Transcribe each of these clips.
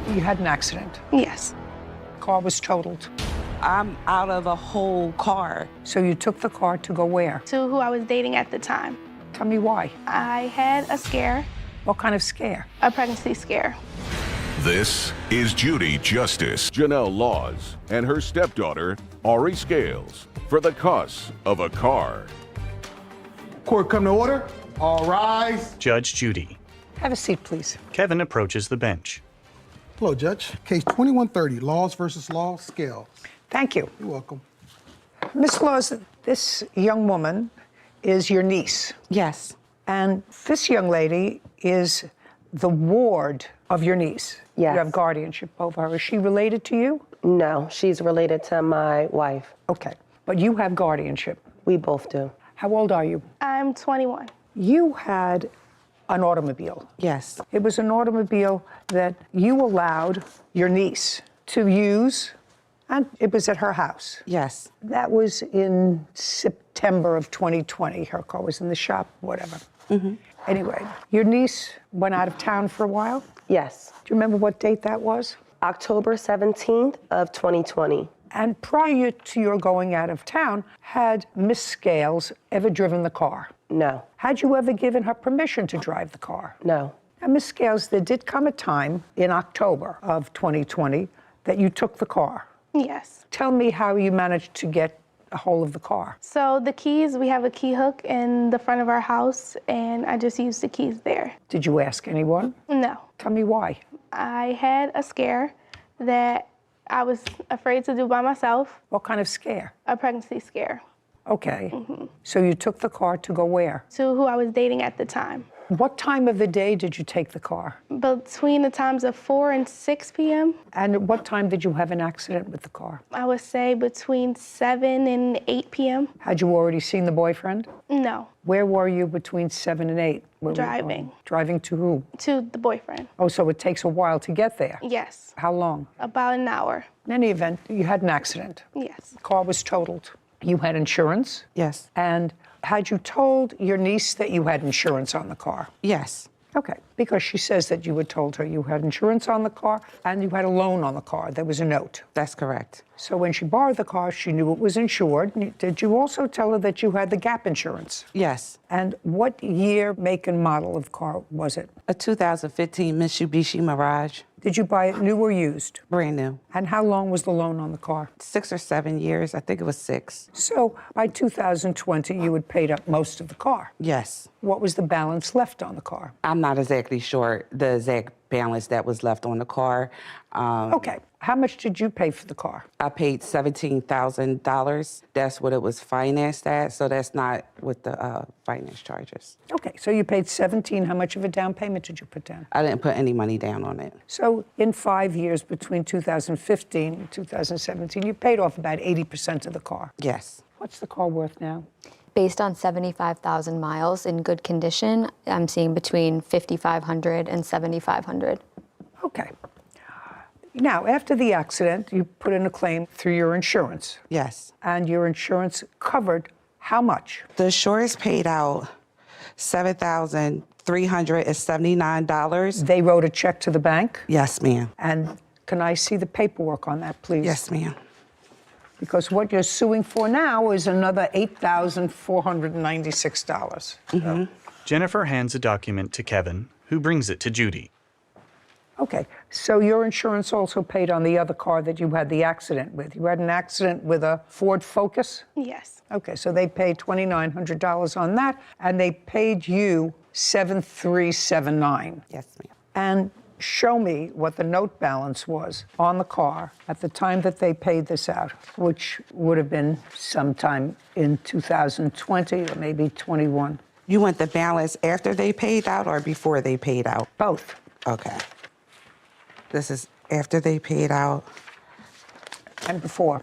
You had an accident. Yes. Car was totaled. I'm out of a whole car. So you took the car to go where? To who I was dating at the time. Tell me why. I had a scare, What kind of scare? a pregnancy scare. This is Judy Justice, Janelle Laws, and her stepdaughter, Ari Scales, for the cost of a car. Court come to order. All rise. Judge Judy. Have a seat, please. Kevin approaches the bench. Hello, Judge. Case 2130, Laws versus Law, Scales. Thank you. You're welcome. Miss Laws, this young woman is your niece. Yes. And this young lady is the ward of your niece. Yes. You have guardianship over her. Is she related to you? No, she's related to my wife. Okay. But you have guardianship. We both do. How old are you? I'm 21. You had an automobile. Yes. It was an automobile that you allowed your niece to use, and it was at her house. Yes. That was in September of 2020. Her car was in the shop, whatever. Anyway, your niece went out of town for a while. Yes. Do you remember what date that was? October 17th of 2020. And prior to your going out of town, had Miss Scales ever driven the car? No. Had you ever given her permission to drive the car? No. Now, Miss Scales, there did come a time in October of 2020 that you took the car. Yes. Tell me how you managed to get a hold of the car. So the keys, we have a key hook in the front of our house, and I just used the keys there. Did you ask anyone? No. Tell me why. I had a scare that I was afraid to do by myself, What kind of scare? a pregnancy scare, Okay. So you took the car to go where? to who I was dating at the time. What time of the day did you take the car? Between the times of 4 and 6 p.m., And at what time did you have an accident with the car? I would say between 7 and 8 p.m. Had you already seen the boyfriend? No, Where were you between 7 and 8? Where were you Driving. going? Driving to who? to the boyfriend. Oh, so it takes a while to get there. Yes, How long? about an hour. In any event, you had an accident. Yes. Car was totaled. You had insurance. Yes. And had you told your niece that you had insurance on the car? Yes. Okay, because she says that you had told her you had insurance on the car and you had a loan on the car. There was a note. That's correct. So when she borrowed the car, she knew it was insured. Did you also tell her that you had the gap insurance? Yes. And what year, make, and model of car was it? A 2015 Mitsubishi Mirage. Did you buy it new or used? Brand new. And how long was the loan on the car? 6 or 7 years. I think it was 6. So by 2020, you had paid up most of the car. Yes. What was the balance left on the car? I'm not exactly sure the exact balance that was left on the car. Okay, how much did you pay for the car? I paid $17,000. That's what it was financed at, so that's not with the finance charges. Okay, so you paid 17. How much of a down payment did you put down? I didn't put any money down on it. So in 5 years between 2015 and 2017, you paid off about 80% of the car. Yes. What's the car worth now? Based on 75,000 miles in good condition, I'm seeing between 5,500 and 7,500. Okay. Now, after the accident, you put in a claim through your insurance. Yes. And your insurance covered how much? The insurance paid out $7,379. They wrote a check to the bank. Yes, ma'am. And can I see the paperwork on that, please? Yes, ma'am. Because what you're suing for now is another $8,496. Jennifer hands a document to Kevin, who brings it to Judy. Okay, so your insurance also paid on the other car that you had the accident with. You had an accident with a Ford Focus? Yes. Okay, so they paid $2,900 on that, and they paid you $7,379. Yes, ma'am. And show me what the note balance was on the car at the time that they paid this out, which would have been sometime in 2020 or maybe 21. You want the balance after they paid out or before they paid out? Both. Okay. This is after they paid out. And before.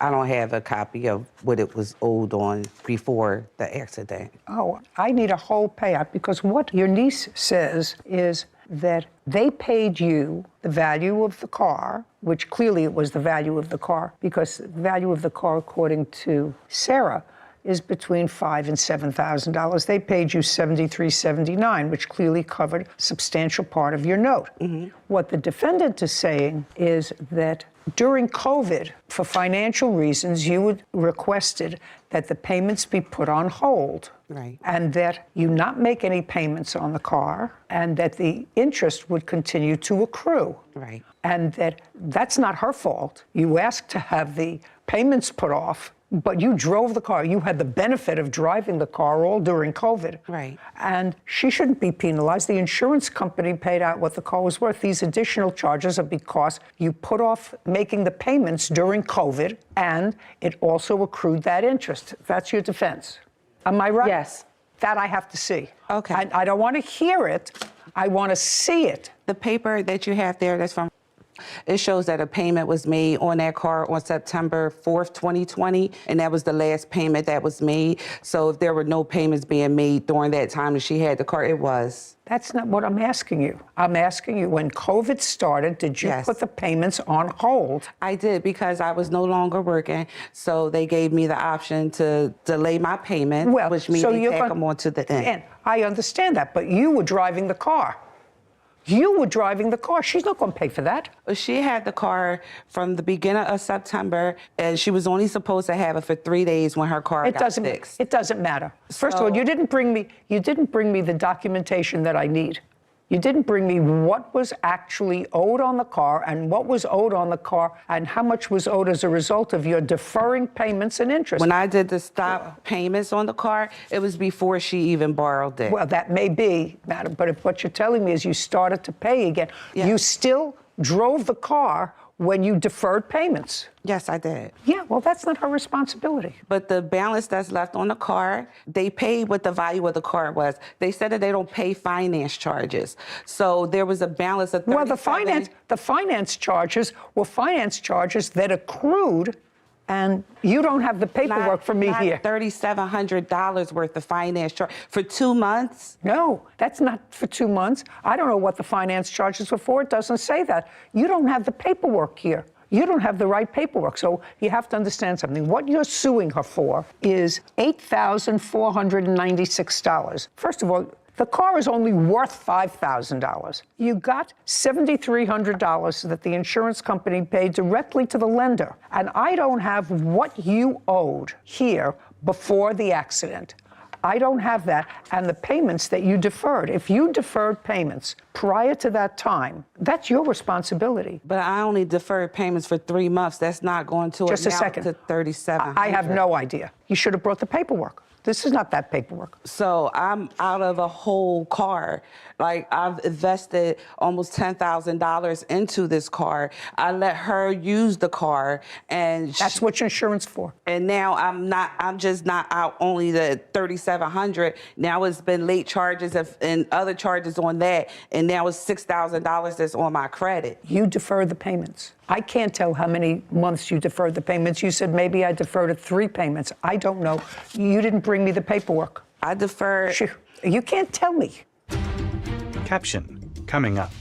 I don't have a copy of what it was owed on before the accident. Oh, I need a whole payout because what your niece says is that they paid you the value of the car, which clearly it was the value of the car because the value of the car, according to Sarah, is between $5,000 and $7,000. They paid you $73.79, which clearly covered a substantial part of your note. What the defendant is saying is that during COVID, for financial reasons, you had requested that the payments be put on hold. Right. And that you not make any payments on the car, and that the interest would continue to accrue. Right. And that's not her fault. You asked to have the payments put off, but you drove the car. You had the benefit of driving the car all during COVID. Right. And she shouldn't be penalized. The insurance company paid out what the car was worth. These additional charges are because you put off making the payments during COVID, and it also accrued that interest. That's your defense. Am I right? Yes. That I have to see. Okay. I don't want to hear it. I want to see it. The paper that you have there, that's from, it shows that a payment was made on that car on September 4th, 2020, and that was the last payment that was made. So if there were no payments being made during that time that she had the car, it was. That's not what I'm asking you. I'm asking you, when COVID started, did you Yes. put the payments on hold? I did, because I was no longer working, so they gave me the option to delay my payment, which means they tack them on to the end. And I understand that, but you were driving the car. You were driving the car. She's not going to pay for that. She had the car from the beginning of September, and she was only supposed to have it for 3 days when her car got fixed. It doesn't matter. First of all, you didn't bring me the documentation that I need. You didn't bring me what was actually owed on the car, and what was owed on the car, and how much was owed as a result of your deferring payments and interest. When I did the stop payments on the car, it was before she even borrowed it. Well, that may be, madam, but if what you're telling me is you started to pay again, Yeah. you still drove the car when you deferred payments. Yes, I did. Yeah, well, that's not her responsibility. But the balance that's left on the car, they paid what the value of the car was. They said that they don't pay finance charges. So there was a balance of 37. Well, the finance charges were finance charges that accrued, and you don't have the paperwork for me here. $3,700 worth of finance charge for 2 months. No, that's not for 2 months. I don't know what the finance charges were for. It doesn't say that. You don't have the paperwork here. You don't have the right paperwork. So you have to understand something. What you're suing her for is $8,496. First of all, the car is only worth $5,000. You got $7,300 that the insurance company paid directly to the lender. And I don't have what you owed here before the accident. I don't have that. And the payments that you deferred, if you deferred payments prior to that time, that's your responsibility. But I only deferred payments for 3 months. That's not going to Just a amount second. to $3,700. I have no idea. You should have brought the paperwork. This is not that paperwork. So I'm out of a whole car. Like, I've invested almost $10,000 into this car. I let her use the car, and That's what your insurance for. and now I'm just not out only the $3,700. Now it's been late charges and other charges on that, and now it's $6,000 that's on my credit. You defer the payments. I can't tell how many months you deferred the payments. You said maybe I deferred it 3 payments. I don't know. You didn't bring me the paperwork. I deferred. You can't tell me. Caption coming up.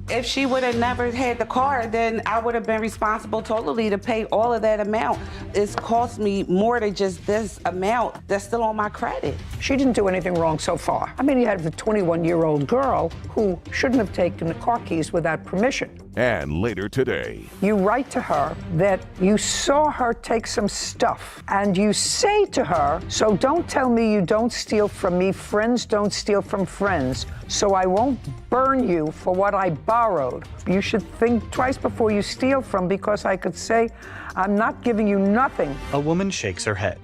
If she would have never had the car, then I would have been responsible totally to pay all of that amount. It's cost me more than just this amount that's still on my credit. She didn't do anything wrong so far. I mean, you have a 21-year-old girl who shouldn't have taken the car keys without permission. And later today, You write to her that you saw her take some stuff, and you say to her, so don't tell me you don't steal from me. Friends don't steal from friends, so I won't burn you for what I borrowed. You should think twice before you steal from, because I could say, I'm not giving you nothing. A woman shakes her head.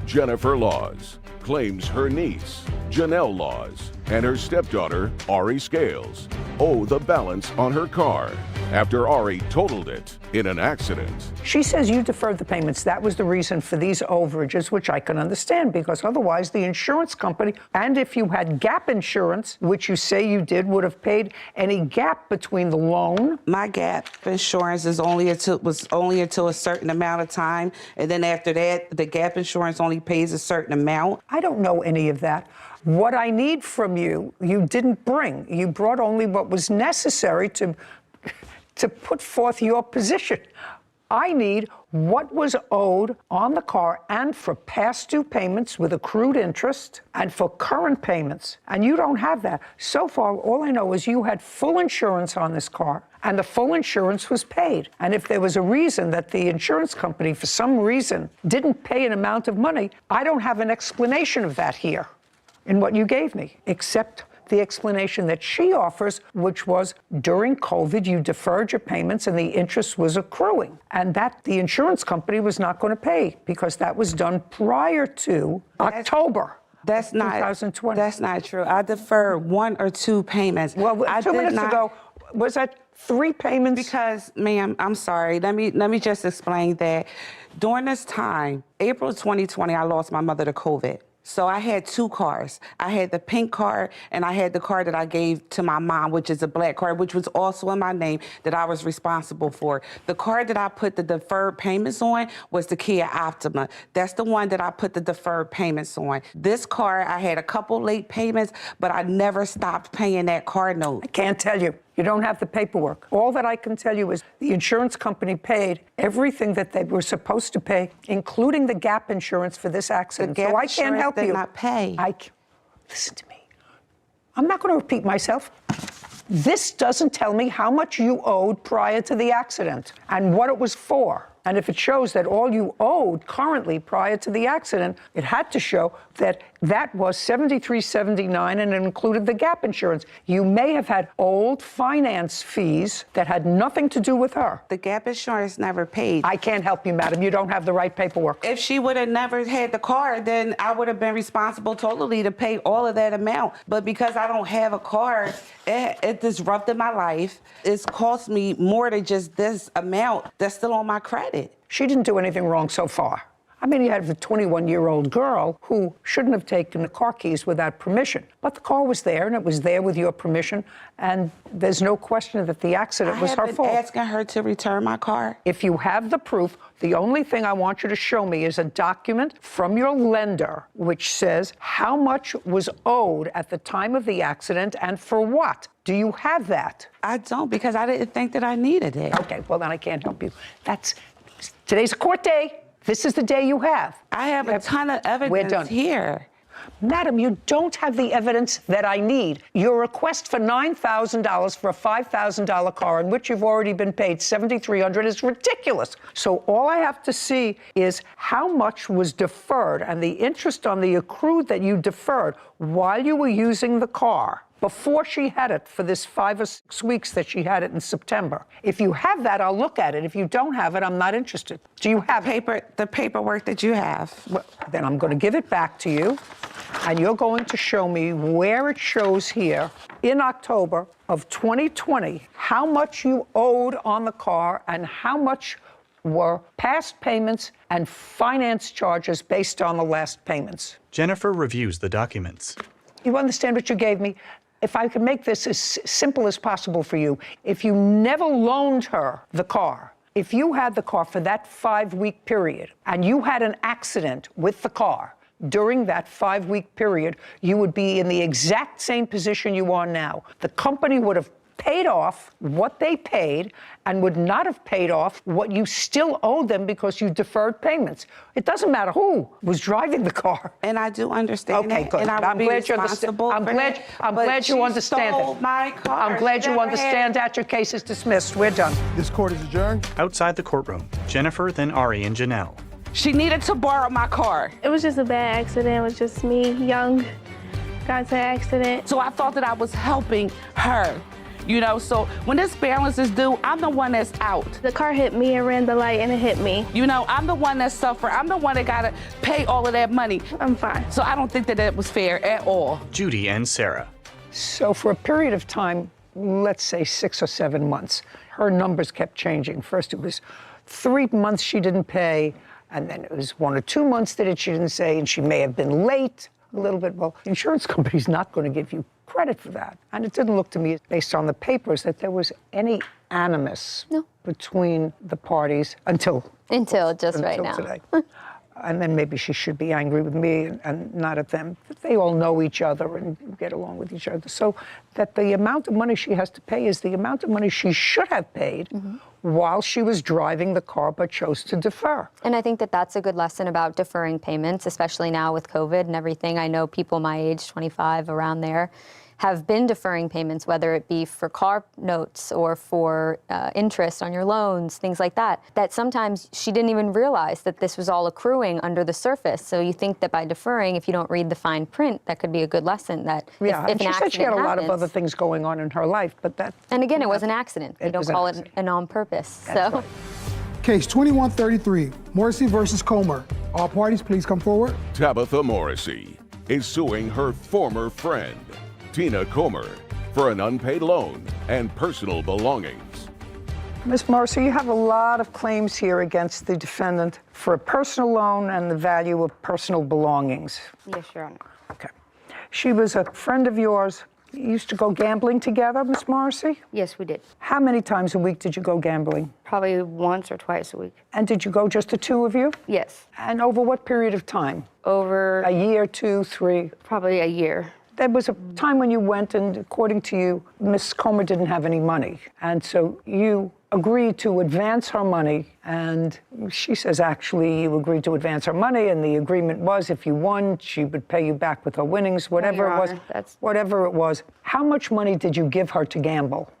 Jennifer Laws claims her niece, Janelle Laws, and her stepdaughter, Ari Scales, owe the balance on her car after Ari totaled it in an accident. She says you deferred the payments. That was the reason for these overages, which I can understand, because otherwise the insurance company, and if you had gap insurance, which you say you did, would have paid any gap between the loan. My gap insurance was only until a certain amount of time, and then after that, the gap insurance only pays a certain amount. I don't know any of that. What I need from you, you didn't bring. You brought only what was necessary to put forth your position. I need what was owed on the car and for past due payments with accrued interest and for current payments. And you don't have that. So far, all I know is you had full insurance on this car and the full insurance was paid. And if there was a reason that the insurance company, for some reason, didn't pay an amount of money, I don't have an explanation of that here in what you gave me, except the explanation that she offers, which was during COVID, you deferred your payments and the interest was accruing. And that the insurance company was not going to pay because that was done prior to October. That's not 2020. That's not true. I deferred 1 or 2 payments. Well, I 2 did minutes not- ago, was that 3 payments? Because, ma'am, I'm sorry. Let me just explain that. During this time, April 2020, I lost my mother to COVID. So I had 2 cars. I had the pink car and I had the car that I gave to my mom, which is a black car, which was also in my name that I was responsible for. The car that I put the deferred payments on was the Kia Optima. That's the one that I put the deferred payments on. This car, I had a couple late payments, but I never stopped paying that car note. I can't tell you. You don't have the paperwork. All that I can tell you is the insurance company paid everything that they were supposed to pay, including the gap insurance for this accident. gap So I can't help insurance did you. not pay. Listen to me. I'm not going to repeat myself. This doesn't tell me how much you owed prior to the accident and what it was for. And if it shows that all you owed currently prior to the accident, it had to show that that was $73.79 and it included the gap insurance. You may have had old finance fees that had nothing to do with her. The gap insurance never paid. I can't help you, madam. You don't have the right paperwork. If she would have never had the car, then I would have been responsible totally to pay all of that amount. But because I don't have a car, it disrupted my life. It's cost me more than just this amount that's still on my credit. She didn't do anything wrong so far. I mean, you had a 21-year-old girl who shouldn't have taken the car keys without permission. But the car was there, and it was there with your permission, and there's no question that the accident was her I have fault. been asking her to return my car. If you have the proof, the only thing I want you to show me is a document from your lender which says how much was owed at the time of the accident and for what. Do you have that? I don't, because I didn't think that I needed it. Okay, well, then I can't help you. Today's a court day. This is the day you have. I have a ton of evidence We're done. here. Madam, you don't have the evidence that I need. Your request for $9,000 for a $5,000 car in which you've already been paid $7,300 is ridiculous. So all I have to see is how much was deferred and the interest on the accrued that you deferred while you were using the car before she had it for this 5 or 6 weeks that she had it in September. If you have that, I'll look at it. If you don't have it, I'm not interested. Do you have it? The paperwork that you have. Well, then I'm going to give it back to you, and you're going to show me where it shows here in October of 2020 how much you owed on the car and how much were past payments and finance charges based on the last payments. Jennifer reviews the documents. You understand what you gave me? If I could make this as simple as possible for you, if you never loaned her the car, if you had the car for that 5-week period and you had an accident with the car during that 5-week period, you would be in the exact same position you are now. The company would have paid off what they paid and would not have paid off what you still owed them because you deferred payments. It doesn't matter who was driving the car. And I do understand Okay, that. good. And I would I'm be glad you understand. responsible I'm for glad. that. I'm But glad you she understand stole it. my car. I'm glad She you never understand that. Your case is dismissed. We're done. This court is adjourned. Outside the courtroom, Jennifer, then Ari and Janelle. She needed to borrow my car. It was just a bad accident. It was just me, young, got into an accident. So I thought that I was helping her. You know, so when this balance is due, I'm the one that's out. The car hit me and ran the light and it hit me. You know, I'm the one that suffered. I'm the one that gotta pay all of that money. I'm fine. So I don't think that that was fair at all. Judy and Sarah. So for a period of time, let's say 6 or 7 months, her numbers kept changing. First it was 3 months she didn't pay, and then it was 1 or 2 months that she didn't say, and she may have been late a little bit. Well, the insurance company's not going to give you credit for that. And it didn't look to me, based on the papers, that there was any animus between the parties until Until right now. today. And then maybe she should be angry with me and not at them. They all know each other and get along with each other. So that the amount of money she has to pay is the amount of money she should have paid while she was driving the car but chose to defer. And I think that that's a good lesson about deferring payments, especially now with COVID and everything. I know people my age, 25, around there, have been deferring payments, whether it be for car notes or for interest on your loans, things like that, that sometimes she didn't even realize that this was all accruing under the surface. So you think that by deferring, if you don't read the fine print, that could be a good lesson that Yeah, if and an she said she had a accident lot of happens- other things going on in her life, but that... And again, it was an accident. They It don't was an call it accident. an on purpose. That's So. right. Case 2133, Morrissey versus Comer. All parties, please come forward. Tabitha Morrissey is suing her former friend, Tina Comer, for an unpaid loan and personal belongings. Ms. Morrissey, you have a lot of claims here against the defendant for a personal loan and the value of personal belongings. Yes, Your Honor. Okay. She was a friend of yours. You used to go gambling together, Ms. Morrissey? Yes, we did. How many times a week did you go gambling? Probably once or twice a week. And did you go just the two of you? Yes. And over what period of time? Over A year, 2, 3? probably a year. There was a time when you went, and according to you, Miss Comer didn't have any money. And so you agreed to advance her money. And she says, actually, you agreed to advance her money. And the agreement was if you won, she would pay you back with her winnings, whatever Your it was. Honor, that's- Whatever it was. How much money did you give her to gamble?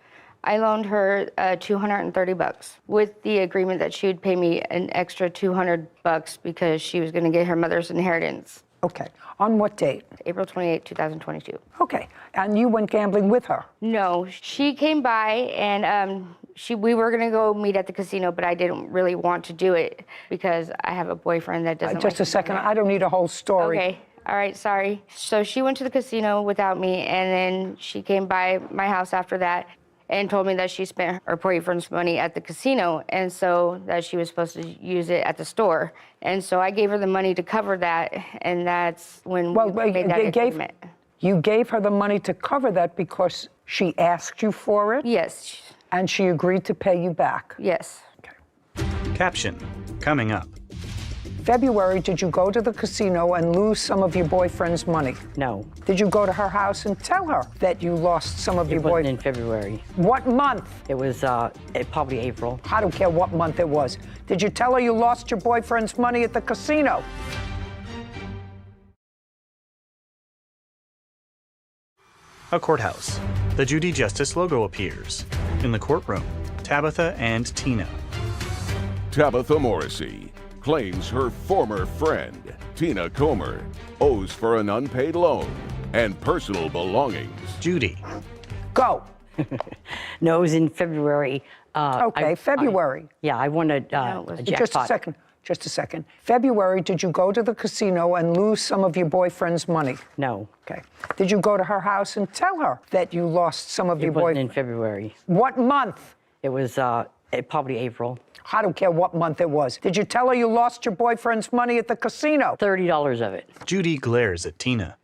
I loaned her $230 with the agreement that she would pay me an extra $200 because she was going to get her mother's inheritance. Okay. On what date? April 28, 2022. Okay. And you went gambling with her? No, she came by and we were going to go meet at the casino, but I didn't really want to do it because I have a boyfriend that doesn't Just like a second. I don't need a whole story. Okay. All right, sorry. So she went to the casino without me, and then she came by my house after that and told me that she spent her boyfriend's money at the casino, and so that she was supposed to use it at the store. And so I gave her the money to cover that, and that's when Well, we made that agreement. you gave her the money to cover that because she asked you for it? Yes, And she agreed to pay you back? yes. Caption, coming up. February, did you go to the casino and lose some of your boyfriend's money? No, Did you go to her house and tell her that you lost some of it your wasn't in boyfriend? February. What month? It was probably April. I don't care what month it was. Did you tell her you lost your boyfriend's money at the casino? A courthouse. The Judy Justice logo appears. In the courtroom, Tabitha and Tina. Tabitha Morrissey claims her former friend, Tina Comer, owes for an unpaid loan and personal belongings. Judy. Go. No, it was in February. Okay, February. Yeah, I won a it was- jackpot. Just a second. Just a second. February, did you go to the casino and lose some of your boyfriend's money? No, Okay. Did you go to her house and tell her that you lost some of it your wasn't in boyfriend? February. What month? It was probably April. I don't care what month it was. Did you tell her you lost your boyfriend's money at the casino? $30 of it. Judy glares at Tina.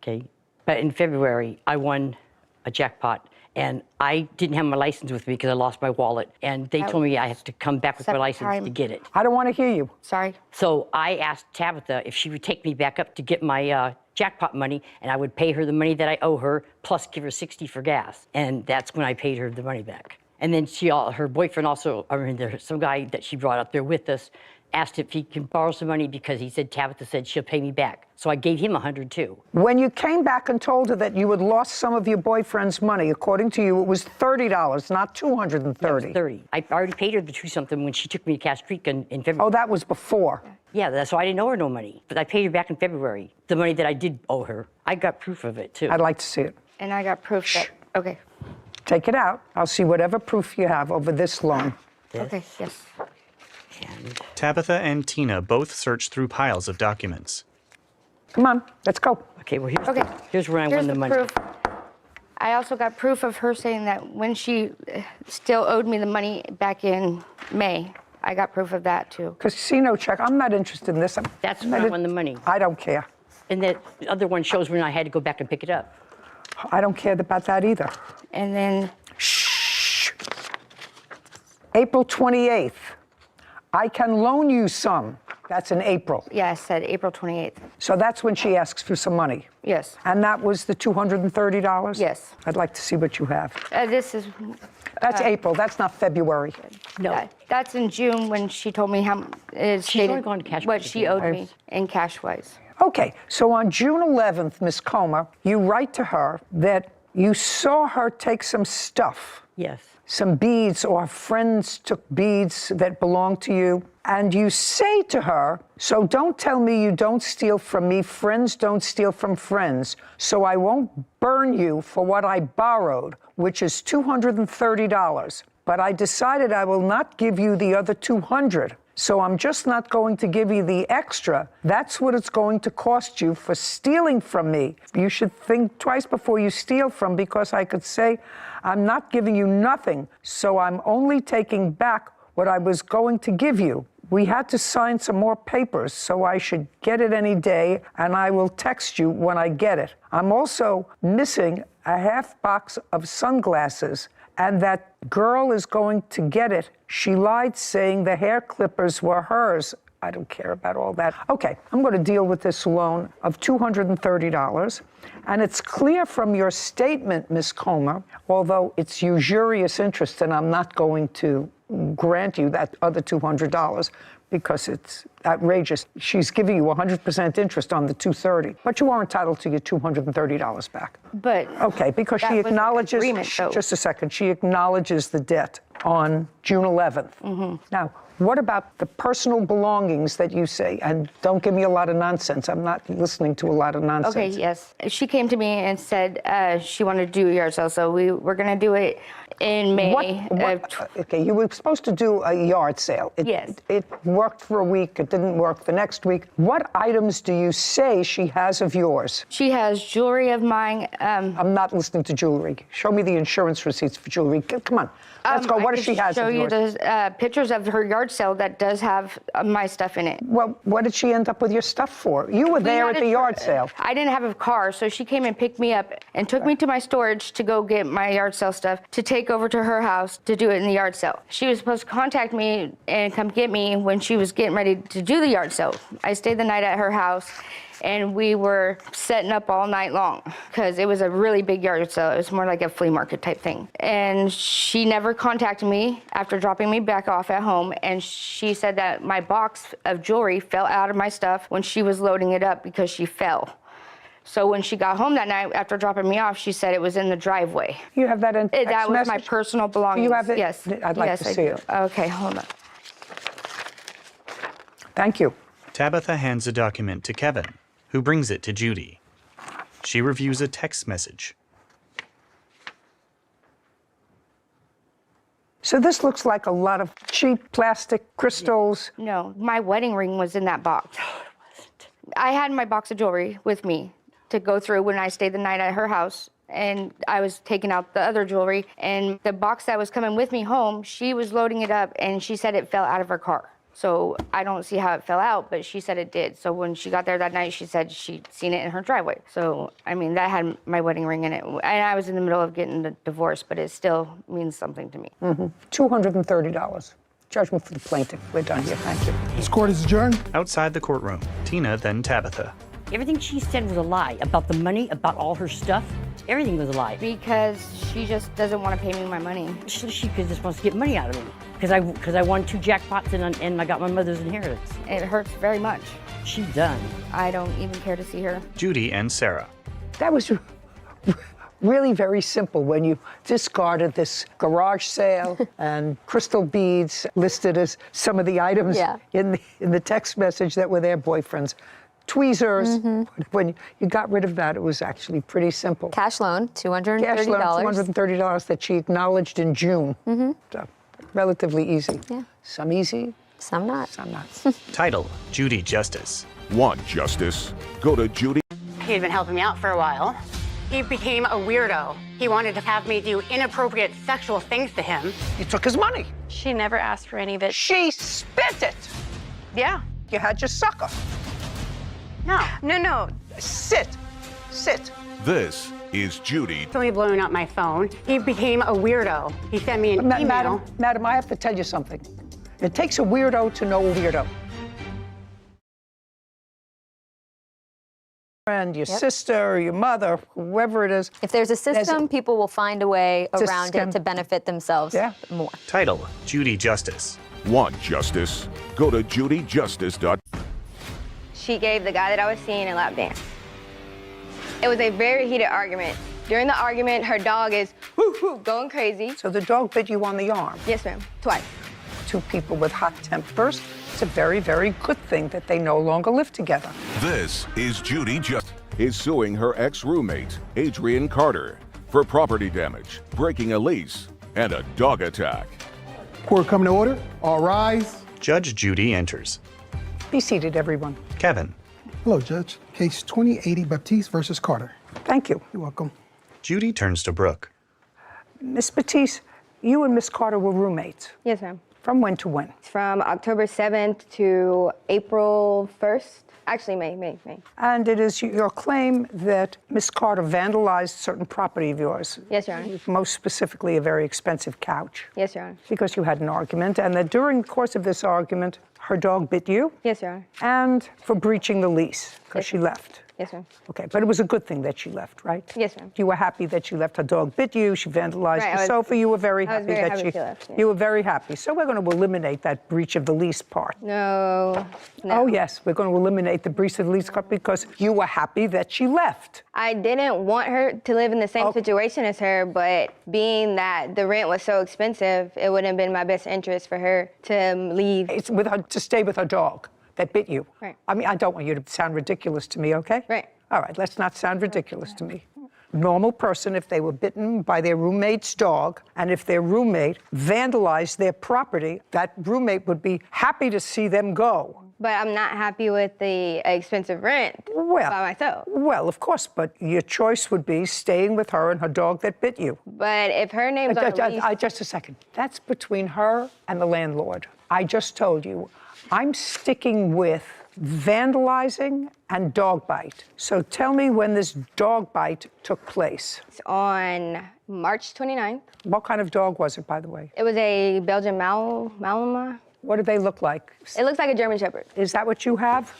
Okay, but in February I won a jackpot, and I didn't have my license with me because I lost my wallet, and they told me I had to come back with my Separate license time. to get it. I don't want to hear you. Sorry. So I asked Tabitha if she would take me back up to get my jackpot money, and I would pay her the money that I owe her, plus give her $60 for gas. And that's when I paid her the money back. And then her boyfriend also, there's some guy that she brought up there with us, asked if he can borrow some money because he said Tabitha said she'll pay me back. So I gave him $100 too. When you came back and told her that you had lost some of your boyfriend's money, according to you, it was $30, not $230. 30. I already paid her the $2-something when she took me to Cass Creek in February. Oh, that was before. Yeah, that's why I didn't owe her no money. But I paid her back in February, the money that I did owe her. I got proof of it too. I'd like to see it. And I got proof that, okay. Take it out. I'll see whatever proof you have over this loan. Okay, yes. And Tabitha and Tina both search through piles of documents. Come on, let's go. okay, well Okay. here's where I Here's won the money. proof. I also got proof of her saying that when she still owed me the money back in May. I got proof of that too. Casino check. I'm not interested in this. That's when I won the money. I don't care. And that other one shows when I had to go back and pick it up. I don't care about that either. And then, Shh. April 28th. I can loan you some. That's in April. Yeah, I said April 28th. So that's when she asks for some money. Yes. And that was the $230? Yes. I'd like to see what you have. This is. That's April. That's not February. No. That's in June when she told me how She's only gone to cash what wise. she owed me in cash wise. Okay, so on June 11th, Ms. Comer, you write to her that you saw her take some stuff. Yes. Some beads, or friends took beads that belonged to you, and you say to her, so don't tell me you don't steal from me, friends don't steal from friends, so I won't burn you for what I borrowed, which is $230. But I decided I will not give you the other $200. So I'm just not going to give you the extra. That's what it's going to cost you for stealing from me. You should think twice before you steal from, because I could say, I'm not giving you nothing, so I'm only taking back what I was going to give you. We had to sign some more papers, so I should get it any day, and I will text you when I get it. I'm also missing a half box of sunglasses, and that girl is going to get it. She lied saying the hair clippers were hers. I don't care about all that. Okay, I'm going to deal with this loan of $230. And it's clear from your statement, Ms. Comer, although it's usurious interest, and I'm not going to grant you that other $200 because it's outrageous. She's giving you 100% interest on the $230, but you are entitled to your $230 back. But okay, because she acknowledges, just a second, she acknowledges the debt on June 11th. Mm-hmm. Now, what about the personal belongings that you say? And don't give me a lot of nonsense. I'm not listening to a lot of nonsense. Okay, yes. She came to me and said she wanted to do a yard sale, so we were going to do it in May. Okay, you were supposed to do a yard sale. Yes. It worked for a week. It didn't work the next week. What items do you say she has of yours? She has jewelry of mine. I'm not listening to jewelry. Show me the insurance receipts for jewelry. Come on. Let's go. What does she have of yours? I can show you the pictures of her yard sale that does have my stuff in it. Well, what did she end up with your stuff for? You were there at the yard sale. I didn't have a car, so she came and picked me up and took me to my storage to go get my yard sale stuff to take over to her house to do it in the yard sale. She was supposed to contact me and come get me when she was getting ready to do the yard sale. I stayed the night at her house, and we were setting up all night long because it was a really big yard sale. It was more like a flea market type thing. And she never contacted me after dropping me back off at home, and she said that my box of jewelry fell out of my stuff when she was loading it up because she fell. So when she got home that night after dropping me off, she said it was in the driveway. You have that in text That was message? my personal belongings. Do you have it? Yes. I'd like to see it. Okay, hold on. Thank you. Tabitha hands a document to Kevin, who brings it to Judy. She reviews a text message. So this looks like a lot of cheap plastic crystals. No, my wedding ring was in that box. I had my box of jewelry with me to go through when I stayed the night at her house, and I was taking out the other jewelry, and the box that was coming with me home, she was loading it up, and she said it fell out of her car. So I don't see how it fell out, but she said it did. So when she got there that night, she said she'd seen it in her driveway. So, I mean, that had my wedding ring in it. And I was in the middle of getting the divorce, but it still means something to me. Mm-hmm. $230. Judgment for the plaintiff. We're done here. Thank you. This court is adjourned. Outside the courtroom, Tina, then Tabitha. Everything she said was a lie about the money, about all her stuff. Everything was a lie. Because she just doesn't want to pay me my money. She just wants to get money out of me. Because I won 2 jackpots and I got my mother's inheritance. It hurts very much. She's done. I don't even care to see her. Judy and Sarah. That was really very simple when you discarded this garage sale and crystal beads listed as some of the items in the text message that were their boyfriends. Tweezers. Mm-hmm. When you got rid of that, it was actually pretty simple. Cash loan, $230. Cash loan, $230 that she acknowledged in June. Mm-hmm. So, relatively easy. Yeah. Some easy. Some not. Some not. Title, Judy Justice. Want justice? Go to Judy. He'd been helping me out for a while. He became a weirdo. He wanted to have me do inappropriate sexual things to him. You took his money. She never asked for any of it. She spent it. Yeah. You had your sucker. No. Sit. This is Judy. Somebody blowing up my phone. He became a weirdo. He sent me an email. Madam, I have to tell you something. It takes a weirdo to know a weirdo. friend, your sister, your mother, whoever it is. If there's a system, people will find a way around System. it to benefit themselves more. Title: Judy Justice. Want justice? Go to judyjustice.com. She gave the guy that I was seeing a lap dance. It was a very heated argument. During the argument, her dog is going crazy. So the dog bit you on the arm. Yes, ma'am, twice. Two people with hot tempers. It's a very, very good thing that they no longer live together. This is Judy Justice. Is suing her ex-roommate, Adrian Carter, for property damage, breaking a lease, and a dog attack. Court coming to order. All rise. Judge Judy enters. Be seated, everyone. Kevin. Hello, Judge. Case 2080 Baptiste versus Carter. Thank you. You're welcome. Judy turns to Brooke. Miss Batiste, you and Miss Carter were roommates. Yes, ma'am. From when to when? From October 7th to April 1st. Actually, May. And it is your claim that Miss Carter vandalized certain property of yours. Yes, Your Honor. Most specifically, a very expensive couch. Yes, Your Honor. Because you had an argument, and that during the course of this argument, her dog bit you. Yes, Your Honor. And for breaching the lease, because she left. Yes, ma'am. Okay, but it was a good thing that she left, right? Yes, ma'am. You were happy that she left. Her dog bit you. She vandalized Right, the sofa. You were very happy that happy she left, yeah. You were very happy. So we're going to eliminate that breach of the lease part. No. Oh yes, we're going to eliminate the breach of the lease part because you were happy that she left. I didn't want her to live in the same situation as her, but being that the rent was so expensive, it wouldn't have been my best interest for her to leave. It's with her to stay with her dog that bit you. Right. I mean, I don't want you to sound ridiculous to me, okay? Right. All right, let's not sound ridiculous to me. Normal person, if they were bitten by their roommate's dog, and if their roommate vandalized their property, that roommate would be happy to see them go. But I'm not happy with the expensive rent by myself. Well, of course, but your choice would be staying with her and her dog that bit you. But if her name's on the lease... Just a second. That's between her and the landlord. I just told you, I'm sticking with vandalizing and dog bite. So tell me when this dog bite took place. It's on March 29th. What kind of dog was it, by the way? It was a Belgian Malinois. What do they look like? It looks like a German Shepherd. Is that what you have,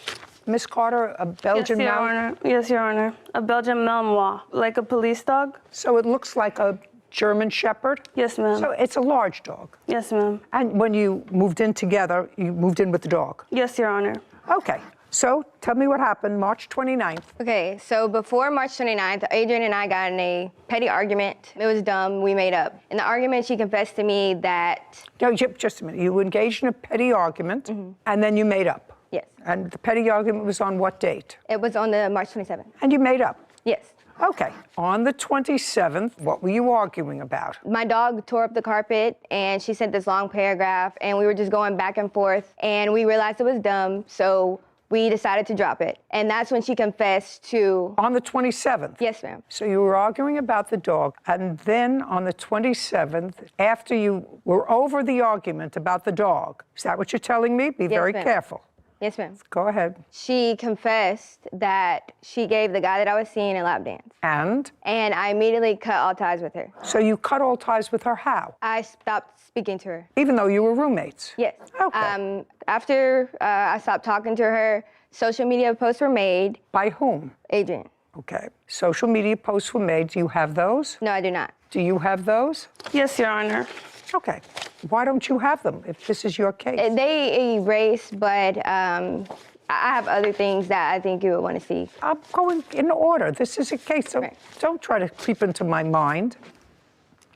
Miss Carter? A Belgian Malinois? Yes, Your Honor. A Belgian Malinois, like a police dog. So it looks like a German Shepherd? Yes, ma'am. So it's a large dog? Yes, ma'am. And when you moved in together, you moved in with the dog? Yes, Your Honor. Okay. So tell me what happened March 29th. Okay, so before March 29th, Adrian and I got in a petty argument. It was dumb, we made up. In the argument, she confessed to me that... No, just a minute. You engaged in a petty argument, and then you made up. Yes. And the petty argument was on what date? It was on the March 27th. And you made up? Yes. Okay. On the 27th, what were you arguing about? My dog tore up the carpet, and she sent this long paragraph, and we were just going back and forth, and we realized it was dumb, so we decided to drop it. And that's when she confessed to... On the 27th? Yes, ma'am. So you were arguing about the dog, and then on the 27th, after you were over the argument about the dog, is that what you're telling me? Be very careful. Yes, ma'am. Go ahead. She confessed that she gave the guy that I was seeing a lap dance. And? And I immediately cut all ties with her. So you cut all ties with her how? I stopped speaking to her. Even though you were roommates? Yes. Okay. After I stopped talking to her, social media posts were made. By whom? Adrian. Okay. Social media posts were made. Do you have those? No, I do not. Do you have those? Yes, Your Honor. Okay. Why don't you have them if this is your case? They erase, but I have other things that I think you would want to see. I'm going in order. This is a case, so don't try to creep into my mind.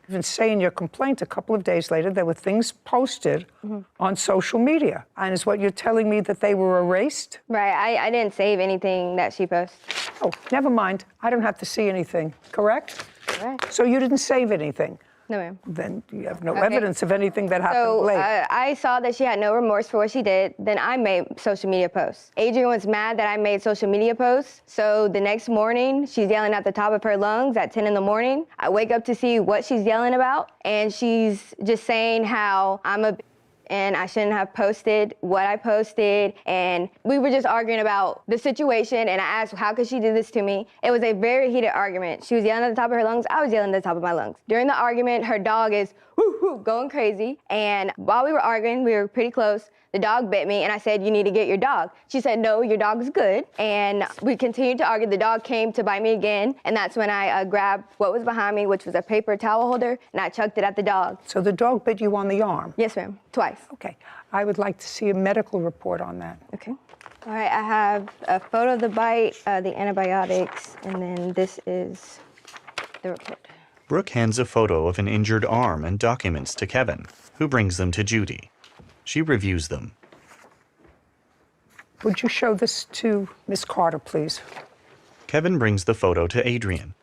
Even say in your complaint a couple of days later, there were things posted on social media. And is what you're telling me that they were erased? Right, I didn't save anything that she posted. Oh, never mind. I don't have to see anything, correct? Correct. So you didn't save anything? No, ma'am. Then you have no evidence of anything that happened So later. I saw that she had no remorse for what she did. Then I made social media posts. Adrian was mad that I made social media posts. So the next morning, she's yelling at the top of her lungs at 10 in the morning. I wake up to see what she's yelling about. And she's just saying how I'm a and I shouldn't have posted what I posted. And we were just arguing about the situation. And I asked, how could she do this to me? It was a very heated argument. She was yelling at the top of her lungs. I was yelling at the top of my lungs. During the argument, her dog is going crazy. And while we were arguing, we were pretty close. the dog bit me, and I said, you need to get your dog. She said, no, your dog's good. And we continued to argue. The dog came to bite me again, and that's when I grabbed what was behind me, which was a paper towel holder, and I chucked it at the dog. So the dog bit you on the arm? Yes, ma'am, twice. Okay. I would like to see a medical report on that. Okay. All right, I have a photo of the bite, the antibiotics, and then this is the report. Brooke hands a photo of an injured arm and documents to Kevin, who brings them to Judy. She reviews them. Would you show this to Miss Carter, please? Kevin brings the photo to Adrian.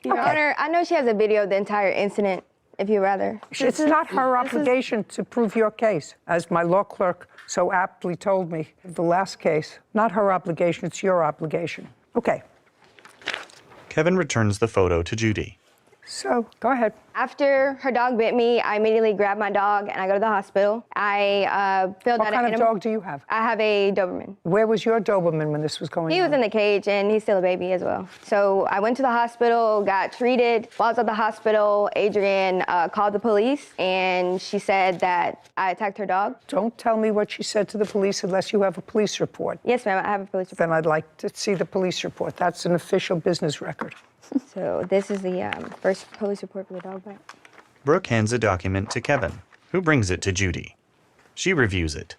Your Honor, I know she has a video of the entire incident, if you'd rather. It's not her obligation to prove your case, as my law clerk so aptly told me the last case. Not her obligation, it's your obligation. Okay. Kevin returns the photo to Judy. So, go ahead. After her dog bit me, I immediately grabbed my dog and I go to the hospital. I filled out What kind of dog do you have? I have a Doberman. Where was your Doberman when this was going on? He was in the cage and he's still a baby as well. So I went to the hospital, got treated. While I was at the hospital, Adrian called the police and she said that I attacked her dog. Don't tell me what she said to the police unless you have a police report. Yes, ma'am, I have a police report. Then I'd like to see the police report. That's an official business record. So this is the first police report for the dog bite. Brooke hands a document to Kevin, who brings it to Judy. She reviews it.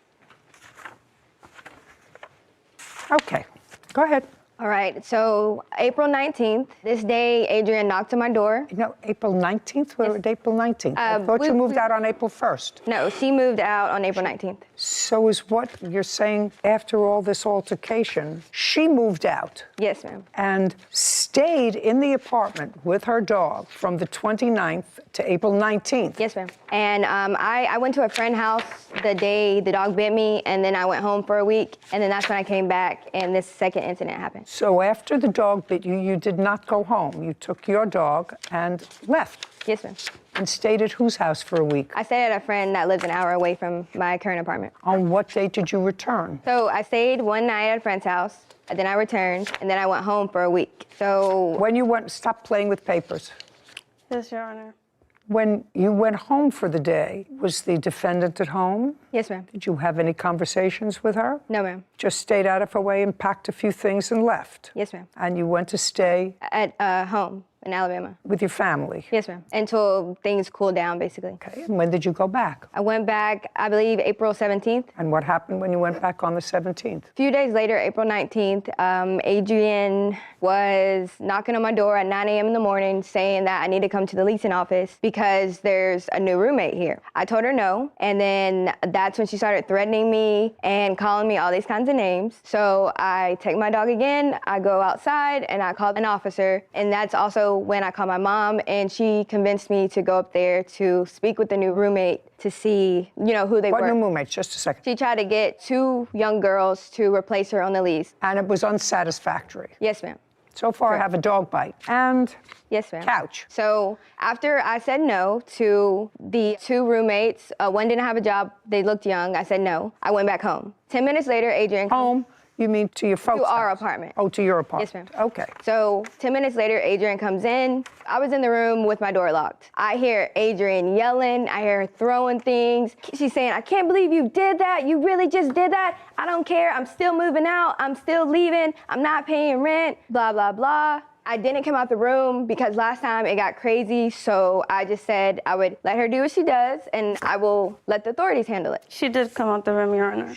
Okay, go ahead. All right, so April 19th, this day, Adrian knocked on my door. No, April 19th? We're at April 19th. I thought you moved out on April 1st. No, she moved out on April 19th. So is what you're saying after all this altercation, she moved out? Yes, ma'am. And stayed in the apartment with her dog from the 29th to April 19th? Yes, ma'am. And I went to a friend's house the day the dog bit me, and then I went home for a week, and then that's when I came back, and this second incident happened. So after the dog bit you, you did not go home. You took your dog and left. Yes, ma'am. And stayed at whose house for a week? I stayed at a friend that lives an hour away from my current apartment. On what date did you return? So I stayed one night at a friend's house, and then I returned, and then I went home for a week. So when you went, stop playing with papers. Yes, Your Honor. When you went home for the day, was the defendant at home? Yes, ma'am. Did you have any conversations with her? No, ma'am. Just stayed out of her way and packed a few things and left? Yes, ma'am. And you went to stay? At home in Alabama. With your family? Yes, ma'am. Until things cooled down, basically. Okay, and when did you go back? I went back, I believe, April 17th. And what happened when you went back on the 17th? A few days later, April 19th, Adrian was knocking on my door at 9 a.m. in the morning saying that I need to come to the leasing office because there's a new roommate here. I told her no, and then that's when she started threatening me and calling me all these kinds of names. So I take my dog again, I go outside, and I call an officer, and that's also when I called my mom, and she convinced me to go up there to speak with the new roommate to see, who they were. What new roommate? Just a second. She tried to get 2 young girls to replace her on the lease. And it was unsatisfactory? Yes, ma'am. So far, I have a dog bite and yes, ma'am. Couch. So after I said no to the 2 roommates, one didn't have a job, they looked young, I said no. I went back home. 10 minutes later, Adrian... Home? You mean to your folks' To our house? apartment. Oh, to your apartment. Yes, ma'am. Okay. So 10 minutes later, Adrian comes in. I was in the room with my door locked. I hear Adrian yelling. I hear her throwing things. She's saying, I can't believe you did that. You really just did that. I don't care. I'm still moving out. I'm still leaving. I'm not paying rent. Blah, blah, blah. I didn't come out the room because last time it got crazy, so I just said I would let her do what she does, and I will let the authorities handle it. She did come out the room, Your Honor.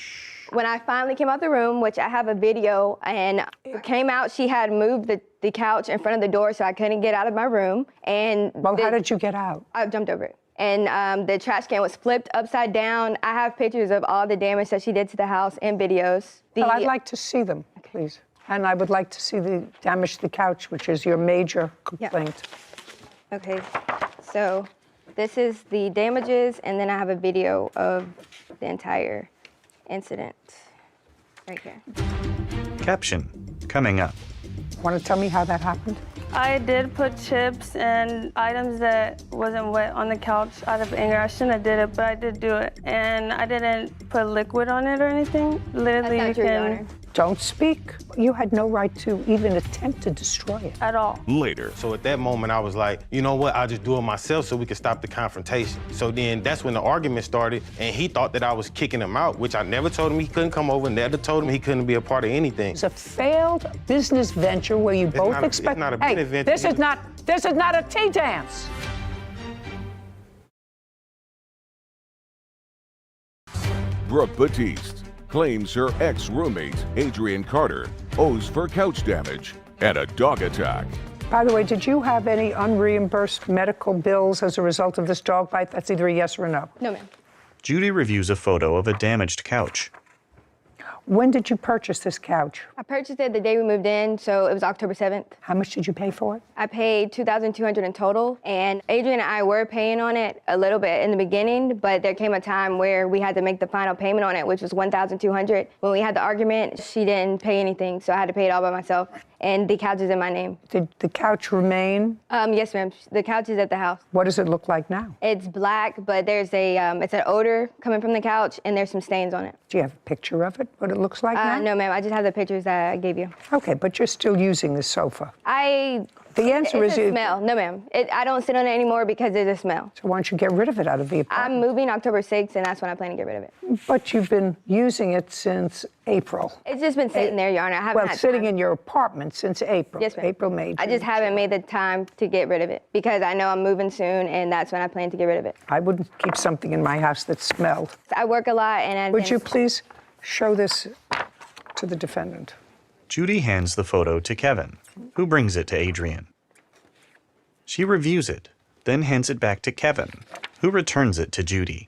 When I finally came out the room, which I have a video, and came out, she had moved the couch in front of the door so I couldn't get out of my room. And well, how did you get out? I jumped over it. And the trash can was flipped upside down. I have pictures of all the damage that she did to the house and videos. Well, I'd like to see them, please. And I would like to see the damage to the couch, which is your major complaint. Yeah. Okay, so this is the damages, and then I have a video of the entire incident right here. Caption coming up. Want to tell me how that happened? I did put chips and items that wasn't wet on the couch out of anger. I shouldn't have did it, but I did do it. And I didn't put liquid on it or anything. Literally, That's not true, Your Honor. Don't speak. You had no right to even attempt to destroy it. At all. Later. So at that moment, I was like, you know what, I'll just do it myself so we can stop the confrontation. So then that's when the argument started, and he thought that I was kicking him out, which I never told him he couldn't come over, never told him he couldn't be a part of anything. It's a failed business venture where you both expect. It's not a business venture. This is not a tea dance. Brooke Batiste claims her ex-roommate, Adrian Carter, owes for couch damage and a dog attack. By the way, did you have any unreimbursed medical bills as a result of this dog bite? That's either a yes or a no. No, ma'am. Judy reviews a photo of a damaged couch. When did you purchase this couch? I purchased it the day we moved in, so it was October 7th. How much did you pay for it? I paid $2,200 in total, and Adrian and I were paying on it a little bit in the beginning, but there came a time where we had to make the final payment on it, which was $1,200. When we had the argument, she didn't pay anything, so I had to pay it all by myself, and the couch is in my name. Did the couch remain? Yes, ma'am. The couch is at the house. What does it look like now? It's black, but there's it's an odor coming from the couch, and there's some stains on it. Do you have a picture of it, what it looks like now? No, ma'am. I just have the pictures that I gave you. Okay, but you're still using the sofa. The answer it's is a smell. No, ma'am. I don't sit on it anymore because there's a smell. So why don't you get rid of it out of the apartment? I'm moving October 6th, and that's when I plan to get rid of it. But you've been using it since April. It's just been sitting there, Your Honor. I haven't Well, had sitting time. in your apartment since April. Yes, ma'am. April, May, I just haven't made the time to get rid of it because I know I'm moving soon, and that's when I plan to get rid of it. I wouldn't keep something in my house that smelled. I work a lot, and Would you please show this to the defendant? Judy hands the photo to Kevin, who brings it to Adrian. She reviews it, then hands it back to Kevin, who returns it to Judy.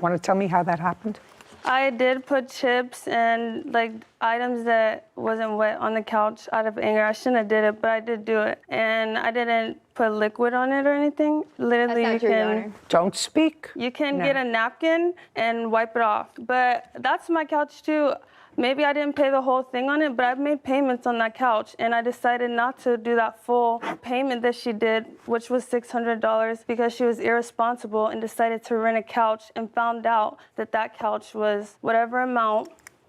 Want to tell me how that happened? I did put chips and items that wasn't wet on the couch out of anger. I shouldn't have did it, but I did do it. And I didn't put liquid on it or anything. Literally, That's not true, Your Honor. Don't speak. You can No. get a napkin and wipe it off. But that's my couch too. Maybe I didn't pay the whole thing on it, but I've made payments on that couch, and I decided not to do that full payment that she did, which was $600, because she was irresponsible and decided to rent a couch and found out that that couch was whatever amount.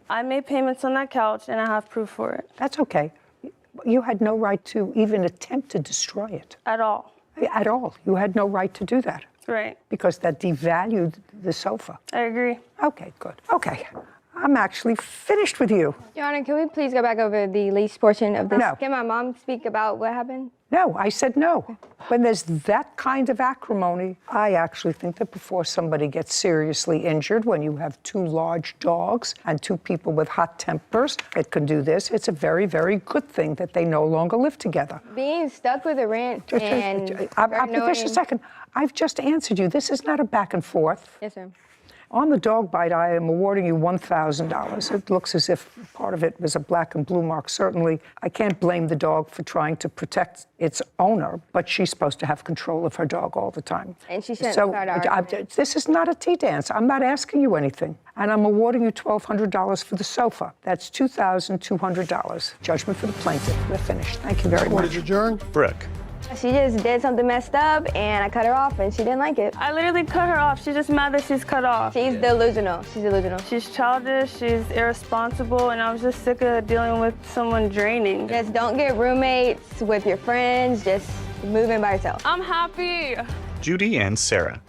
I made payments on that couch, and I have proof for it. That's okay. You had no right to even attempt to destroy it. At all. At all. You had no right to do that. Right. Because that devalued the sofa. I agree. Okay, good. Okay. I'm actually finished with you. Your Honor, can we please go back over the lease portion of this? No. Can my mom speak about what happened? No, I said no. When there's that kind of acrimony, I actually think that before somebody gets seriously injured, when you have two large dogs and two people with hot tempers that can do this, it's a very, very good thing that they no longer live together. Being stuck with a rent and Just a second. I've just answered you. This is not a back and forth. Yes, ma'am. On the dog bite, I am awarding you $1,000. It looks as if part of it was a black and blue mark. Certainly, I can't blame the dog for trying to protect its owner, but she's supposed to have control of her dog all the time. And she shouldn't start arguing. This is not a tea dance. I'm not asking you anything. And I'm awarding you $1,200 for the sofa. That's $2,200. Judgment for the plaintiff. We're finished. Thank you very much. Court is adjourned. Brooke. She just did something messed up, and I cut her off, and she didn't like it. I literally cut her off. She's just mad that she's cut off. She's delusional. She's delusional. She's childish, she's irresponsible, and I was just sick of dealing with someone draining. Just don't get roommates with your friends. Just move in by yourself. I'm happy. Judy and Sarah.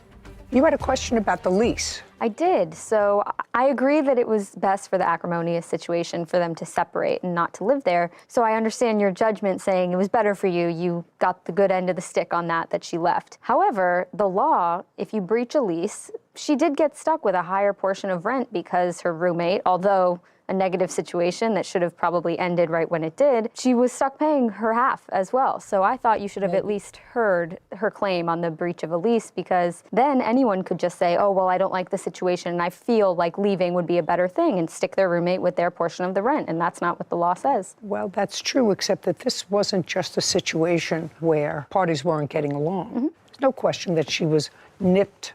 You had a question about the lease. I did. So I agree that it was best for the acrimonious situation for them to separate and not to live there. So I understand your judgment saying it was better for you. You got the good end of the stick on that she left. However, the law, if you breach a lease, she did get stuck with a higher portion of rent because her roommate, although a negative situation that should have probably ended right when it did, she was stuck paying her half as well. So I thought you should have at least heard her claim on the breach of a lease, because then anyone could just say, oh, well, I don't like the situation and I feel like leaving would be a better thing, and stick their roommate with their portion of the rent. And that's not what the law says. Well, that's true, except that this wasn't just a situation where parties weren't getting along. Mm-hmm. There's no question that she was nipped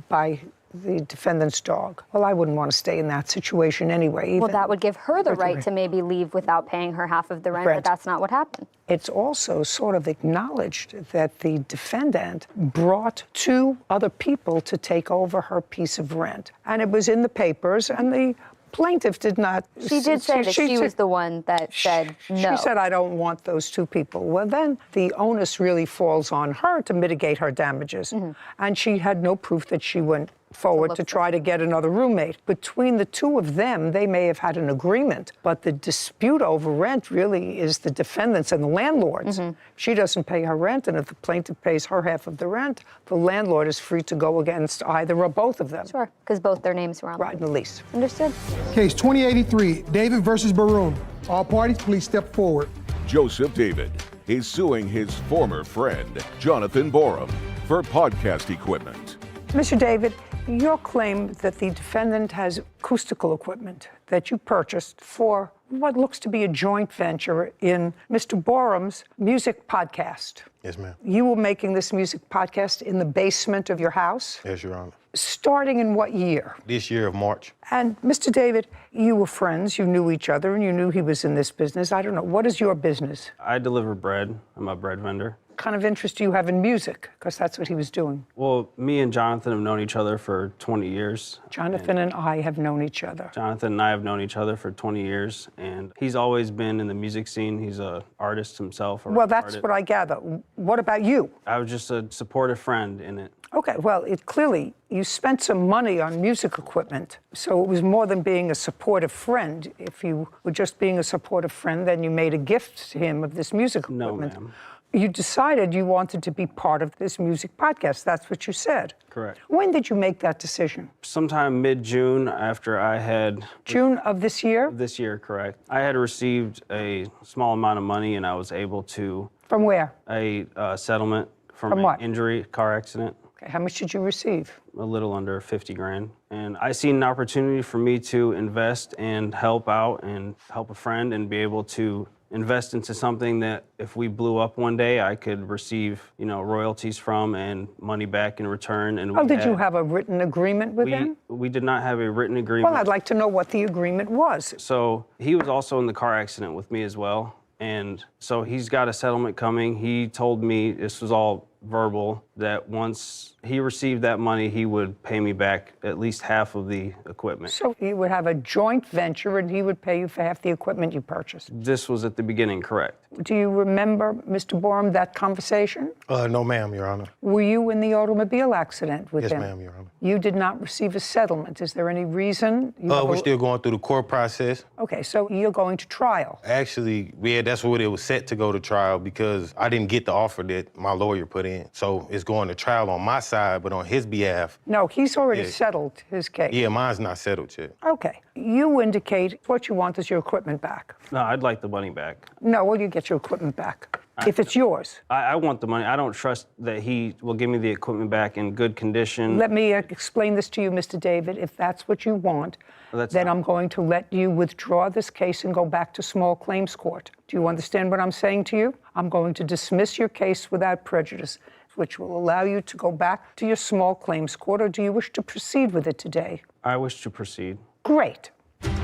by the defendant's dog. Well, I wouldn't want to stay in that situation anyway. Well, that would give her the right to maybe leave without paying her half of the rent, but that's not what happened. It's also sort of acknowledged that the defendant brought two other people to take over her piece of rent. And it was in the papers, and the plaintiff did not. She did say that she was the one that said no. She said, I don't want those two people. Well, then the onus really falls on her to mitigate her damages. And she had no proof that she went forward to try to get another roommate. Between the two of them, they may have had an agreement, but the dispute over rent really is the defendants and the landlords. She doesn't pay her rent, and if the plaintiff pays her half of the rent, the landlord is free to go against either or both of them. Sure, because both their names were on Right in the lease. Understood. Case 2083, David versus Baroon. All parties, please step forward. Joseph David is suing his former friend, Jonathan Borum, for podcast equipment. Mr. David, your claim that the defendant has acoustical equipment that you purchased for what looks to be a joint venture in Mr. Borum's music podcast. Yes, ma'am. You were making this music podcast in the basement of your house? Yes, Your Honor. Starting in what year? This year of March. And Mr. David, you were friends, you knew each other, and you knew he was in this business. I don't know, what is your business? I deliver bread. I'm a bread vendor. What kind of interest do you have in music? Because that's what he was doing. Well, me and Jonathan have known each other for 20 years. Jonathan and I have known each other. Jonathan and I have known each other for 20 years, and he's always been in the music scene. He's an artist himself. Well, that's what I gather. What about you? I was just a supportive friend in it. Okay, well, clearly you spent some money on music equipment, so it was more than being a supportive friend. If you were just being a supportive friend, then you made a gift to him of this music equipment. No, ma'am. You decided you wanted to be part of this music podcast. That's what you said. Correct. When did you make that decision? Sometime mid-June after I had... June of this year? This year, correct. I had received a small amount of money, and I was able to... From where? A settlement from From an what? injury, car accident. Okay, how much did you receive? A little under 50 grand. And I seen an opportunity for me to invest and help out and help a friend and be able to invest into something that if we blew up one day, I could receive, royalties from and money back in return. And Did you have a written agreement with him? We did not have a written agreement. Well, I'd like to know what the agreement was. So he was also in the car accident with me as well. And so he's got a settlement coming. He told me, this was all verbal, that once he received that money, he would pay me back at least half of the equipment. So you would have a joint venture and he would pay you for half the equipment you purchased? This was at the beginning, correct. Do you remember, Mr. Borum, that conversation? No, ma'am, Your Honor. Were you in the automobile accident with him? Yes, ma'am, Your Honor. You did not receive a settlement. Is there any reason? We're still going through the court process. Okay, so you're going to trial. Actually, that's what it was set to go to trial because I didn't get the offer that my lawyer put in. So it's going to trial on my side, but on his behalf. No, he's already settled his case. Yeah, mine's not settled yet. Okay. You indicate what you want is your equipment back. No, I'd like the money back. No, well, you get your equipment back. If it's yours. I want the money. I don't trust that he will give me the equipment back in good condition. Let me explain this to you, Mr. David. If that's what you want, then I'm going to let you withdraw this case and go back to small claims court. Do you understand what I'm saying to you? I'm going to dismiss your case without prejudice, which will allow you to go back to your small claims court, or do you wish to proceed with it today? I wish to proceed. Great.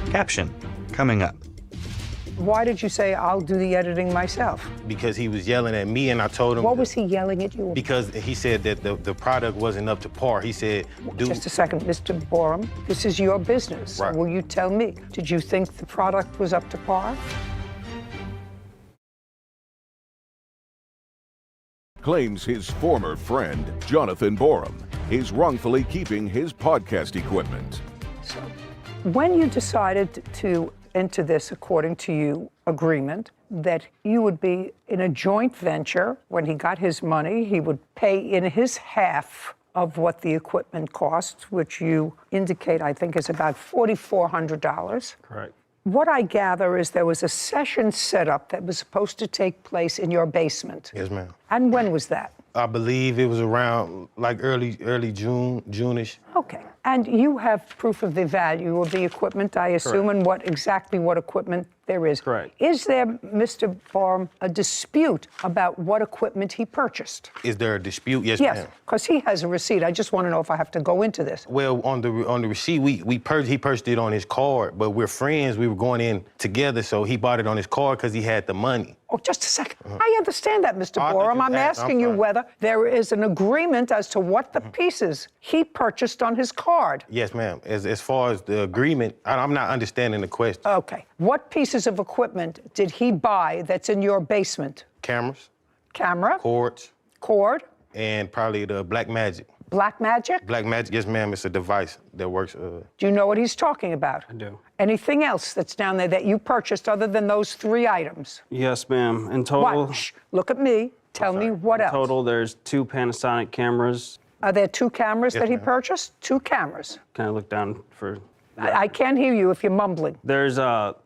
Caption, coming up. Why did you say I'll do the editing myself? Because he was yelling at me and I told him... What was he yelling at you about? Because he said that the product wasn't up to par. He said... Just a second, Mr. Borum, this is your business. Right. Will you tell me, did you think the product was up to par? Claims his former friend, Jonathan Borum, is wrongfully keeping his podcast equipment. So, when you decided to enter this, according to you, agreement, that you would be in a joint venture, when he got his money, he would pay in his half of what the equipment costs, which you indicate, I think, is about $4,400. Correct. What I gather is there was a session set up that was supposed to take place in your basement. Yes, ma'am. And when was that? I believe it was around like early June-ish. Okay. And you have proof of the value of the equipment, I assume, Correct. and what equipment There is. Correct. Is there, Mr. Borum, a dispute about what equipment he purchased? Is there a dispute? Yes, Yes, ma'am. because he has a receipt. I just want to know if I have to go into this. Well, on the receipt, he purchased it on his card, but we're friends. We were going in together, so he bought it on his card because he had the money. Oh, just a second. I understand that, Mr. Borum. I'm asking you fine. whether there is an agreement as to what the pieces he purchased on his card. Yes, ma'am. As far as the agreement, I'm not understanding the question. Okay. What pieces of equipment did he buy that's in your basement? Cameras, Camera, cords, cord, and probably the Black Magic. Black Magic? Black Magic, yes, ma'am. It's a device that works. Do you know what he's talking about? I do. Anything else that's down there that you purchased other than those 3 items? Yes, ma'am. In total, What? Shh, look at me. Tell me what else. in total, there's 2 Panasonic cameras. Are there 2 cameras Yes, that he ma'am. purchased? 2 cameras. Can I look down for? I can't hear you if you're mumbling. There's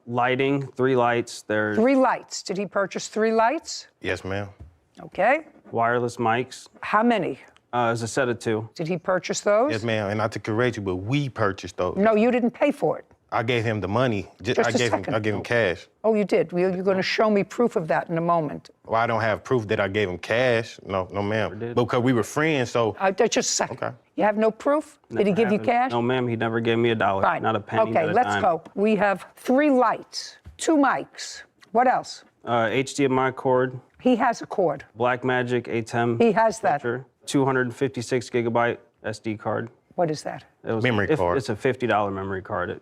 lighting, 3 lights. There's 3 lights. Did he purchase 3 lights? Yes, ma'am. Okay. wireless mics. How many? It's a set of 2. Did he purchase those? Yes, ma'am. And not to correct you, but we purchased those. No, you didn't pay for it. I gave him the money. Just a second. I gave him cash. Oh, you did? Well, you're going to show me proof of that in a moment. Well, I don't have proof that I gave him cash. No, ma'am. Because we were friends, so. Just a second. Okay. You have no proof? Did he give you cash? No, ma'am. He never gave me $1. Fine. Not a penny. Okay, not a let's dime. go. We have 3 lights, 2 mics. What else? HDMI cord. He has a cord. Blackmagic ATEM. He has that. Picture, 256 gigabyte SD card. What is that? Memory card. It's a $50 memory card. It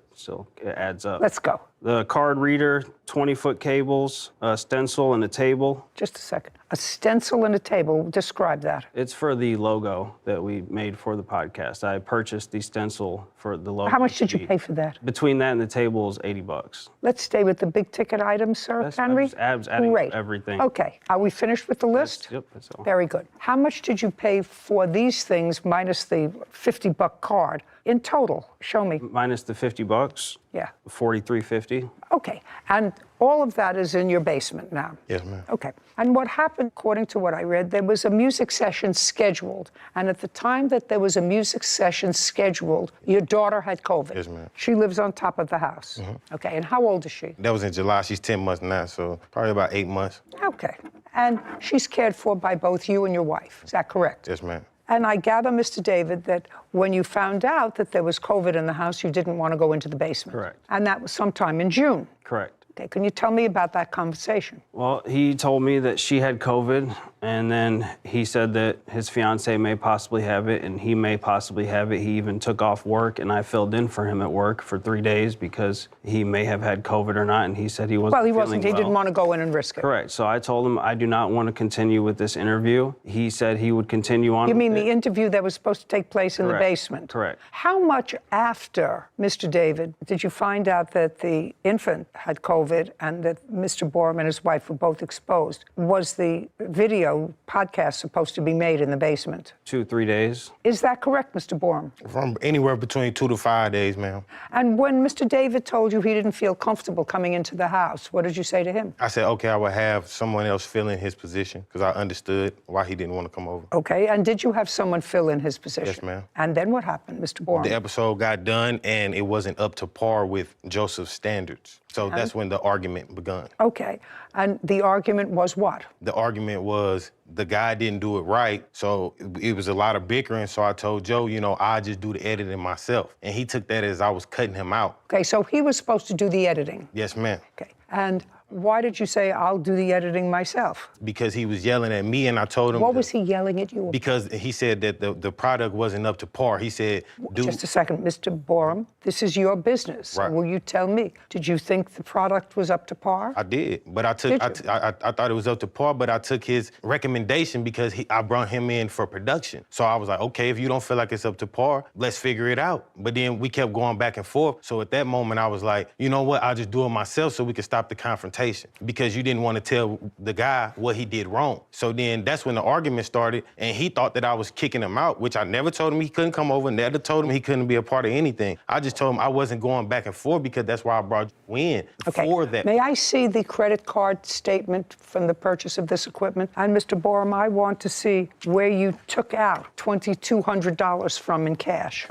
adds up. Let's go. The card reader, 20-foot cables, a stencil, and a table. Just a second. A stencil and a table. Describe that. It's for the logo that we made for the podcast. I purchased the stencil for the logo. How much did you pay for that? Between that and the table is $80. Let's stay with the big ticket items, sir, Henry. I was adding Great. everything. Okay. Are we finished with the list? Yep, that's all. Very good. How much did you pay for these things minus the $50 card in total? Show me. Minus the $50. Yeah. $43.50. Okay. And all of that is in your basement now? Yes, ma'am. Okay. And what happened, according to what I read, there was a music session scheduled. And at the time that there was a music session scheduled, your daughter had COVID. Yes, ma'am. She lives on top of the house. Okay. And how old is she? That was in July. She's 10 months now, so probably about 8 months. Okay. And she's cared for by both you and your wife. Is that correct? Yes, ma'am. And I gather, Mr. David, that when you found out that there was COVID in the house, you didn't want to go into the basement. Correct. And that was sometime in June. Correct. Okay, can you tell me about that conversation? Well, he told me that she had COVID, and then he said that his fiance may possibly have it, and he may possibly have it. He even took off work, and I filled in for him at work for 3 days because he may have had COVID or not, and he said he wasn't Well, he feeling wasn't. He well. didn't want to go in and risk it. Correct. So I told him I do not want to continue with this interview. He said he would continue on. You mean with the it. interview that was supposed to take place in the Correct. basement? Correct. How much after, Mr. David, did you find out that the infant had COVID and that Mr. Borum and his wife were both exposed? Was the video podcast supposed to be made in the basement? 2-3 days. Is that correct, Mr. Borum? From anywhere between 2 to 5 days, ma'am. And when Mr. David told you he didn't feel comfortable coming into the house, what did you say to him? I said, okay, I would have someone else fill in his position because I understood why he didn't want to come over. Okay, and did you have someone fill in his position? Yes, ma'am. And then what happened, Mr. Borum? The episode got done and it wasn't up to par with Joseph's standards. So that's when the argument begun. Okay, and the argument was what? The argument was the guy didn't do it right, so it was a lot of bickering. So I told Joe, I just do the editing myself. And he took that as I was cutting him out. Okay, so he was supposed to do the editing. Yes, ma'am. Okay, and why did you say, I'll do the editing myself? Because he was yelling at me and I told him. What was he yelling at you about? Because he said that the product wasn't up to par. He said, Just a second, Mr. Borum, this is your business. Right. Will you tell me, did you think the product was up to par? I did, but I thought it was up to par, but I took his recommendation because I brought him in for production. So I was like, okay, if you don't feel like it's up to par, let's figure it out. But then we kept going back and forth. So at that moment, I was like, you know what? I'll just do it myself so we can stop the confrontation because you didn't want to tell the guy what he did wrong. So then that's when the argument started, and he thought that I was kicking him out, which I never told him he couldn't come over, never told him he couldn't be a part of anything. I just told him I wasn't going back and forth because that's why I brought you in for that. May I see the credit card statement from the purchase of this equipment? And Mr. Borum, I want to see where you took out $2,200 from in cash.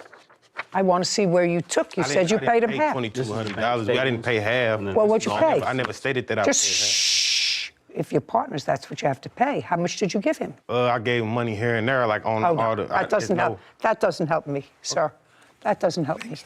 I want to see where you took. You said you paid him half. $2,200. I didn't pay half. Well, what'd you pay? I never stated that I Just paid half. shh. If you're partners, that's what you have to pay. How much did you give him? I gave him money here and there, like on Oh, no, all the. that doesn't help. That doesn't help me, sir. That doesn't help me.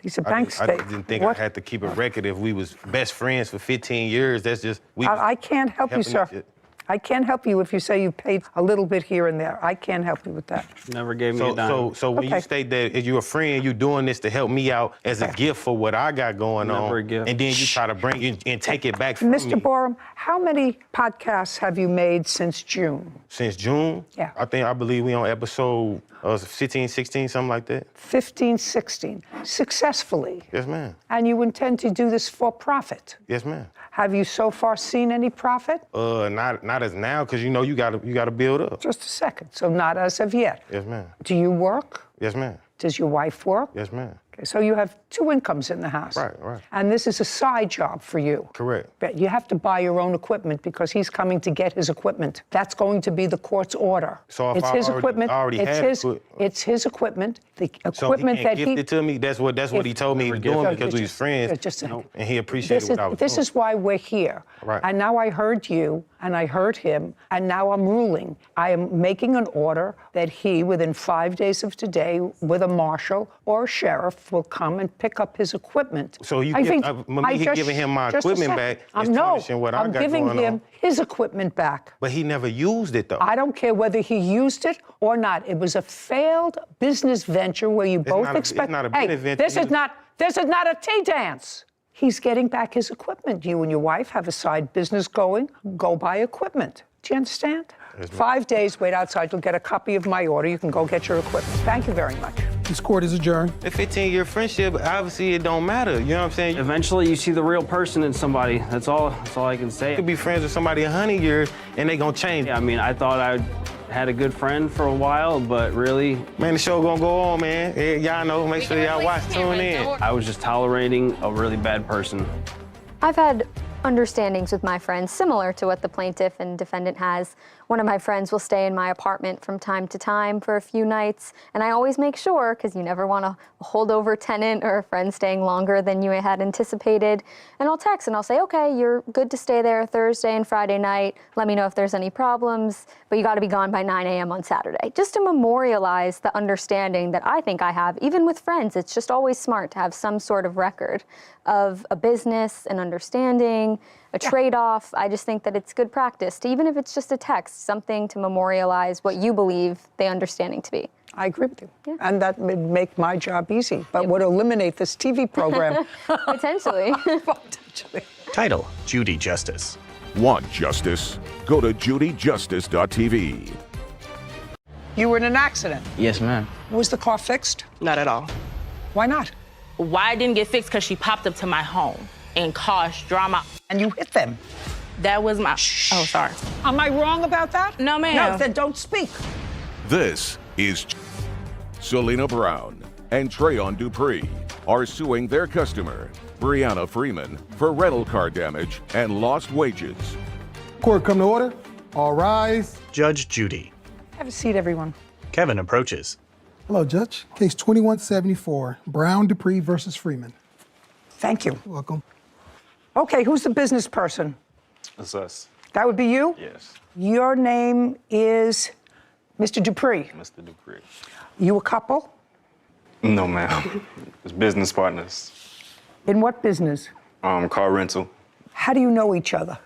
These are bank I statements. didn't think What? I had to keep a record if we was best friends for 15 years. That's just I can't help you, sir. I can't help you if you say you paid a little bit here and there. I can't help you with that. Never gave me a dime. So when you state that if you're a friend, you're doing this to help me out as a gift for what I got going on, Never a gift. and then you try to bring it and take it back from me. Mr. Borum, how many podcasts have you made since June? Since June? Yeah. I believe we on episode 15, 16, something like that. 15, 16, successfully. Yes, ma'am. And you intend to do this for profit. Yes, ma'am. Have you so far seen any profit? Not as now, because you know you gotta build up. Just a second. So not as of yet. Yes, ma'am. Do you work? Yes, ma'am. Does your wife work? Yes, ma'am. Okay, so you have two incomes in the house. Right. And this is a side job for you. Correct. But you have to buy your own equipment because he's coming to get his equipment. That's going to be the court's order. So if it's I his already- equipment. already it's have his. equip- It's his equipment. The So equipment he can't that gift it to me. That's what he told me he was doing because we was friends, Just a second. and he appreciated what I was This doing. is why we're here. Right. And now I heard you, and I heard him, and now I'm ruling. I am making an order that he, within 5 days of today, with a marshal or a sheriff, will come and pick up his equipment. So you I give- think- me I giving him my just a equipment second. back is tarnishing what I I'm got giving going him on. his equipment back. But he never used it though. I don't care whether he used it or not. It was a failed business venture where you both not a- expect. it's not a Hey, business venture. this is not a tea dance. He's getting back his equipment. You and your wife have a side business going. Go buy equipment. Do you understand? 5 days, wait outside. You'll get a copy of my order. You can go get your equipment. Thank you very much. This court is adjourned. A 15-year friendship, obviously it don't matter. You know what I'm saying? You Eventually, you see the real person in somebody. That's all I can say. could be friends with somebody 100 years and they gonna change. Yeah, I mean, I thought I had a good friend for a while, but really, Man, the show gonna go on, man. Yeah, y'all know. Make sure y'all watch, tune in. I was just tolerating a really bad person. I've had understandings with my friends similar to what the plaintiff and defendant has. One of my friends will stay in my apartment from time to time for a few nights, and I always make sure, because you never want a holdover tenant or a friend staying longer than you had anticipated, and I'll text and I'll say, okay, you're good to stay there Thursday and Friday night. Let me know if there's any problems, but you got to be gone by 9 a.m. on Saturday. Just to memorialize the understanding that I think I have, even with friends. It's just always smart to have some sort of record of a business, an understanding, a trade-off. I just think that it's good practice to, even if it's just a text, something to memorialize what you believe the understanding to be. I agree with you. And that would make my job easy, but would eliminate this TV program. Potentially. Title: Judy Justice. Want justice? Go to judyjustice.tv. You were in an accident. Yes, ma'am. Was the car fixed? Not at all. Why not? Why it didn't get fixed? Because she popped up to my home and caused drama. And you hit them? That was my... Oh, sorry. Am I wrong about that? No, ma'am. No, then don't speak. This is Selena Brown and Trayon Dupree are suing their customer, Brianna Freeman, for rental car damage and lost wages. Court come to order. All rise. Judge Judy. Have a seat, everyone. Kevin approaches. Hello, Judge. Case 2174, Brown Dupree versus Freeman. Thank you. Welcome. Okay, who's the business person? It's us. That would be you? Yes. Your name is Mr. Dupree. Mr. Dupree. You a couple? No, ma'am. It's business partners. In what business? Car rental. How do you know each other?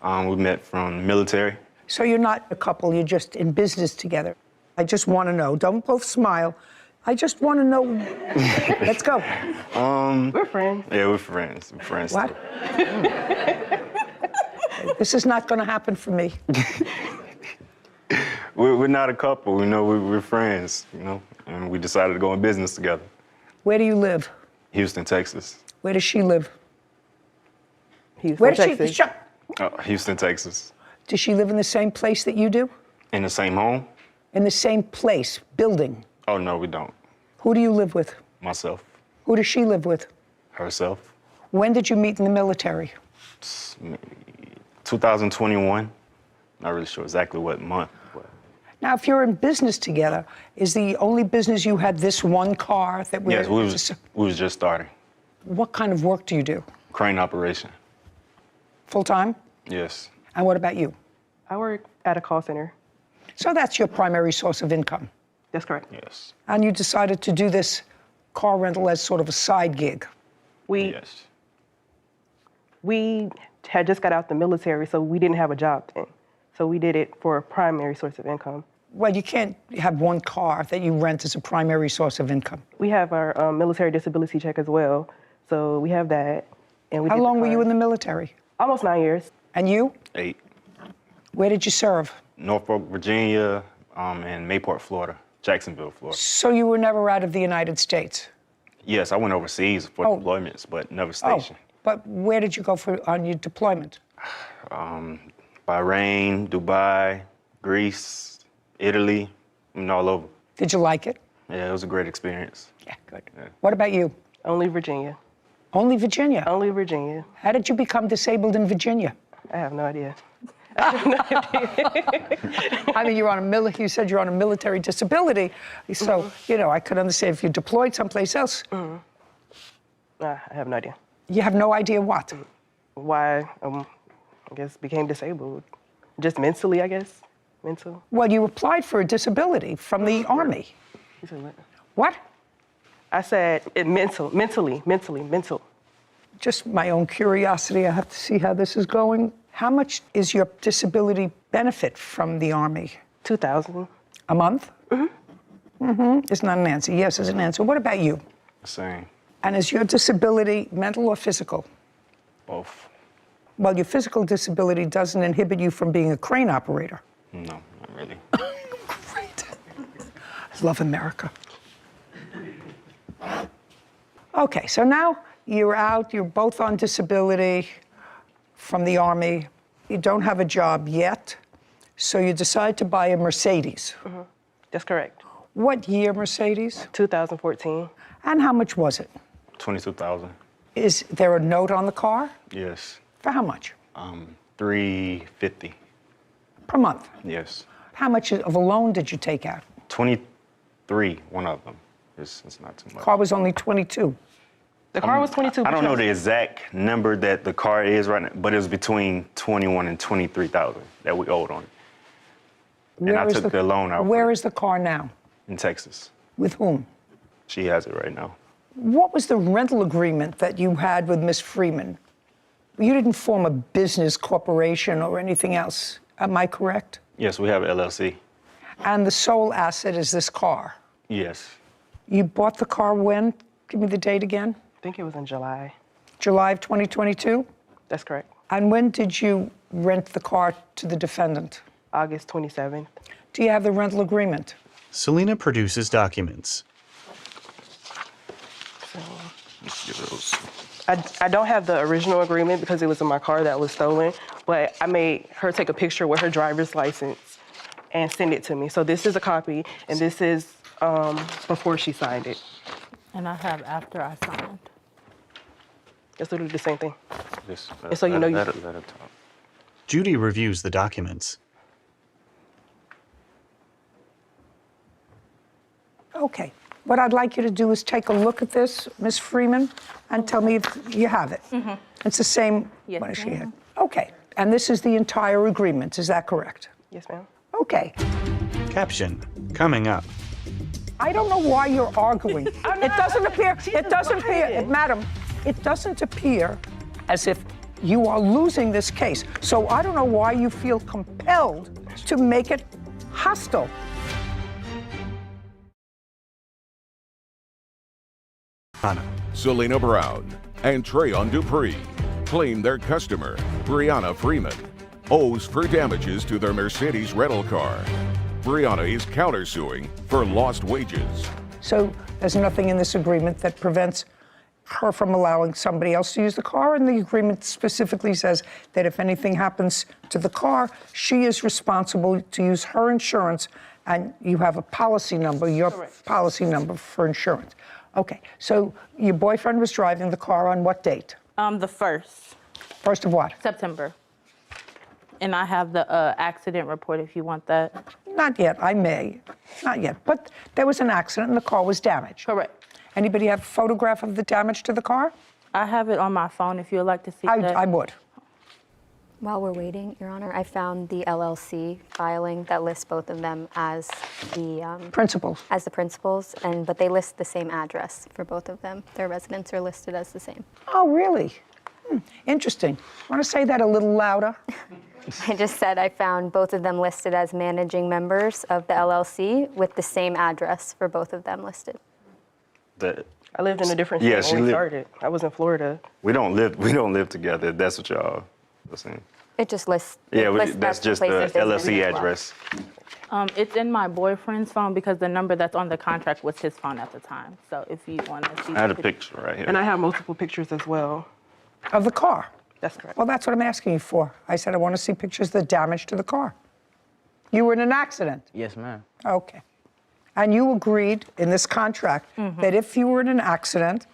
We met from military. So you're not a couple, you're just in business together. I just want to know. Don't both smile. I just want to know. Let's go. We're friends. Yeah, we're friends. We're friends. What? This is not going to happen for me. We're not a couple. We know we're friends, you know, and we decided to go in business together. Where do you live? Houston, Texas. Where does she live? Houston, Where does she? Texas. Shut. Houston, Texas. Does she live in the same place that you do? In the same home? In the same place, building? Oh, no, we don't. Who do you live with? Myself. Who does she live with? Herself. When did you meet in the military? Maybe 2021. Not really sure exactly what month. But Now, if you're in business together, is the only business you had this one car that we? Yes, we was just starting. What kind of work do you do? Crane operation. Full time? Yes. And what about you? I work at a call center. So that's your primary source of income? That's correct. Yes. And you decided to do this car rental as sort of a side gig? Yes. We had just got out the military, so we didn't have a job then. So we did it for a primary source of income. Well, you can't have one car that you rent as a primary source of income. We have our military disability check as well, so we have that. And we How did the long were you car. in the military? Almost 9 years. And you? 8. Where did you serve? Norfolk, Virginia, and Mayport, Florida. Jacksonville, Florida. So you were never out of the United States? Yes, I went overseas for deployments, but never stationed. But where did you go on your deployment? Bahrain, Dubai, Greece, Italy, all over. Did you like it? Yeah, it was a great experience. Yeah, good. Yeah. What about you? Only Virginia. Only Virginia? Only Virginia. How did you become disabled in Virginia? I have no idea. I mean, you said you're on a military disability, so, I could understand if you deployed someplace else. I have no idea. You have no idea what? Why, I guess, became disabled. Just mentally, I guess. Mental. Well, you applied for a disability from the Army. You said what? What? I said mentally. Just my own curiosity. I have to see how this is going. How much is your disability benefit from the Army? $2,000. A month? It's not an answer. Yes is an answer. What about you? Same. And is your disability mental or physical? Both. Well, your physical disability doesn't inhibit you from being a crane operator. No, not really. Great. I love America. Okay, so now you're out, you're both on disability from the Army. You don't have a job yet, so you decide to buy a Mercedes. That's correct. What year Mercedes? 2014. And how much was it? $22,000. Is there a note on the car? Yes. For how much? $350. Per month? Yes. How much of a loan did you take out? 23, one of them. It's not too much. Car was only 22. The car was 22. I don't know the exact number that the car is right now, but it was between 21 and 23,000 that we owed on it. And I took the loan out. Where is the car now? In Texas. With whom? She has it right now. What was the rental agreement that you had with Miss Freeman? You didn't form a business corporation or anything else, am I correct? Yes, we have an LLC. And the sole asset is this car? Yes. You bought the car when? Give me the date again. I think it was in July. July of 2022? That's correct. And when did you rent the car to the defendant? August 27th. Do you have the rental agreement? Selena produces documents. I don't have the original agreement because it was in my car that was stolen, but I made her take a picture with her driver's license and send it to me. So this is a copy, and this is before she signed it. And I have after I signed. It's literally the same thing. Yes. And so you know let her talk. Judy reviews the documents. Okay. What I'd like you to do is take a look at this, Ms. Freeman, and tell me if you have it. It's the same Yes, one she ma'am. had. Okay. And this is the entire agreement, is that correct? Yes, ma'am. Okay. Caption, coming up. I don't know why you're arguing. It doesn't appear, madam, it doesn't appear as if you are losing this case. So I don't know why you feel compelled to make it hostile. Selena Brown and Trayon Dupree claim their customer, Brianna Freeman, owes for damages to their Mercedes rental car. Brianna is countersuing for lost wages. So there's nothing in this agreement that prevents her from allowing somebody else to use the car, and the agreement specifically says that if anything happens to the car, she is responsible to use her insurance, and you have a policy number, your policy number for insurance. Okay, so your boyfriend was driving the car on what date? The 1st. 1st of what? September. And I have the accident report if you want that. Not yet, I may. Not yet. But there was an accident and the car was damaged. Correct. Anybody have a photograph of the damage to the car? I have it on my phone if you would like to see that. I would. While we're waiting, Your Honor, I found the LLC filing that lists both of them as the principals. As the principals, but they list the same address for both of them. Their residents are listed as the same. Oh, really? Interesting. Want to say that a little louder? I just said I found both of them listed as managing members of the LLC with the same address for both of them listed. I lived in a different state when we started. I was in Florida. We don't live together. That's what y'all are saying. It just lists. Yeah, lists that's just the place of business LLC as well. address. It's in my boyfriend's phone because the number that's on the contract was his phone at the time. So if you want to see. I had a picture right here. And I have multiple pictures as well. Of the car? That's correct. Well, that's what I'm asking you for. I said I want to see pictures of the damage to the car. You were in an accident? Yes, ma'am. Okay. And you agreed in this contract that if you were in an accident,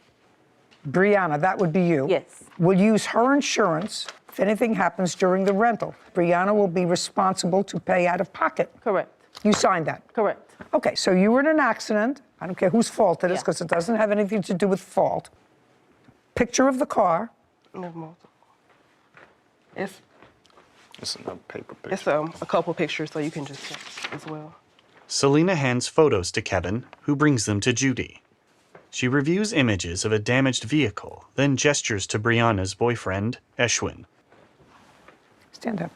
Brianna, that would be you, will use her insurance if anything happens during the rental. Brianna will be responsible to pay out of pocket. Correct. You signed that? Correct. Okay, so you were in an accident. I don't care whose fault it is because it doesn't have anything to do with fault. Picture of the car. It's another paper picture. It's a couple pictures, so you can just check as well. Selena hands photos to Kevin, who brings them to Judy. She reviews images of a damaged vehicle, then gestures to Brianna's boyfriend, Eshwin. Stand up.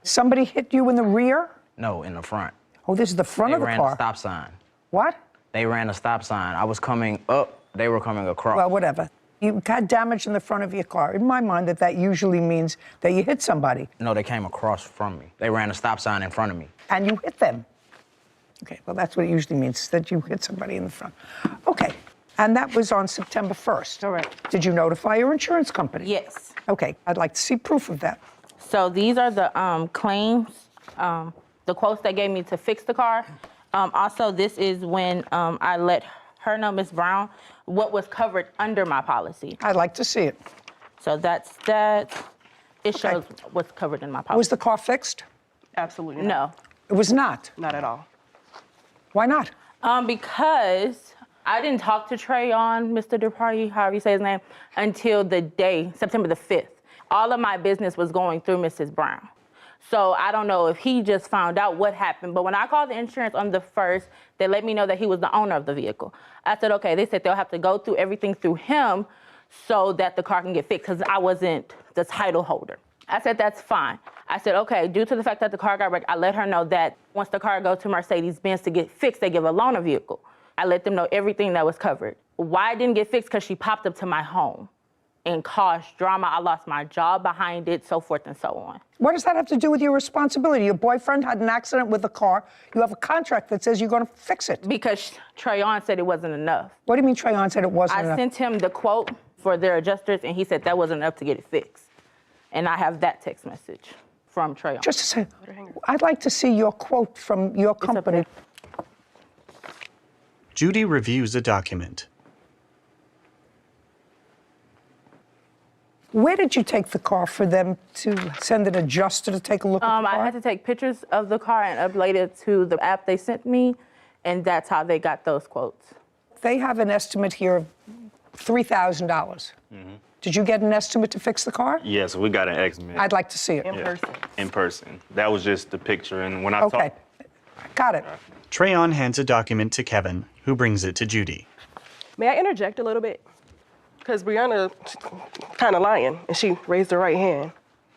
Somebody hit you in the rear? No, in the front. Oh, this is the front of the They ran car? a stop sign. What? They ran a stop sign. I was coming up. They were coming across. Well, whatever. You had damage in the front of your car. In my mind, that usually means that you hit somebody. No, they came across from me. They ran a stop sign in front of me. And you hit them. Okay, well, that's what it usually means, that you hit somebody in the front. Okay, and that was on September 1st. Correct. Did you notify your insurance company? Yes. Okay, I'd like to see proof of that. So these are the claims, the quotes they gave me to fix the car. Also, this is when I let her know, Ms. Brown, what was covered under my policy. I'd like to see it. So that's that. It shows what's covered in my policy. Was the car fixed? Absolutely No. not. It was not? Not at all. Why not? Because I didn't talk to Trayon, Mr. Departy, however you say his name, until the day, September the 5th. All of my business was going through Mrs. Brown. So I don't know if he just found out what happened, but when I called the insurance on the 1st, they let me know that he was the owner of the vehicle. I said, okay, they said they'll have to go through everything through him so that the car can get fixed, because I wasn't the title holder. I said, that's fine. I said, okay, due to the fact that the car got wrecked, I let her know that once the car goes to Mercedes-Benz to get fixed, they give a loaner vehicle. I let them know everything that was covered. Why it didn't get fixed? Because she popped up to my home and caused drama. I lost my job behind it, so forth and so on. What does that have to do with your responsibility? Your boyfriend had an accident with a car. You have a contract that says you're going to fix it. Because Trayon said it wasn't enough. What do you mean Trayon said it wasn't enough? I sent him the quote for their adjusters, and he said that wasn't enough to get it fixed. And I have that text message from Trayon. Just a second. I'd like to see your quote from your company. Judy reviews a document. Where did you take the car for them to send an adjuster to take a look at the car? I had to take pictures of the car and upload it to the app they sent me, and that's how they got those quotes. They have an estimate here of $3,000. Did you get an estimate to fix the car? Yes, we got an estimate. I'd like to see it. In person. In person. That was just the picture, and when I Okay, got it. Trayon hands a document to Kevin, who brings it to Judy. May I interject a little bit? Because Brianna kind of lying, and she raised her right hand.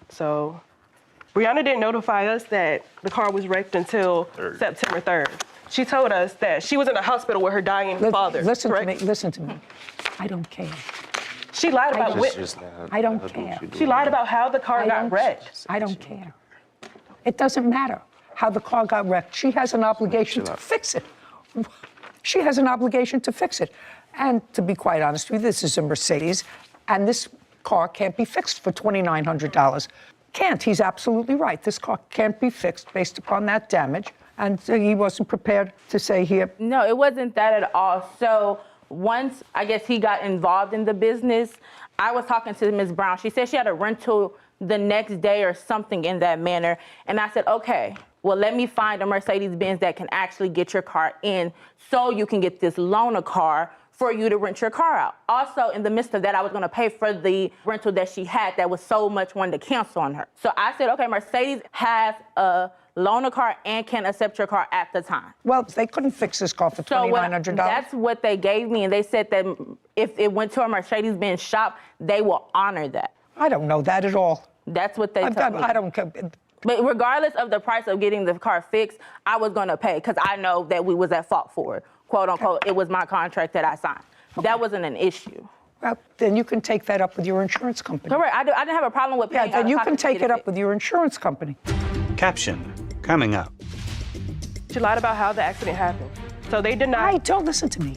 So Brianna didn't notify us that the car was wrecked until September 3rd. She told us that she was in the hospital with her dying father. Listen to me. Listen to me. I don't care. She lied about I don't care. She lied about how the car got wrecked. I don't care. It doesn't matter how the car got wrecked. She has an obligation to fix it. She has an obligation to fix it. And to be quite honest with you, this is a Mercedes, and this car can't be fixed for $2,900. Can't. He's absolutely right. This car can't be fixed based upon that damage. And he wasn't prepared to say here. No, it wasn't that at all. So once, I guess, he got involved in the business, I was talking to Ms. Brown. She said she had a rental the next day or something in that manner. And I said, okay, well, let me find a Mercedes-Benz that can actually get your car in so you can get this loaner car for you to rent your car out. Also, in the midst of that, I was gonna pay for the rental that she had that was so much wanted to cancel on her. So I said, okay, Mercedes has a loaner car and can accept your car at the time. Well, they couldn't fix this car for $2,900. That's what they gave me, and they said that if it went to a Mercedes-Benz shop, they will honor that. I don't know that at all. That's what they told me. I don't care. But regardless of the price of getting the car fixed, I was gonna pay because I know that we was at fault for it. Quote unquote, it was my contract that I signed. That wasn't an issue. Well, then you can take that up with your insurance company. Correct, I didn't have a problem with paying. Yeah, then you can take it up with your insurance company. Caption coming up. She lied about how the accident happened. So they denied. Don't listen to me.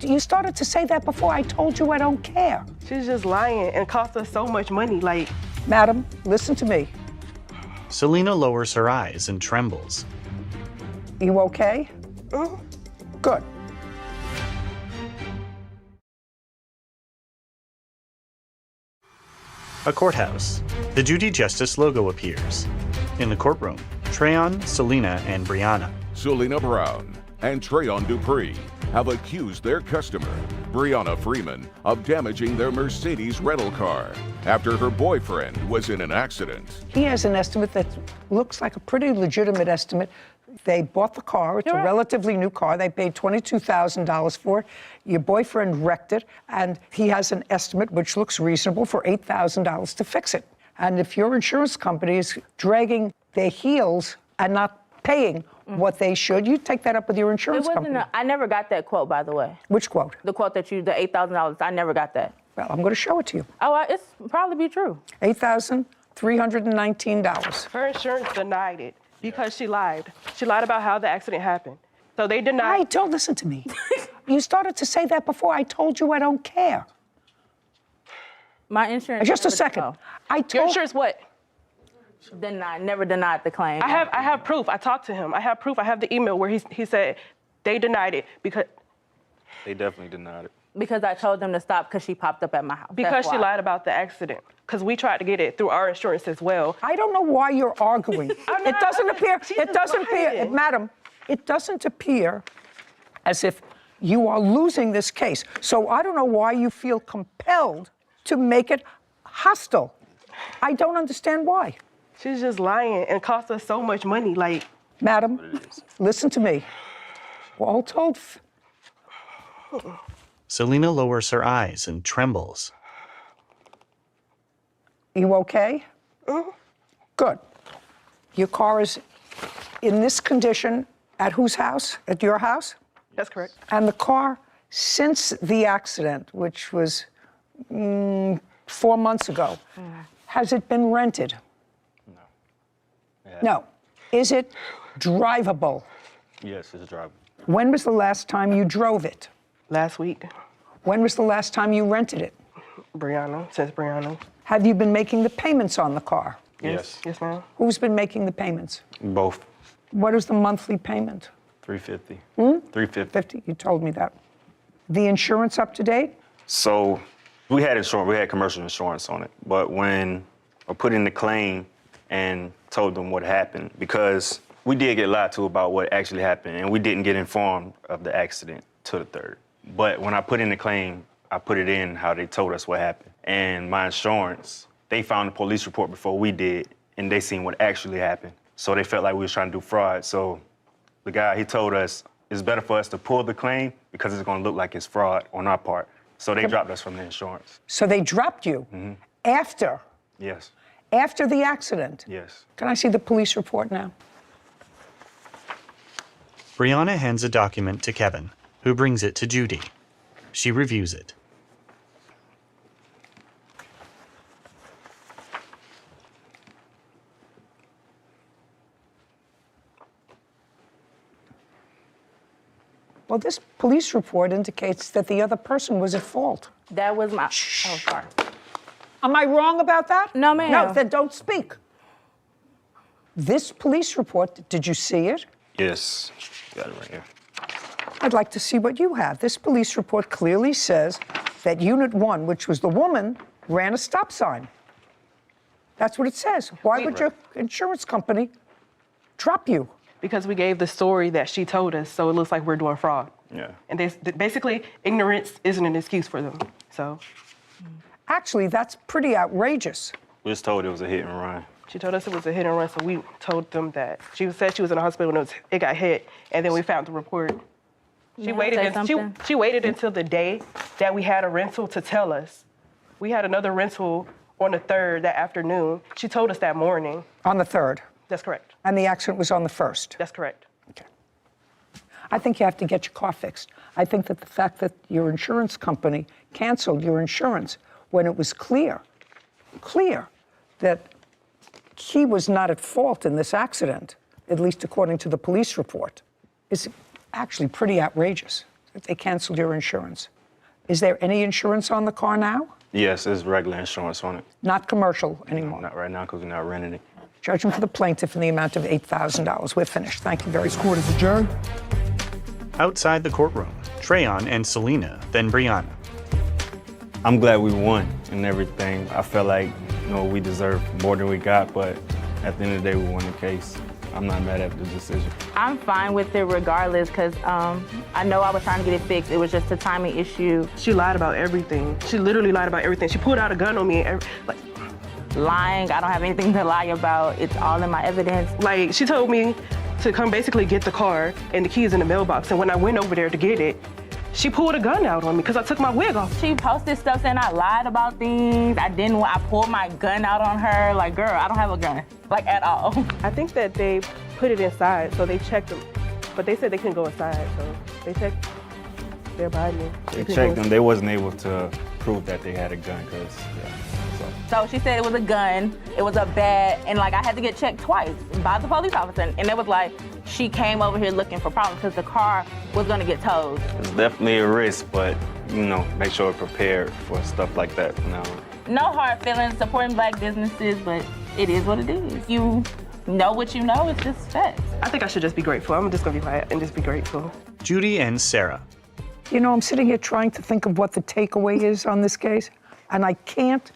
You started to say that before. I told you I don't care. She's just lying and cost us so much money. Like, madam, listen to me. Selena lowers her eyes and trembles. You okay? Good. A courthouse. The Judy Justice logo appears. In the courtroom, Treyon, Selena, and Brianna. Selena Brown and Treyon Dupree have accused their customer, Brianna Freeman, of damaging their Mercedes rental car after her boyfriend was in an accident. He has an estimate that looks like a pretty legitimate estimate. They bought the car. It's a relatively new car. They paid $22,000 for it. Your boyfriend wrecked it, and he has an estimate, which looks reasonable, for $8,000 to fix it. And if your insurance company is dragging their heels and not paying what they should, you take that up with your insurance company. I never got that quote, by the way. Which quote? The quote that the $8,000, I never got that. Well, I'm going to show it to you. Oh, it's probably be true. $8,319. her insurance denied it because she lied. She lied about how the accident happened. So they denied. Don't listen to me. You started to say that before. I told you I don't care. My insurance. Just a second. Your insurance what? Never denied the claim. I have proof. I talked to him. I have proof. I have the email where he said they denied it because. They definitely denied it. Because I told them to stop because she popped up at my house. Because she lied about the accident. Because we tried to get it through our insurance as well. I don't know why you're arguing. It doesn't appear, madam, it doesn't appear as if you are losing this case. So I don't know why you feel compelled to make it hostile. I don't understand why. She's just lying and cost us so much money. Like, madam, listen to me. We're all told. Selena lowers her eyes and trembles. You okay? Good. Your car is in this condition at whose house? At your house? That's correct. And the car, since the accident, which was 4 months ago, has it been rented? No. No. Is it drivable? Yes, it's drivable. When was the last time you drove it? Last week. When was the last time you rented it? Since Brianna. Have you been making the payments on the car? Yes. Yes, ma'am. Who's been making the payments? Both. What is the monthly payment? $350. $350. You told me that. The insurance up to date? So we had insurance, we had commercial insurance on it. But when I put in the claim and told them what happened, because we did get lied to about what actually happened, and we didn't get informed of the accident till the 3rd. But when I put in the claim, I put it in how they told us what happened. And my insurance, they found the police report before we did, and they seen what actually happened. So they felt like we was trying to do fraud. So the guy, he told us, it's better for us to pull the claim because it's gonna look like it's fraud on our part. So they dropped us from the insurance. So they dropped you after? Yes. After the accident? Yes. Can I see the police report now? Brianna hands a document to Kevin, who brings it to Judy. She reviews it. Well, this police report indicates that the other person was at fault. That was my. Oh, sorry. Am I wrong about that? No, ma'am. No, then don't speak. This police report, did you see it? Yes. Got it right here. I'd like to see what you have. This police report clearly says that Unit 1, which was the woman, ran a stop sign. That's what it says. Why would your insurance company drop you? Because we gave the story that she told us, so it looks like we're doing fraud. Yeah. And basically, ignorance isn't an excuse for them. So. Actually, that's pretty outrageous. We just told it was a hit and run. She told us it was a hit and run, so we told them that. She said she was in the hospital when it got hit, and then we found the report. She waited until the day that we had a rental to tell us. We had another rental on the 3rd that afternoon. She told us that morning. On the 3rd? That's correct. And the accident was on the 1st? That's correct. Okay. I think you have to get your car fixed. I think that the fact that your insurance company canceled your insurance when it was clear that he was not at fault in this accident, at least according to the police report, is actually pretty outrageous that they canceled your insurance. Is there any insurance on the car now? Yes, there's regular insurance on it. Not commercial anymore? Not right now because we're not renting it. Judgment for the plaintiff in the amount of $8,000. We're finished. Thank you very much. Court is adjourned. Outside the courtroom, Treyon and Selena, then Brianna. I'm glad we won and everything. I felt like, we deserved more than we got, but at the end of the day, we won the case. I'm not mad at the decision. I'm fine with it regardless because I know I was trying to get it fixed. It was just a timing issue. She lied about everything. She literally lied about everything. She pulled out a gun on me. Lying, I don't have anything to lie about. It's all in my evidence. Like, she told me to come basically get the car and the keys in the mailbox. And when I went over there to get it, she pulled a gun out on me because I took my wig off. She posted stuff saying I lied about things. I pulled my gun out on her. Like, girl, I don't have a gun, like at all. I think that they put it inside, so they checked them. But they said they couldn't go inside, so they checked their body. They checked them. They wasn't able to prove that they had a gun because, So she said it was a gun, it was a bat, and I had to get checked twice by the police officer. And it was like, she came over here looking for problems because the car was gonna get towed. It's definitely a risk, but, make sure we're prepared for stuff like that from now on. No hard feelings, supporting Black businesses, but it is what it is. You know what you know, it's just facts. I think I should just be grateful. I'm just gonna be quiet and just be grateful. Judy and Sarah. I'm sitting here trying to think of what the takeaway is on this case, and I can't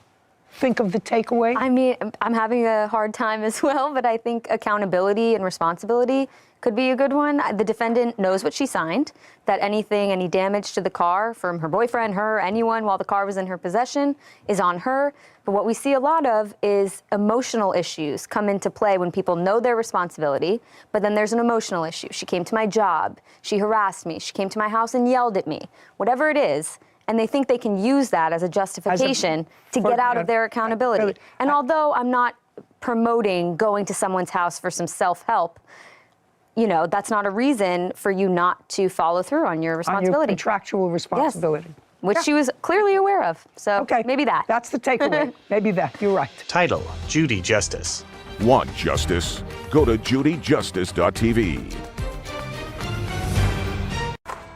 think of the takeaway? I mean, I'm having a hard time as well, but I think accountability and responsibility could be a good one. The defendant knows what she signed, that any damage to the car from her boyfriend, her, anyone while the car was in her possession is on her. But what we see a lot of is emotional issues come into play when people know their responsibility, but then there's an emotional issue. She came to my job, she harassed me, she came to my house and yelled at me, whatever it is. And they think they can use that as a justification to get out of their accountability. And although I'm not promoting going to someone's house for some self-help, that's not a reason for you not to follow through on your responsibility. On your contractual responsibility. Yes. Which she was clearly aware of. So maybe that. That's the takeaway. Maybe that. You're right. Title, Judy Justice. Want justice? Go to judyjustice.tv.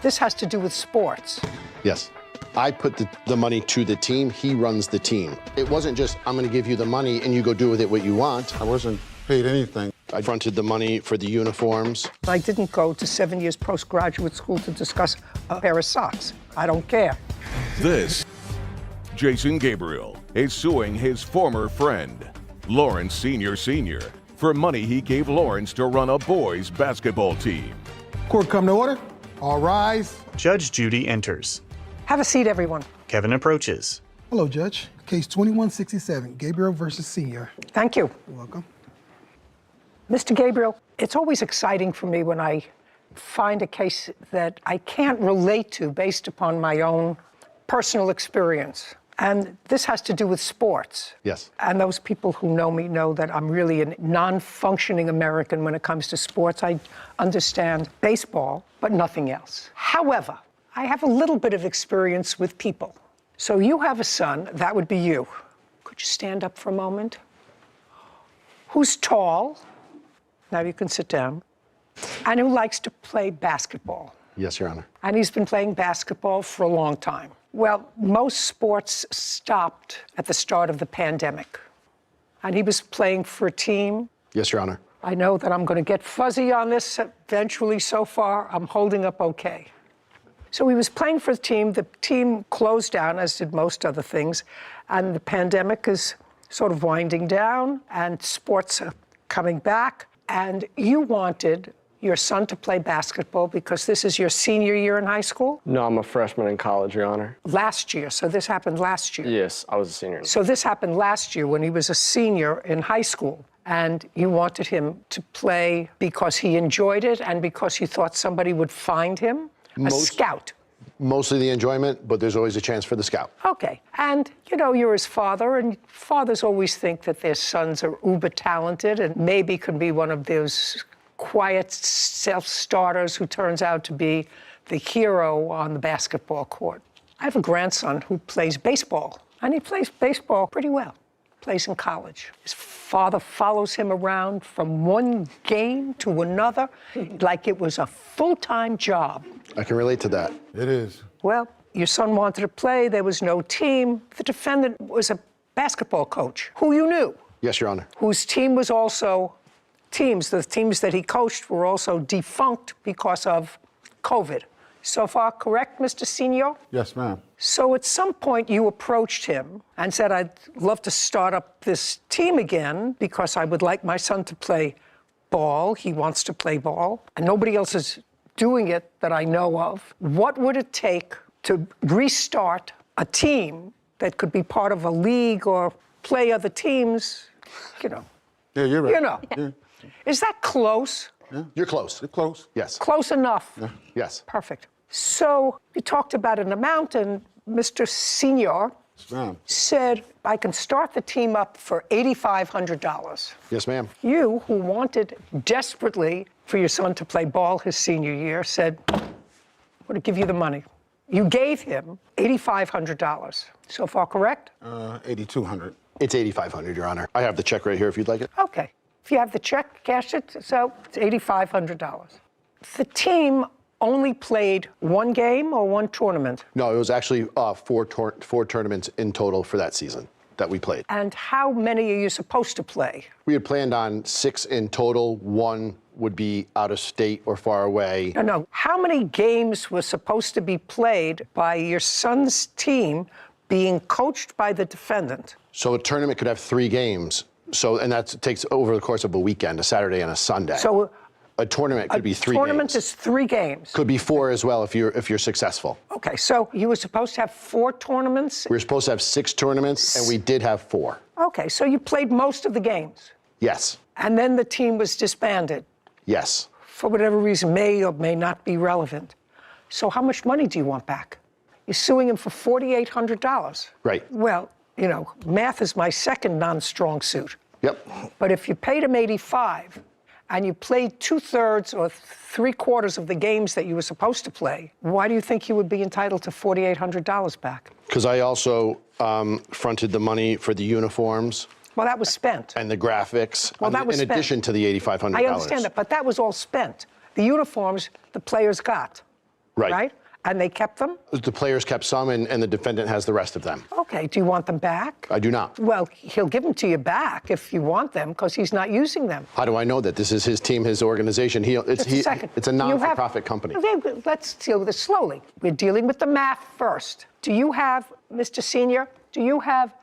This has to do with sports. Yes. I put the money to the team. He runs the team. It wasn't just, I'm going to give you the money and you go do with it what you want. I wasn't paid anything. I fronted the money for the uniforms. I didn't go to 7 years postgraduate school to discuss a pair of socks. I don't care. This, Jason Gabriel is suing his former friend, Lawrence Sr., for money he gave Lawrence to run a boys' basketball team. Court come to order. All rise. Judge Judy enters. Have a seat, everyone. Kevin approaches. Hello, Judge. Case 2167, Gabriel versus Senior. Thank you. You're welcome. Mr. Gabriel, it's always exciting for me when I find a case that I can't relate to based upon my own personal experience. And this has to do with sports. Yes. And those people who know me know that I'm really a non-functioning American when it comes to sports. I understand baseball, but nothing else. However, I have a little bit of experience with people. So you have a son, that would be you. Could you stand up for a moment? Who's tall, now you can sit down, and who likes to play basketball. Yes, Your Honor. And he's been playing basketball for a long time. Well, most sports stopped at the start of the pandemic. And he was playing for a team. Yes, Your Honor. I know that I'm going to get fuzzy on this eventually. So far, I'm holding up okay. So he was playing for the team. The team closed down, as did most other things, and the pandemic has sort of winding down and sports are coming back, and you wanted your son to play basketball because this is your senior year in high school? No, I'm a freshman in college, Your Honor. Last year, so this happened last year? Yes, I was a senior. So this happened last year when he was a senior in high school, and you wanted him to play because he enjoyed it and because you thought somebody would find him? A scout? Mostly the enjoyment, but there's always a chance for the scout. Okay. And, you know, you're his father, and fathers always think that their sons are uber talented and maybe can be one of those quiet self-starters who turns out to be the hero on the basketball court. I have a grandson who plays baseball, and he plays baseball pretty well. Plays in college. His father follows him around from one game to another like it was a full-time job. I can relate to that. It is. Well, your son wanted to play. There was no team. The defendant was a basketball coach who you knew. Yes, Your Honor. Whose team was also the teams that he coached were also defunct because of COVID. So far, correct, Mr. Senior? Yes, ma'am. So at some point you approached him and said, I'd love to start up this team again because I would like my son to play ball. He wants to play ball, and nobody else is doing it that I know of. What would it take to restart a team that could be part of a league or play other teams? You know. Yeah, you're right. You know. Yeah. Is that close? Yeah. You're close. You're close. Yes. Close enough? Yeah. Yes. Perfect. So you talked about an amount, and Mr. Senior said, I can start the team up for $8,500. Yes, ma'am. You, who wanted desperately for your son to play ball his senior year, said, I'm going to give you the money. You gave him $8,500. So far, correct? $8,200. It's $8,500, Your Honor. I have the check right here if you'd like it. Okay. If you have the check, cash it. So it's $8,500. The team only played one game or one tournament? No, it was actually four tournaments in total for that season that we played. And how many are you supposed to play? We had planned on 6 in total. 1 would be out of state or far away. No. How many games were supposed to be played by your son's team being coached by the defendant? So a tournament could have 3 games. And that takes over the course of a weekend, a Saturday and a Sunday. So a tournament could be 3 games. A tournament is 3 games. Could be 4 as well if you're successful. Okay, so you were supposed to have 4 tournaments? We were supposed to have 6 tournaments, and we did have 4. Okay, so you played most of the games? Yes. And then the team was disbanded? Yes. For whatever reason, may or may not be relevant. So how much money do you want back? You're suing him for $4,800. Right. Well, you know, math is my second non-strong suit. Yep. But if you paid him $85,000 and you played 2/3 or 3/4 of the games that you were supposed to play, why do you think you would be entitled to $4,800 back? Because I also fronted the money for the uniforms. Well, that was spent. And the graphics. Well, that was in spent. addition to the $8,500. I understand that, but that was all spent. The uniforms, the players got. Right? And they kept them? The players kept some, and the defendant has the rest of them. Okay, do you want them back? I do not. Well, he'll give them to you back if you want them, because he's not using them. How do I know that? This is his team, his organization. It's a non-for-profit company. Okay, let's deal with this slowly. We're dealing with the math first. Do you have, Mr. Senior, do you have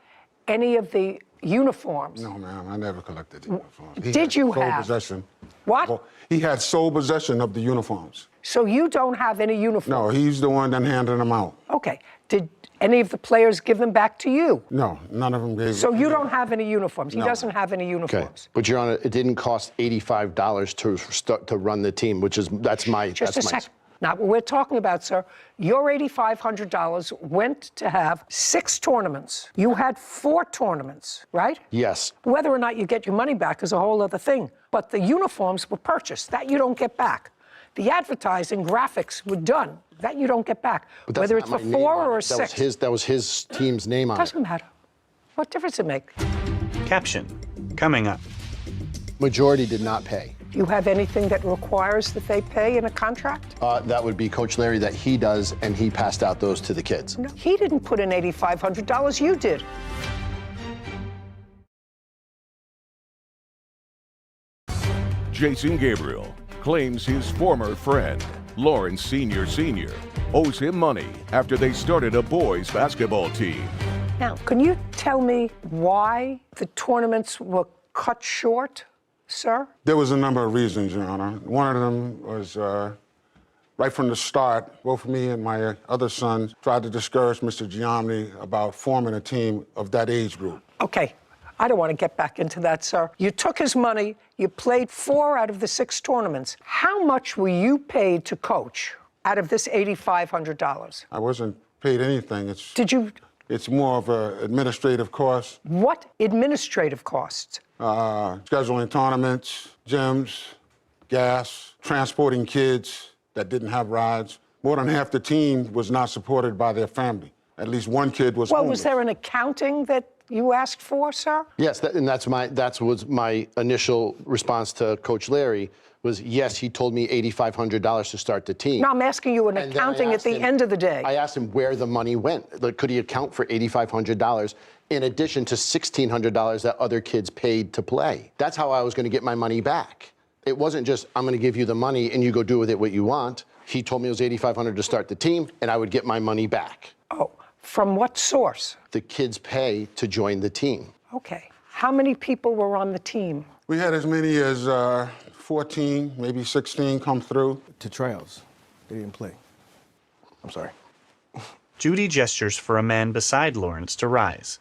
any of the uniforms? No, ma'am, I never collected the uniforms. Did you sole have? Possession. What? Well, he had sole possession of the uniforms. So you don't have any uniforms? No, he's the one that handed them out. Okay. Did any of the players give them back to you? No, none of them gave. So you don't have any uniforms? He doesn't have any uniforms? Okay. But Your Honor, it didn't cost $85 to run the team, that's my. Just a second. Now, what we're talking about, sir, your $8,500 went to have 6 tournaments. You had 4 tournaments, right? Yes. Whether or not you get your money back is a whole other thing. But the uniforms were purchased. That you don't get back. The advertising, graphics were done. That you don't get back. Whether it's for 4 or a 6. That was his team's name on it. Doesn't matter. What difference does it make? Caption, coming up. Majority did not pay. Do you have anything that requires that they pay in a contract? That would be Coach Larry, that he does, and he passed out those to the kids. No, he didn't put in $8,500, you did. Jason Gabriel claims his former friend, Lawrence Sr. owes him money after they started a boys' basketball team. count. Can you tell me why the tournaments were cut short, sir? There was a number of reasons, Your Honor. One of them was right from the start, both me and my other son tried to discourage Mr. Giamni about forming a team of that age group. Okay, I don't want to get back into that, sir. You took his money, you played 4 out of the 6 tournaments. How much were you paid to coach out of this $8,500? I wasn't paid anything. Did you? It's more of an administrative cost. What administrative costs? Scheduling tournaments, gyms, gas, transporting kids that didn't have rides. More than half the team was not supported by their family. At least one kid was Well, homeless. was there an accounting that you asked for, sir? Yes, that was my initial response to Coach Larry. Was yes, he told me $8,500 to start the team. No, I'm asking you an And then I accounting at asked the him- end of the day. I asked him where the money went. Like, could he account for $8,500 in addition to $1,600 that other kids paid to play? That's how I was going to get my money back. It wasn't just, I'm going to give you the money and you go do with it what you want. He told me it was $8,500 to start the team and I would get my money back. Oh, from what source? The kids pay to join the team. Okay. How many people were on the team? We had as many as 14, maybe 16 come through. To tryouts. They didn't play. I'm sorry. Judy gestures for a man beside Lawrence to rise.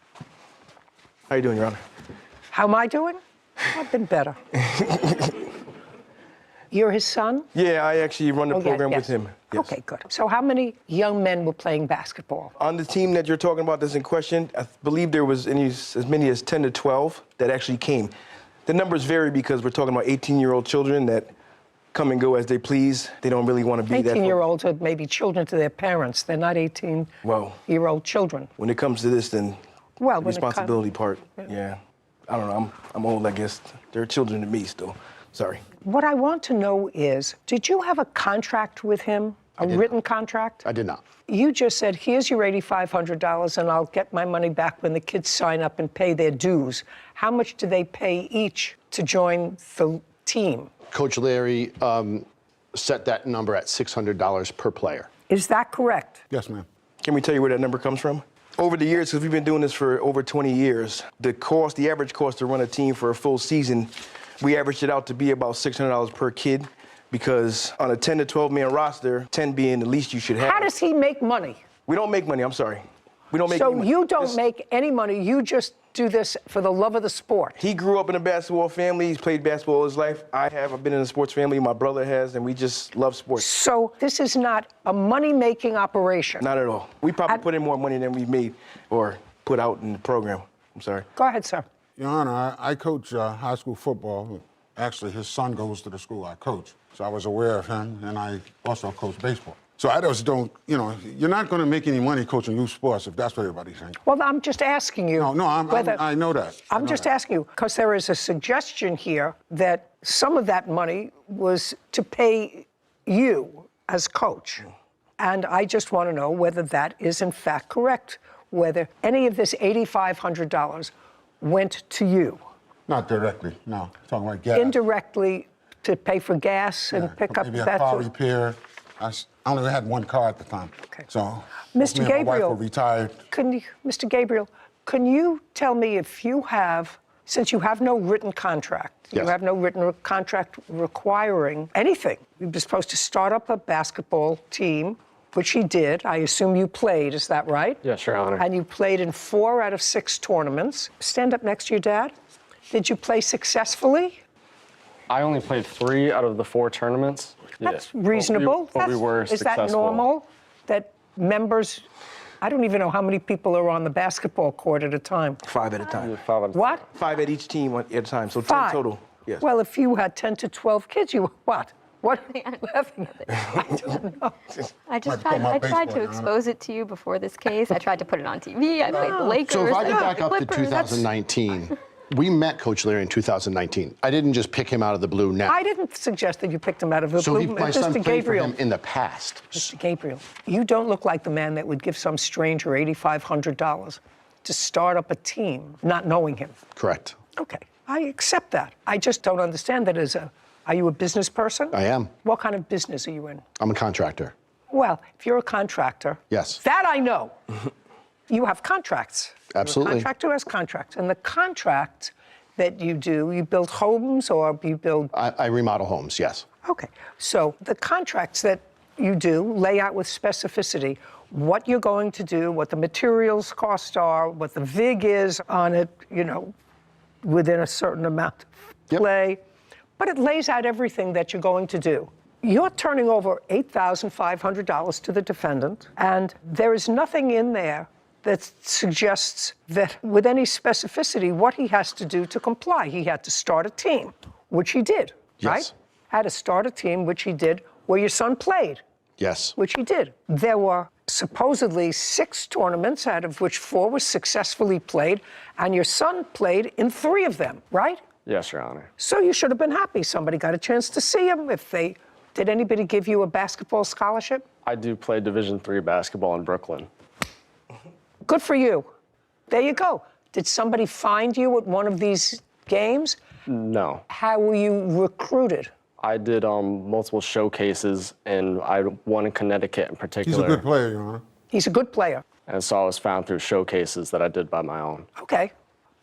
How you doing, Your Honor? How am I doing? I've been better. You're his son? Yeah, I actually run the program with him. Yes. Okay, good. So how many young men were playing basketball? On the team that you're talking about that's in question, I believe there was as many as 10 to 12 that actually came. The numbers vary because we're talking about 18-year-old children that come and go as they please. They don't really want to be that. 18-year-olds are maybe children to their parents. They're not 18-year-old children. When it comes to this, then Well, the when it responsibility part, yeah. I don't know. I'm old, I guess. They're children to me still. Sorry. What I want to know is, did you have a contract with him? A written contract? I did not. You just said, here's your $8,500 and I'll get my money back when the kids sign up and pay their dues. How much do they pay each to join the team? Coach Larry set that number at $600 per player. Is that correct? Yes, ma'am. Can we tell you where that number comes from? Over the years, because we've been doing this for over 20 years, the average cost to run a team for a full season, we averaged it out to be about $600 per kid, because on a 10 to 12 man roster, 10 being the least you should have. How does he make money? We don't make money, I'm sorry. We don't make any money. So you don't make any money, you just do this for the love of the sport? He grew up in a basketball family. He's played basketball all his life. I've been in a sports family. My brother has, and we just love sports. So this is not a money-making operation? Not at all. We probably put in more money than we've made or put out in the program. I'm sorry. Go ahead, sir. Your Honor, I coach high school football. Actually, his son goes to the school I coach. So I was aware of him, and I also coach baseball. So I just don't, you're not going to make any money coaching youth sports if that's what everybody's saying. Well, I'm just asking you. No, I know that. I'm just asking you, because there is a suggestion here that some of that money was to pay you as coach. And I just want to know whether that is in fact correct, whether any of this $8,500 went to you. Not directly, no. Talking about gas. Indirectly to pay for gas and pick up maybe a that. car repair. I only had one car at the time. Okay. So Mr. me and Gabriel, my wife were retired. Mr. Gabriel, can you tell me if you have, since you have no written contract, Yes. you have no written contract requiring anything, you're supposed to start up a basketball team, which he did. I assume you played, is that right? Yes, Your Honor. And you played in 4 out of 6 tournaments. Stand up next to your dad. Did you play successfully? I only played 3 out of the 4 tournaments. That's reasonable. But we were Is successful. that normal? That members, I don't even know how many people are on the basketball court at a time. 5 at a time. What? 5 at each team at a time, so 10 5 total. Yes. Well, if you had 10 to 12 kids, you what? What are you laughing at? I don't know. I tried to expose it to you before this case. I tried to put it on TV. I played the Lakers. So if I go back up to Clippers. 2019, we met Coach Larry in 2019. I didn't just pick him out of the blue now. I didn't suggest that you picked him out of the So blue. my son Mr. played for Gabriel. him in the past. Mr. Gabriel, you don't look like the man that would give some stranger $8,500 to start up a team, not knowing him. Correct. Okay, I accept that. I just don't understand that are you a business person? I am. What kind of business are you in? I'm a contractor. Well, if you're a contractor. Yes. That I know. you have contracts. Absolutely. A contractor has contracts. And the contract that you do, you build homes or you build... I remodel homes, yes. Okay. So the contracts that you do lay out with specificity what you're going to do, what the materials cost are, what the VIG is on it, you know, within a certain amount of play. But it lays out everything that you're going to do. You're turning over $8,500 to the defendant, and there is nothing in there that suggests that with any specificity what he has to do to comply. He had to start a team, which he did, right? Had to start a team, which he did, where your son played. Yes. Which he did. There were supposedly 6 tournaments, out of which 4 were successfully played, and your son played in 3 of them, right? Yes, Your Honor. So you should have been happy. Somebody got a chance to see him. Did anybody give you a basketball scholarship? I do play Division III basketball in Brooklyn. Good for you. There you go. Did somebody find you at one of these games? No. How were you recruited? I did multiple showcases, and I won in Connecticut in particular. He's a good player, Your Honor. He's a good player. And so I was found through showcases that I did by my own. Okay.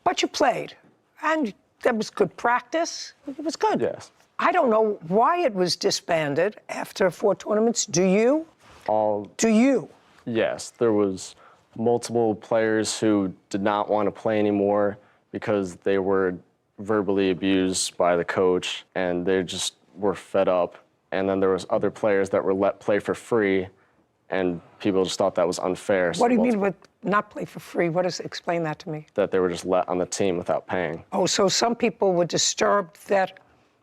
But you played, and there was good practice. It was good. Yes. I don't know why it was disbanded after 4 tournaments. Do you? Do you? Yes. There was multiple players who did not want to play anymore because they were verbally abused by the coach, and they just were fed up. And then there was other players that were let play for free, and people just thought that was unfair. What do you mean with not play for free? Explain that to me. That they were just let on the team without paying. Oh, so some people were disturbed that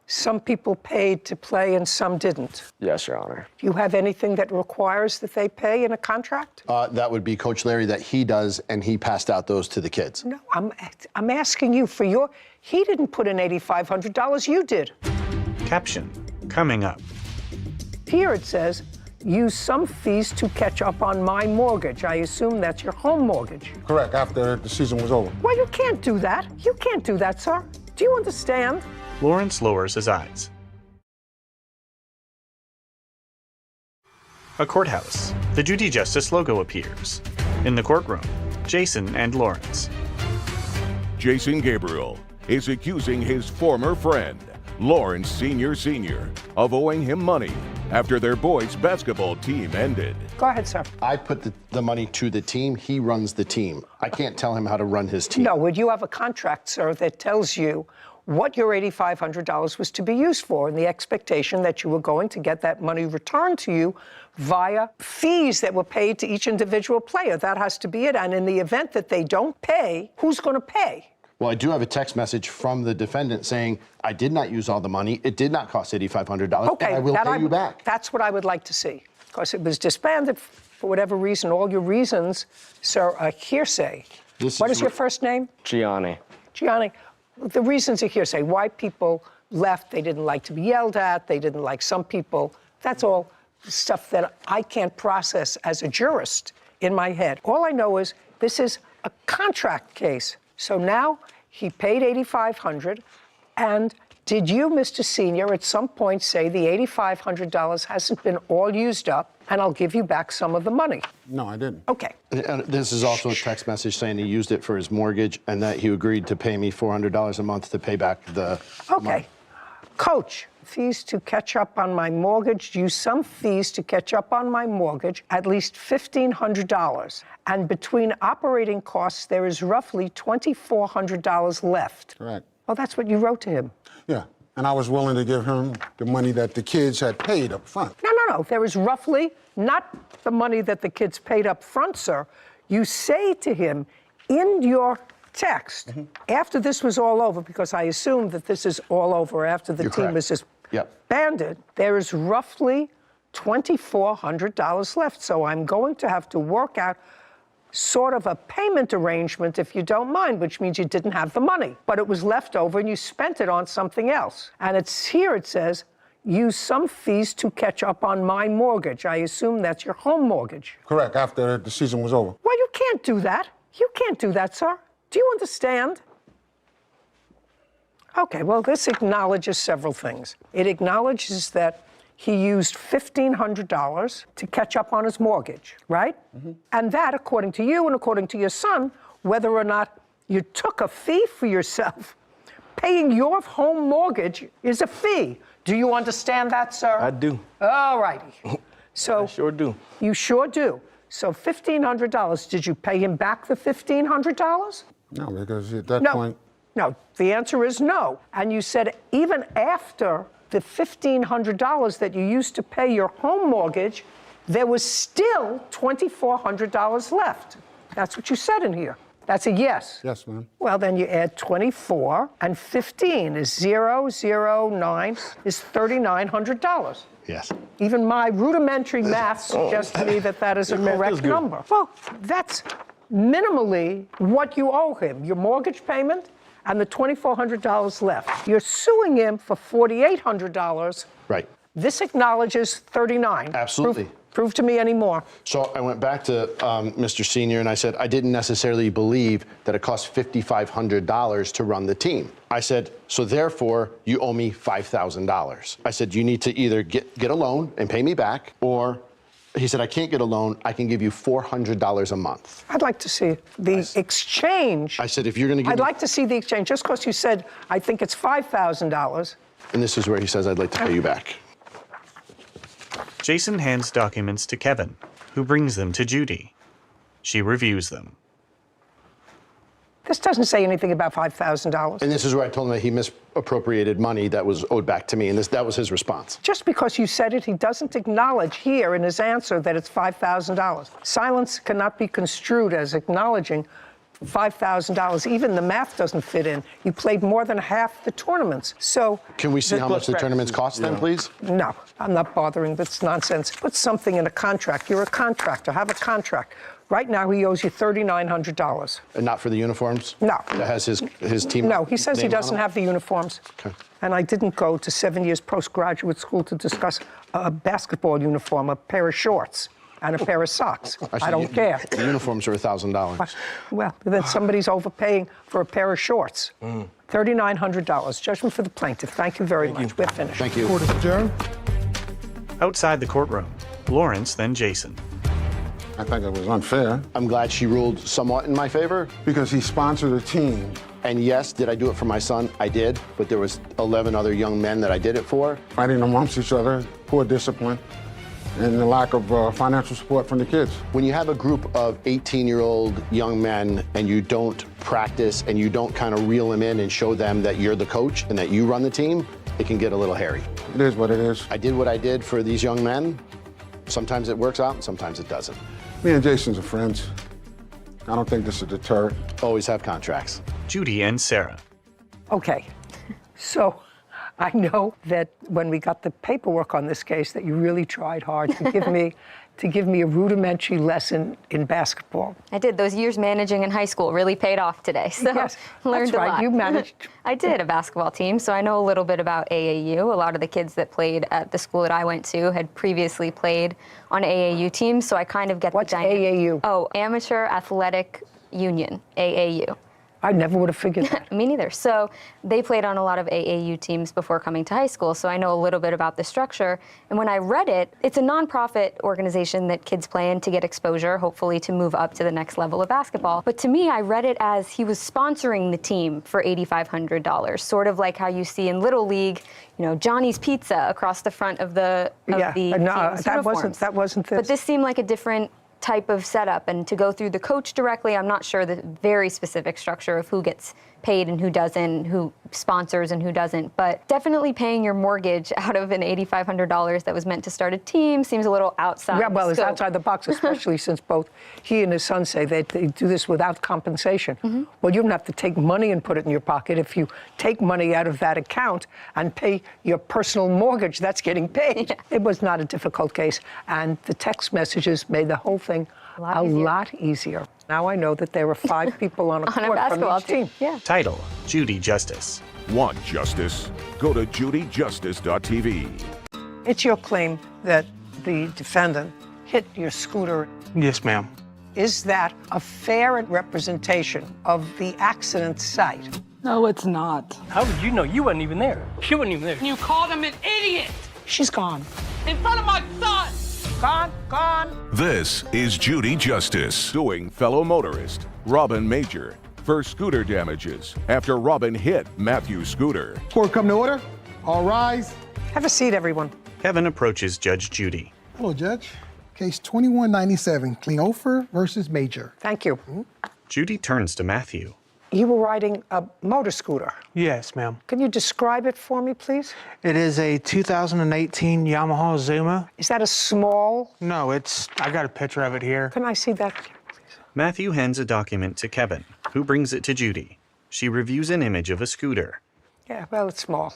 some people paid to play and some didn't. Yes, Your Honor. Do you have anything that requires that they pay in a contract? That would be Coach Larry, that he does, and he passed out those to the kids. No, I'm asking you for your... He didn't put in $8,500, you did. Caption, coming up. Here it says, use some fees to catch up on my mortgage. I assume that's your home mortgage. Correct, after the season was over. Well, you can't do that. You can't do that, sir. Do you understand? Lawrence lowers his eyes. A courthouse. The Judy Justice logo appears. In the courtroom, Jason and Lawrence. Jason Gabriel is accusing his former friend, Lawrence Sr., of owing him money after their boys' basketball team ended. Go ahead, sir. I put the money to the team. He runs the team. I can't tell him how to run his team. No, would you have a contract, sir, that tells you what your $8,500 was to be used for, and the expectation that you were going to get that money returned to you via fees that were paid to each individual player. That has to be it. And in the event that they don't pay, who's going to pay? Well, I do have a text message from the defendant saying, I did not use all the money. It did not cost $8,500, Okay, and I will pay you back. That's what I would like to see, because it was disbanded for whatever reason. All your reasons, sir, are hearsay. What is your first name? Gianni. Gianni. The reasons are hearsay. Why people left, they didn't like to be yelled at, they didn't like some people. That's all stuff that I can't process as a jurist in my head. All I know is this is a contract case. So now he paid $8,500, and did you, Mr. Senior, at some point say the $8,500 hasn't been all used up, and I'll give you back some of the money? No, I didn't. Okay. And this is also a text message saying he used it for his mortgage and that he agreed to pay me $400 a month to pay back the money. Coach, fees to catch up on my mortgage, use some fees to catch up on my mortgage, at least $1,500. And between operating costs, there is roughly $2,400 left. Correct. Well, that's what you wrote to him. Yeah, and I was willing to give him the money that the kids had paid up front. No. There is roughly not the money that the kids paid up front, sir. You say to him in your text, after this was all over, because I assume that this is all over after the team is disbanded, there is roughly $2,400 left. So I'm going to have to work out sort of a payment arrangement, if you don't mind, which means you didn't have the money, but it was left over and you spent it on something else. And it's here it says, use some fees to catch up on my mortgage. I assume that's your home mortgage. Correct, after the season was over. Well, you can't do that. You can't do that, sir. Do you understand? Okay, well, this acknowledges several things. It acknowledges that he used $1,500 to catch up on his mortgage, right? And that, according to you and according to your son, whether or not you took a fee for yourself, paying your home mortgage is a fee. Do you understand that, sir? I do. All righty. So I sure do. You sure do. So $1,500, did you pay him back the $1,500? No, because at that No. point, No, the answer is no. And you said even after the $1,500 that you used to pay your home mortgage, there was still $2,400 left. That's what you said in here. That's a yes. yes, ma'am. Well, then you add 24 and 15 is 009 is $3,900. Yes. Even my rudimentary math suggests to me that that is a Your math is correct good. number. Well, that's minimally what you owe him, your mortgage payment and the $2,400 left. You're suing him for $4,800. Right. This acknowledges 39. Absolutely. Prove to me any more. So I went back to Mr. Senior and I said, I didn't necessarily believe that it cost $5,500 to run the team. I said, so therefore, you owe me $5,000. I said, you need to either get a loan and pay me back, or he said, I can't get a loan. I can give you $400 a month. I'd like to see the exchange. I said, if you're going to give I'd me... like to see the exchange. Just because you said, I think it's $5,000. And this is where he says, I'd like to pay you back. Jason hands documents to Kevin, who brings them to Judy. She reviews them. This doesn't say anything about $5,000. And this is where I told him that he misappropriated money that was owed back to me, and that was his response. Just because you said it, he doesn't acknowledge here in his answer that it's $5,000. Silence cannot be construed as acknowledging $5,000. Even the math doesn't fit in. You played more than half the tournaments. So Can we see how much the tournaments cost then, please? no, I'm not bothering. That's nonsense. Put something in a contract. You're a contractor. Have a contract. Right now, he owes you $3,900. And not for the uniforms? No. That has his team? No, he says he name on doesn't them? have the uniforms. Okay. And I didn't go to 7 years postgraduate school to discuss a basketball uniform, a pair of shorts, and a pair of socks. I Actually, don't care. The uniforms are $1,000. Well, then somebody's overpaying for a pair of shorts. $3,900. Judgment for the plaintiff. Thank you very much. We're finished. Thank you. Court is adjourned. Outside the courtroom, Lawrence, then Jason. I think it was unfair. I'm glad she ruled somewhat in my favor. Because he sponsored a team. And yes, did I do it for my son? I did. But there was 11 other young men that I did it for. Fighting amongst each other, poor discipline, and the lack of financial support from the kids. When you have a group of 18-year-old young men and you don't practice and you don't kind of reel them in and show them that you're the coach and that you run the team, it can get a little hairy. It is what it is. I did what I did for these young men. Sometimes it works out, and sometimes it doesn't. Me and Jason's are friends. I don't think this is a deterrent. Always have contracts. Judy and Sarah. Okay. So I know that when we got the paperwork on this case that you really tried hard to give me a rudimentary lesson in basketball. I did. Those years managing in high school really paid off today. So Yes, learned that's right. a lot. You managed. I did a basketball team, so I know a little bit about AAU. A lot of the kids that played at the school that I went to had previously played on AAU teams, so I kind of get What's the dynamic. AAU? Oh, Amateur Athletic Union, AAU. I never would have figured that. Me neither. So they played on a lot of AAU teams before coming to high school, so I know a little bit about the structure. And when I read it, it's a nonprofit organization that kids play in to get exposure, hopefully to move up to the next level of basketball. But to me, I read it as he was sponsoring the team for $8,500, sort of like how you see in Little League, you know, Johnny's Pizza across the front of the No, team's that wasn't this. But this seemed like a different type of setup, and to go through the coach directly, I'm not sure the very specific structure of who gets paid and who doesn't, who sponsors and who doesn't, but definitely paying your mortgage out of an $8,500 that was meant to start a team seems a little outside. Yeah, well, it's scope. outside the box, especially since both he and his son say they do this without compensation. Mm-hmm. Well, you don't have to take money and put it in your pocket. If you take money out of that account and pay your personal mortgage, that's getting paid. Yeah. It was not a difficult case, and the text messages made the whole thing a lot easier. Now I know that there were 5 people on a court basketball from each team. Yeah. Title, Judy Justice. Want justice? Go to judyjustice.tv. It's your claim that the defendant hit your scooter. Yes, ma'am. Is that a fair representation of the accident site? No, it's not. How would you know? You wasn't even there. She wasn't even there. You called him an idiot. She's gone. In front of my son! Gone. This is Judy Justice suing fellow motorist Robin Major for scooter damages after Robin hit Matthew's scooter. Court come to order. All rise. Have a seat, everyone. Kevin approaches Judge Judy. Hello, Judge. Case 2197, Klinghoffer versus Major. Thank you. Judy turns to Matthew. You were riding a motor scooter. Yes, ma'am. Can you describe it for me, please? It is a 2018 Yamaha Zuma. Is that a small? No, I got a picture of it here. Can I see that, please? Matthew hands a document to Kevin, who brings it to Judy. She reviews an image of a scooter. Yeah, well, it's small.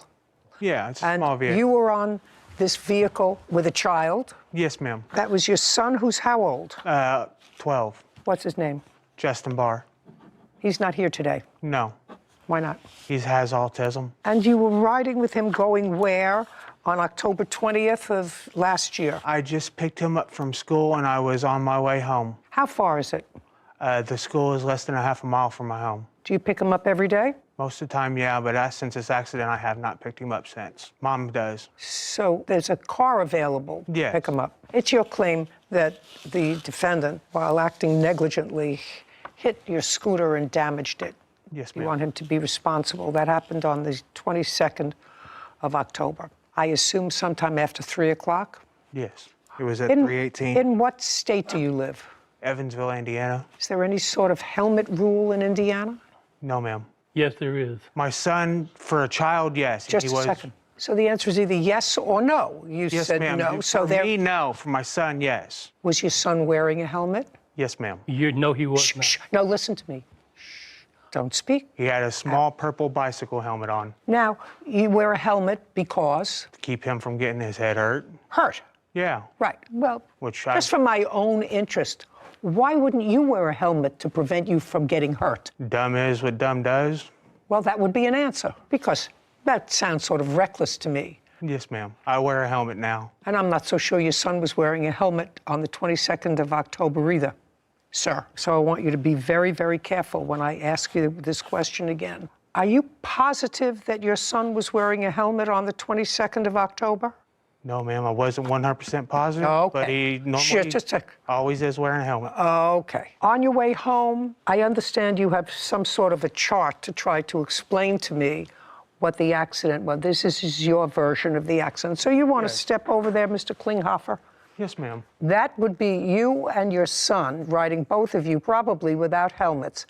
Yeah, it's a small vehicle. You were on this vehicle with a child? Yes, ma'am. That was your son, who's how old? 12. What's his name? Justin Barr. He's not here today. No. Why not? He has autism. And you were riding with him going where on October 20th of last year? I just picked him up from school and I was on my way home. How far is it? The school is less than a half a mile from my home. Do you pick him up every day? Most of the time, yeah, but since this accident, I have not picked him up since. Mom does. So there's a car available to Yes. pick him up. It's your claim that the defendant, while acting negligently, hit your scooter and damaged it. Yes, You ma'am. want him to be responsible. That happened on the 22nd of October. I assume sometime after 3 o'clock? Yes. It was at 3:18. In what state do you live? Evansville, Indiana. Is there any sort of helmet rule in Indiana? No, ma'am. Yes, there is. My son, for a child, yes. Just he a was. second. So the answer is either yes or no. You Yes, said ma'am. no. So for there me, no. For my son, yes. was your son wearing a helmet? Yes, ma'am. You know he was not. Shh. No, listen to me. Shh. Don't speak. He had a small purple bicycle helmet on Now, you wear a helmet because to keep him from getting his head hurt. hurt. Yeah. Right. Well, Which just for my own interest, why wouldn't you wear a helmet to prevent you from getting hurt? Dumb is what dumb does. Well, that would be an answer because that sounds sort of reckless to me. Yes, ma'am. I wear a helmet now. And I'm not so sure your son was wearing a helmet on the 22nd of October either, sir. So I want you to be very, very careful when I ask you this question again. Are you positive that your son was wearing a helmet on the 22nd of October? No, ma'am. I wasn't 100% positive, Okay. but he normally Just a sec. always is wearing a helmet. Okay. On your way home, I understand you have some sort of a chart to try to explain to me what the accident was. This is your version of the accident. So you want to step over there, Mr. Klinghoffer? Yes, ma'am. That would be you and your son riding, both of you, probably without helmets.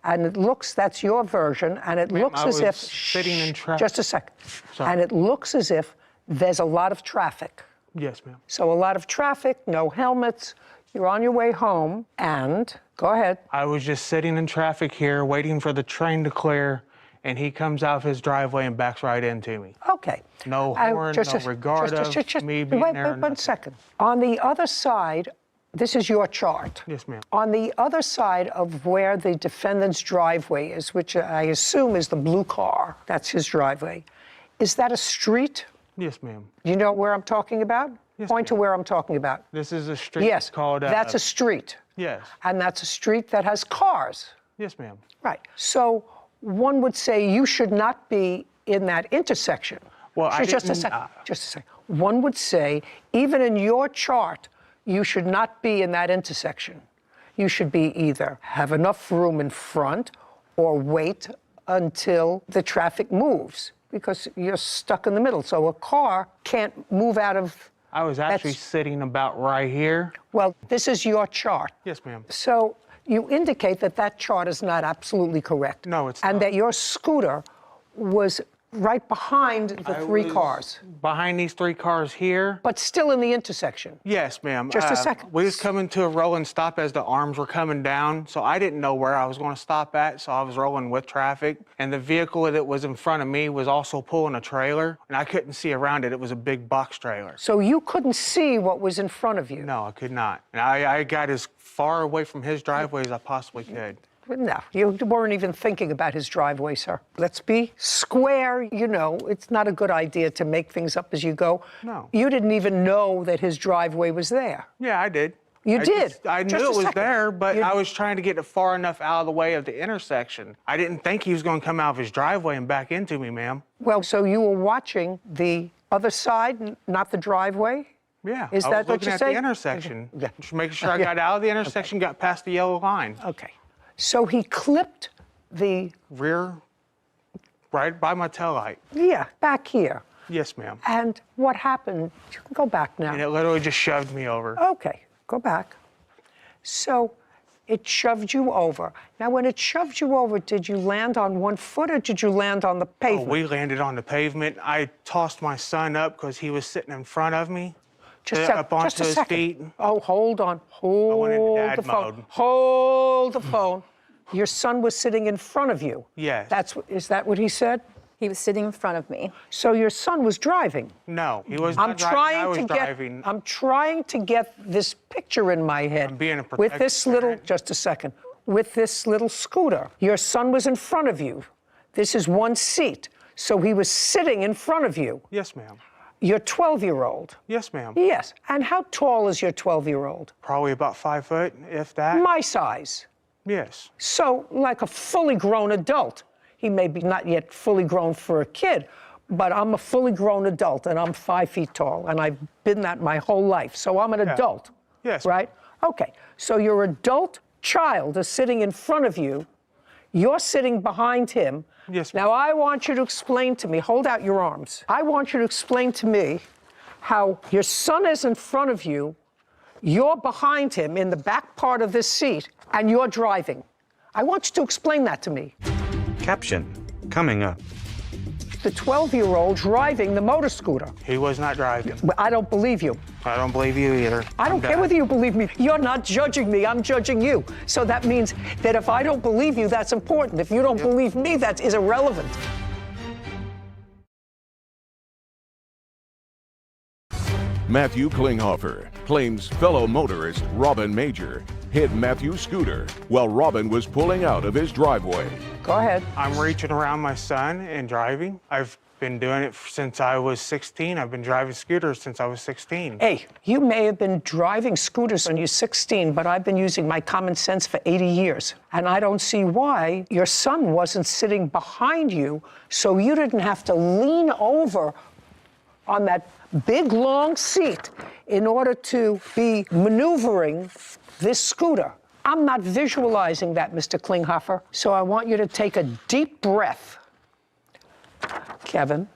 And it looks, that's your version, and it looks I as if... was sitting in traffic. Just a second. Sorry. And it looks as if there's a lot of traffic. Yes, ma'am. So a lot of traffic, no helmets, you're on your way home, and, go ahead. I was just sitting in traffic here, waiting for the train to clear, and he comes out of his driveway and backs right into me. Okay. No horn, no regard of me being there. Wait 1 second. On the other side, this is your chart. Yes, ma'am. On the other side of where the defendant's driveway is, which I assume is the blue car, that's his driveway, is that a street? Yes, ma'am. You know where I'm talking about? Yes, Point to where I'm talking about. This is a street Yes, called... that's a street. Yes. And that's a street that has cars. Yes, ma'am. Right. So one would say you should not be in that intersection. Well, I Just a didn't- second. Just a second. One would say, even in your chart, you should not be in that intersection. You should be either have enough room in front or wait until the traffic moves because you're stuck in the middle. So a car can't move out of... I was actually sitting about right here. Well, this is your chart. Yes, ma'am. So you indicate that that chart is not absolutely correct. No, it's and not. that your scooter was right behind the three cars. Behind these three cars here. But still in the intersection. Yes, ma'am. Just a second. We was coming to a rolling stop as the arms were coming down, so I didn't know where I was going to stop at, so I was rolling with traffic. And the vehicle that was in front of me was also pulling a trailer, and I couldn't see around it. It was a big box trailer. So you couldn't see what was in front of you? No, I could not. And I got as far away from his driveway as I possibly could. No, you weren't even thinking about his driveway, sir. Let's be square. You know, it's not a good idea to make things up as you go. No. You didn't even know that his driveway was there. Yeah, I did. You did? I knew Just a it was second. there, but I was trying to get it far enough out of the way of the intersection. I didn't think he was going to come out of his driveway and back into me, ma'am. Well, so you were watching the other side, not the driveway? Yeah, Is I that was what looking you at say? the intersection, Yeah. just making sure I got out of the intersection, got past the yellow line. Okay. So he clipped the rear, right by my taillight. Yeah, back here. Yes, ma'am. And what happened? You can go back now. And it literally just shoved me over. Okay, go back. So it shoved you over. Now, when it shoved you over, did you land on one foot or did you land on the pavement? Oh, we landed on the pavement. I tossed my son up because he was sitting in front of me. Up onto his feet. Oh, hold on. Hold dad the phone. mode. Hold the phone. Your son was sitting in front of you. Yes. Is that what he said? He was sitting in front of me. So your son was driving? No, he was not driving. I was driving. I'm trying to get this picture in my head. I'm being a with this protective little, parent. just a second, with this little scooter. Your son was in front of you. This is one seat. So he was sitting in front of you. Yes, ma'am. Your 12-year-old? Yes, ma'am. Yes. And how tall is your 12-year-old? Probably about 5 foot, if that. My size. Yes. So, like a fully grown adult. He may be not yet fully grown for a kid, but I'm a fully grown adult and I'm 5 feet tall and I've been that my whole life. So I'm an adult. Yes. Right? Okay. So your adult child is sitting in front of you. You're sitting behind him. Yes. Now I want you to explain to me, hold out your arms. I want you to explain to me how your son is in front of you, you're behind him in the back part of this seat, and you're driving. I want you to explain that to me. Caption, coming up. The 12-year-old driving the motor scooter. He was not driving. But I don't believe you. I don't believe you either. I don't care whether you believe me. You're not judging me. I'm judging you. So that means that if I don't believe you, that's important. If you don't believe me, that is irrelevant. Matthew Klinghoffer claims fellow motorist Robin Major hit Matthew's scooter while Robin was pulling out of his driveway. Go ahead. I'm reaching around my son and driving. I've been doing it since I was 16. I've been driving scooters since I was 16. Hey, you may have been driving scooters when you're 16, but I've been using my common sense for 80 years. And I don't see why your son wasn't sitting behind you so you didn't have to lean over on that big, long seat in order to be maneuvering this scooter. I'm not visualizing that, Mr. Klinghoffer, so I want you to take a deep breath. Kevin,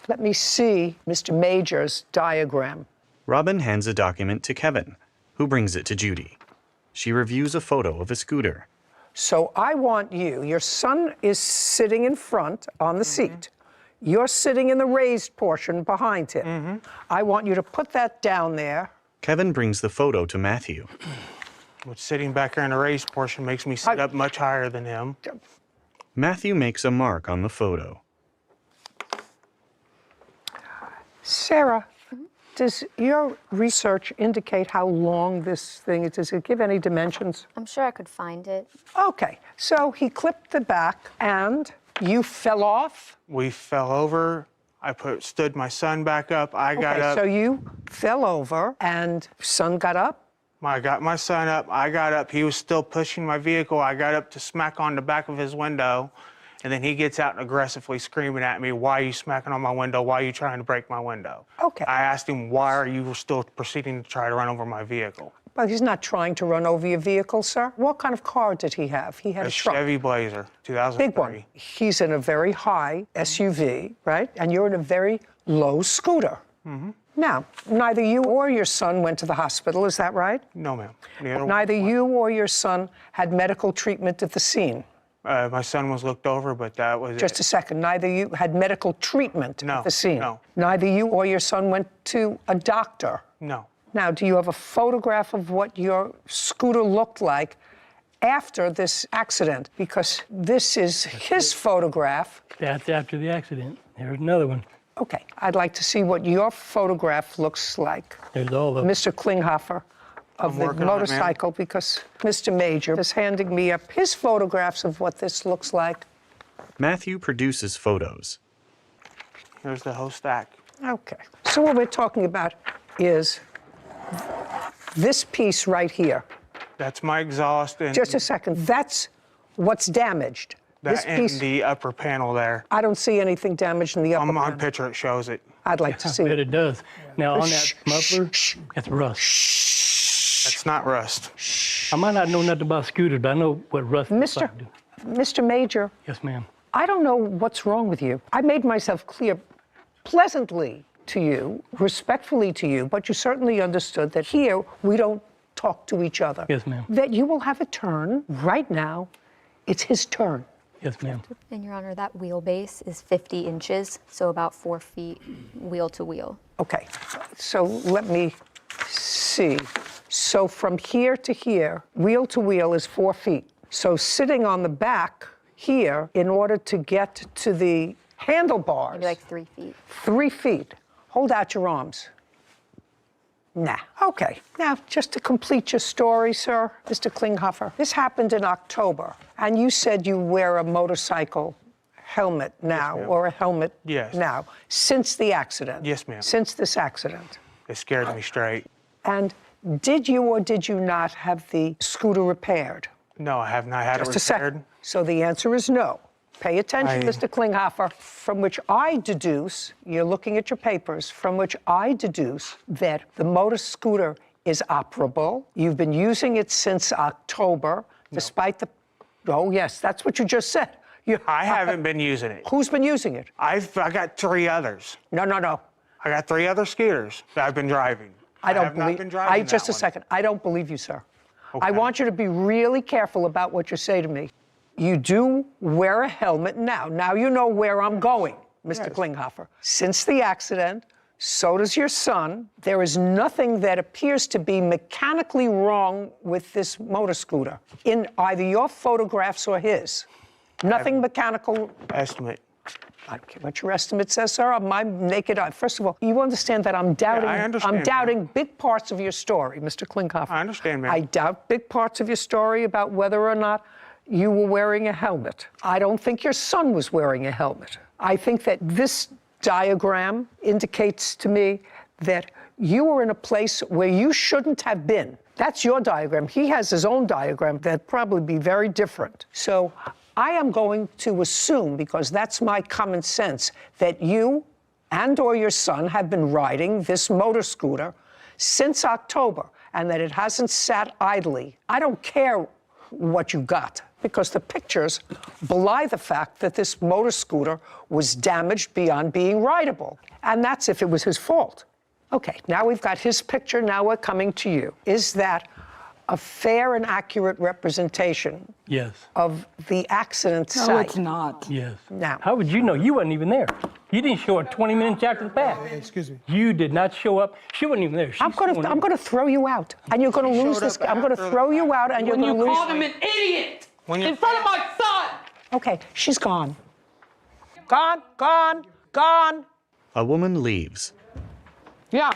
let me see Mr. Major's diagram. Robin hands a document to Kevin, who brings it to Judy. She reviews a photo of a scooter. So I want you, your son is sitting in front on the seat. You're sitting in the raised portion behind him. I want you to put that down there. Kevin brings the photo to Matthew. Which sitting back here in the raised portion makes me sit up much higher than him. Matthew makes a mark on the photo. Sarah, does your research indicate how long this thing is? Does it give any dimensions? I'm sure I could find it. Okay, so he clipped the back and you fell off? We fell over. I stood my son back up. I got up. So you fell over and son got up? I got my son up. I got up. He was still pushing my vehicle. I got up to smack on the back of his window. And then he gets out and aggressively screaming at me, "Why are you smacking on my window? Why are you trying to break my window?" Okay. I asked him, "Why are you still proceeding to try to run over my vehicle?" But he's not trying to run over your vehicle, sir. What kind of car did he have? He had a truck. Chevy Blazer, 2003. Big one. He's in a very high SUV, right? And you're in a very low scooter. Now, neither you or your son went to the hospital, is that right? No, ma'am. Neither you or your son had medical treatment at the scene. My son was looked over, but that was Just a second. Neither you had medical treatment at the scene. No. Neither you or your son went to a doctor. No. Now, do you have a photograph of what your scooter looked like after this accident? Because this is his photograph. That's after the accident. There's another one. Okay, I'd like to see what your photograph looks like. There's all of them. Mr. Klinghoffer of the motorcycle, because Mr. Major is handing me up his photographs of what this looks like. Matthew produces photos. Here's the whole stack. Okay, so what we're talking about is this piece right here. That's my exhaust. And Just a second, that's what's damaged. that This and piece, the upper panel there. I don't see anything damaged in the upper On my panel. picture, it shows it. I'd like to see I bet it. it does. Now, on that muffler, that's rust. That's not rust. I might not know nothing about scooters, but I know what rust is. Mr. Major. Yes, ma'am. I don't know what's wrong with you. I made myself clear pleasantly to you, respectfully to you, but you certainly understood that here we don't talk to each other. Yes, ma'am. That you will have a turn right now. It's his turn. Yes, ma'am. And Your Honor, that wheelbase is 50 inches, so about 4 feet wheel to wheel. Okay, so let me see. So from here to here, wheel to wheel is 4 feet. So sitting on the back here, in order to get to the handlebars. Maybe like 3 feet. 3 feet. Hold out your arms. Nah, okay. Now, just to complete your story, sir, Mr. Klinghoffer, this happened in October, and you said you wear a motorcycle helmet now, or a helmet now, since the accident. Yes, ma'am. Since this accident. It scared me straight. And did you or did you not have the scooter repaired? No, I have not had it repaired. Just a second. So the answer is no. Pay attention, Mr. Klinghoffer, from which I deduce, you're looking at your papers, from which I deduce that the motor scooter is operable. You've been using it since October, despite the, oh yes, that's what you just said. I haven't been using it. Who's been using it? I got 3 others. No. I got 3 other scooters that I've been driving. I don't have believe, not been driving just that a second, I don't believe you, sir. Okay. I want you to be really careful about what you say to me. You do wear a helmet now. Now you know where I'm going, Mr. Klinghoffer. Since the accident, so does your son. There is nothing that appears to be mechanically wrong with this motor scooter in either your photographs or his. Nothing mechanical. Estimate. I don't care what your estimate says, sir. On my naked eye. First of all, you understand that I'm doubting. I understand, I'm doubting big parts of your story, Mr. Klinghoffer. I understand, ma'am. I doubt big parts of your story about whether or not you were wearing a helmet. I don't think your son was wearing a helmet. I think that this diagram indicates to me that you were in a place where you shouldn't have been. That's your diagram. He has his own diagram that'd probably be very different. So I am going to assume, because that's my common sense, that you and or your son have been riding this motor scooter since October and that it hasn't sat idly. I don't care what you got, because the pictures belie the fact that this motor scooter was damaged beyond being rideable. And that's if it was his fault. Okay, now we've got his picture, now we're coming to you. Is that a fair and accurate representation Yes. of the accident site? No, it's not. Yes. Now. How would you know? You wasn't even there. You didn't show up 20 minutes after the fact. Excuse me. You did not show up. She wasn't even there. I'm going to throw you out, and you're going to lose this. I'm going to throw you out, and you're going to lose. You called him an idiot in front of my son. Okay, she's gone. Gone. A woman leaves. Yeah.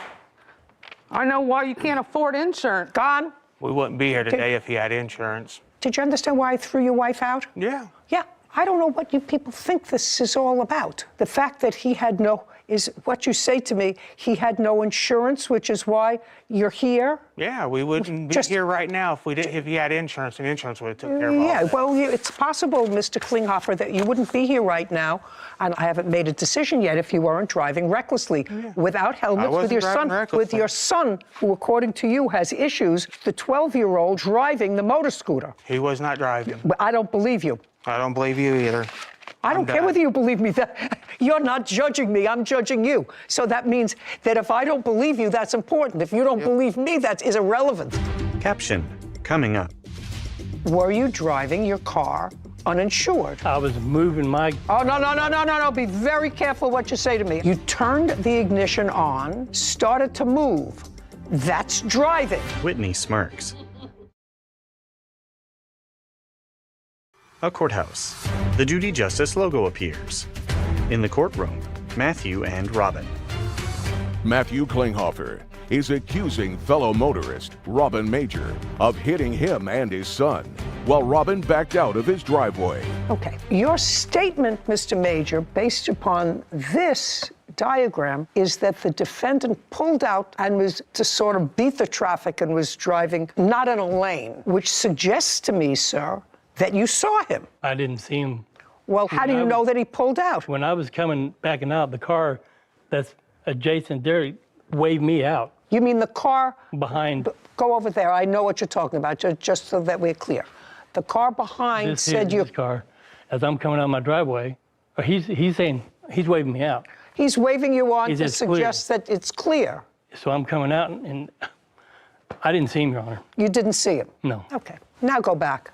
I know why you can't afford insurance. Gone. We wouldn't be here today if he had insurance. Did you understand why I threw your wife out? Yeah. Yeah. I don't know what you people think this is all about. The fact that he had no, is what you say to me, he had no insurance, which is why you're here? Yeah, we wouldn't be here right now if he had insurance, and insurance would have took care of all Yeah, that. well, it's possible, Mr. Klinghoffer, that you wouldn't be here right now, and I haven't made a decision yet if you weren't driving recklessly, without helmets, with your son, who, according to you, has issues, the 12-year-old driving the motor scooter. He was not driving. But I don't believe you. I don't believe you either. I don't care whether you believe me. You're not judging me, I'm judging you. So that means that if I don't believe you, that's important. If you don't believe me, that is irrelevant. Caption coming up. Were you driving your car uninsured? I was moving my... Oh, no. Be very careful what you say to me. You turned the ignition on, started to move. That's driving. Whitney smirks. A courthouse. The Judy Justice logo appears. In the courtroom, Matthew and Robin. Matthew Klinghoffer is accusing fellow motorist Robin Major of hitting him and his son while Robin backed out of his driveway. Okay. Your statement, Mr. Major, based upon this diagram, is that the defendant pulled out and was to sort of beat the traffic and was driving not in a lane, which suggests to me, sir, that you saw him. I didn't see him. Well, how do you know that he pulled out? When I was backing out, the car that's adjacent there waved me out. You mean the car behind? Go over there. I know what you're talking about, just so that we're clear. The car behind said you. This car, as I'm coming out my driveway, or he's saying, he's waving me out. He's waving you on He to says clear. suggest that it's clear. So I'm coming out, and I didn't see him, Your Honor. You didn't see him? No. Okay. Now go back.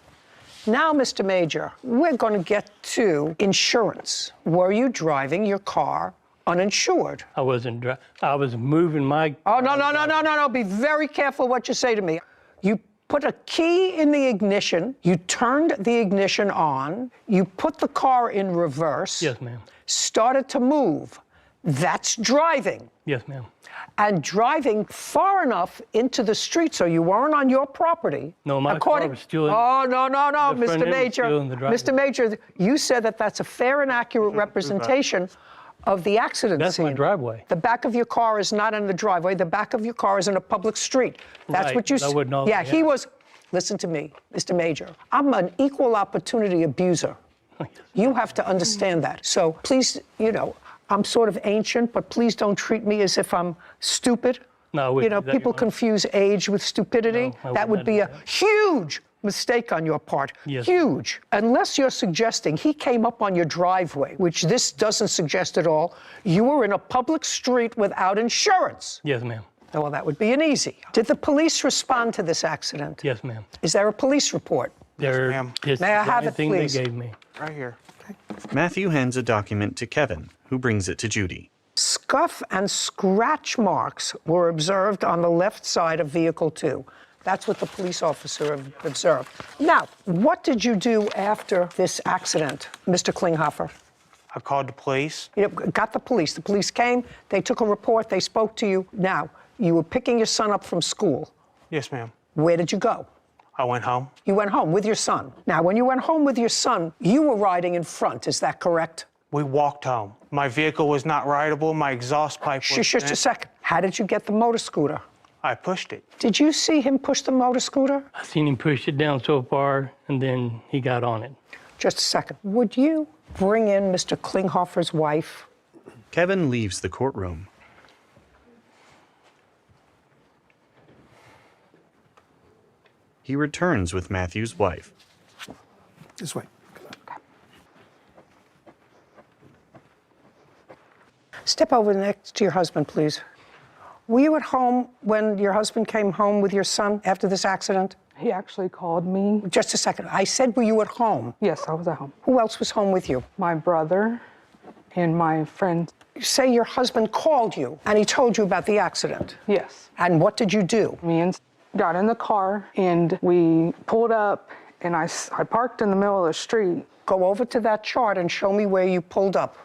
Now, Mr. Major, we're going to get to insurance. Were you driving your car uninsured? I wasn't. I was moving my. Oh, no. Be very careful what you say to me. You put a key in the ignition. You turned the ignition on. You put the car in reverse. Yes, ma'am. Started to move. That's driving. Yes, ma'am. And driving far enough into the street so you weren't on your property. No, my car was still in. Oh, no, the front Mr. end was Major. still in the driveway. Mr. Major, you said that that's a fair and accurate representation of the accident That's scene. my driveway. The back of your car is not in the driveway. The back of your car is in a public street. That's Right, what you I wouldn't know. Yeah, he was. Listen to me, Mr. Major. I'm an equal opportunity abuser. You have to understand that. So please, I'm sort of ancient, but please don't treat me as if I'm stupid. No, people confuse age with stupidity. No, that would be a huge mistake on your part. Yes. Huge. Unless you're suggesting he came up on your driveway, which this doesn't suggest at all. You were in a public street without insurance. Yes, ma'am. Well, that would be an easy. Did the police respond to this accident? Yes, ma'am. Is there a police report? There. Yes, May I have it, thing please? they gave me. Right here. Matthew hands a document to Kevin, who brings it to Judy. Scuff and scratch marks were observed on the left side of vehicle 2. That's what the police officer observed. Now, what did you do after this accident, Mr. Klinghoffer? I called the police. Got the police. The police came, they took a report, they spoke to you. Now, you were picking your son up from school. Yes, ma'am. Where did you go? I went home. You went home with your son. Now, when you went home with your son, you were riding in front, is that correct? We walked home. My vehicle was not rideable. My exhaust pipe was Just a second. How did you get the motor scooter? I pushed it. Did you see him push the motor scooter? I seen him push it down so far, and then he got on it. Just a second. Would you bring in Mr. Klinghoffer's wife? Kevin leaves the courtroom. He returns with Matthew's wife. This way. Step over next to your husband, please. Were you at home when your husband came home with your son after this accident? He actually called me. Just a second. I said, were you at home? Yes, I was at home. Who else was home with you? My brother and my friend. You say your husband called you and he told you about the accident? Yes. And what did you do? Me and got in the car and we pulled up and I parked in the middle of the street. Go over to that chart and show me where you pulled up.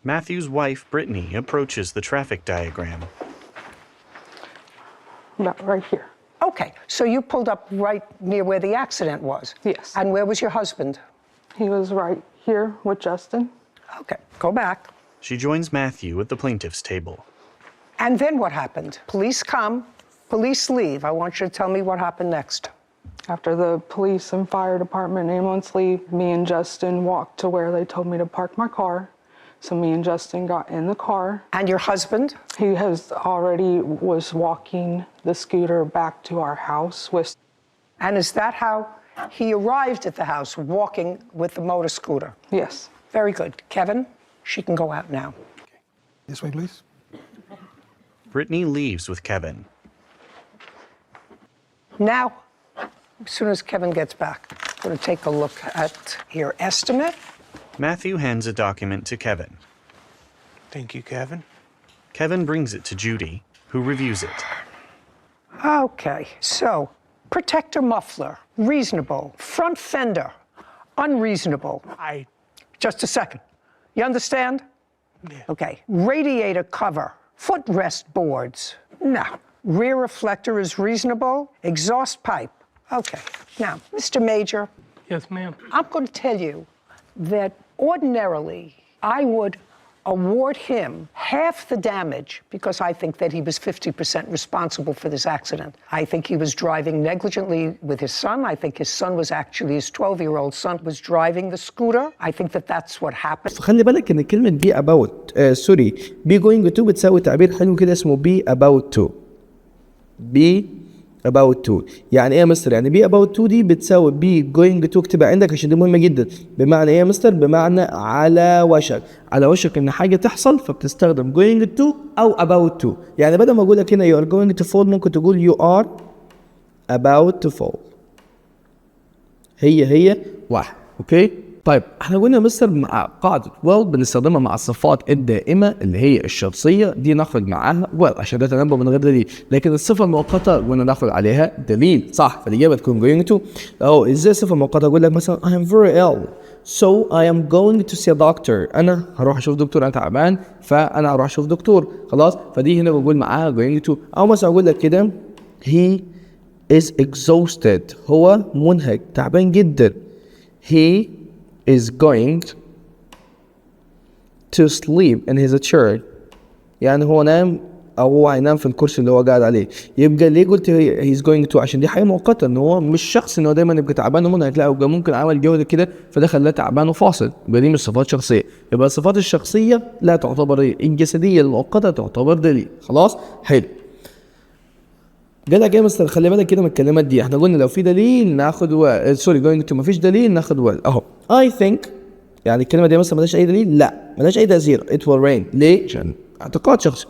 Matthew's wife, Brittany, approaches the traffic diagram. About right here. Okay, so you pulled up right near where the accident was? Yes. And where was your husband? He was right here with Justin. Okay, go back. She joins Matthew at the plaintiff's table. And then what happened? Police come, police leave. I want you to tell me what happened next. After the police and fire department and ambulance leave, me and Justin walked to where they told me to park my car. So me and Justin got in the car. And your husband? He was walking the scooter back to our house with. And is that how he arrived at the house, walking with the motor scooter? Yes. Very good. Kevin, she can go out now. This way, please. Brittany leaves with Kevin. Now, as soon as Kevin gets back, I'm going to take a look at your estimate. Matthew hands a document to Kevin. Thank you, Kevin. Kevin brings it to Judy, who reviews it. Okay, so protector muffler, reasonable. Front fender, unreasonable. Just a second. You understand? Yeah. Okay. Radiator cover, footrest boards. No. Rear reflector is reasonable. Exhaust pipe. Okay. Now, Mr. Major. Yes, ma'am. I'm going to tell you that ordinarily I would award him half the damage because I think that he was 50% responsible for this accident. I think he was driving negligently with his son. I think his son was actually, his 12-year-old son was driving the scooter. I think that that's what happened. خلي بالك ان كلمة be about سوري be going to بتساوي تعبير حلو كده اسمه be about to. be about to يعني ايه يا مستر؟ يعني be about to دي بتساوي be going to. اكتبها عندك عشان دي مهمة جدا. بمعنى ايه يا مستر؟ بمعنى على وشك، على وشك ان حاجة تحصل فبتستخدم going to او about to. يعني بدل ما اقول لك هنا you are going to fall ممكن تقول you are about to fall. هي واحد. اوكي طيب احنا قلنا مستر مع قاعدة well بنستخدمها مع الصفات الدائمة اللي هي الشخصية دي ناخد معاها well عشان ده تنبؤ من غير دليل، لكن الصفة المؤقتة قلنا ناخد عليها دليل صح، فالإجابة تكون going to. أو إزاي الصفة المؤقتة؟ أقول لك مثلا I am very ill so I am going to see a doctor. أنا هروح أشوف دكتور، أنا تعبان فأنا هروح أشوف دكتور. خلاص فدي هنا بقول معاها going to. أو مثلا أقول لك كده he is exhausted هو منهك تعبان جدا. he is going to sleep in his chair يعني هو نام او هو هينام في الكرسي اللي هو قاعد عليه. يبقى ليه قلت he's going to؟ عشان دي حاجه مؤقته، ان هو مش شخص ان هو دايما يبقى تعبان ومنهك، لا يبقى ممكن عمل جهد كده فده خلاه تعبان وفاصل، يبقى دي مش صفات شخصيه. يبقى الصفات الشخصيه لا تعتبر دليل، الجسديه المؤقته تعتبر دليل. خلاص حلو. جالك ايه مستر؟ خلي بالك كده من الكلمات دي، احنا قلنا لو في دليل ناخد سوري going to، مفيش دليل ناخد اهو I think يعني الكلمه دي مثلا ملهاش اي دليل، لا ملهاش اي تاثير it will rain. ليه؟ عشان اعتقاد شخصي.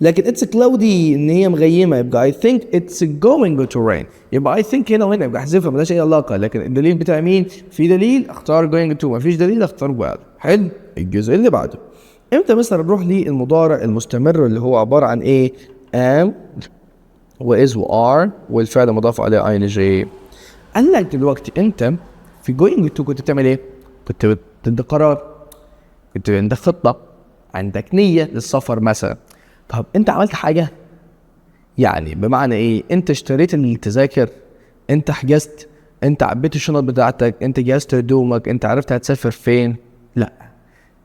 لكن it's cloudy ان هي مغيمه يبقى I think it's going to rain. يبقى I think هنا وهنا يبقى احذفها ملهاش اي علاقه. لكن الدليل بتاع مين؟ في دليل اختار going to، مفيش دليل اختار well. حلو. الجزء اللي بعده امتى مثلا نروح للمضارع المستمر اللي هو عباره عن ايه؟ am وإز وآر والفعل مضاف عليه اي ان جي. قال لك دلوقتي انت في جوينج تو كنت بتعمل ايه؟ كنت بتدي قرار، كنت عندك خطه، عندك نيه للسفر مثلا. طب انت عملت حاجه؟ يعني بمعنى ايه؟ انت اشتريت التذاكر، انت حجزت، انت عبيت الشنط بتاعتك، انت جهزت هدومك، انت عرفت هتسافر فين؟ لا.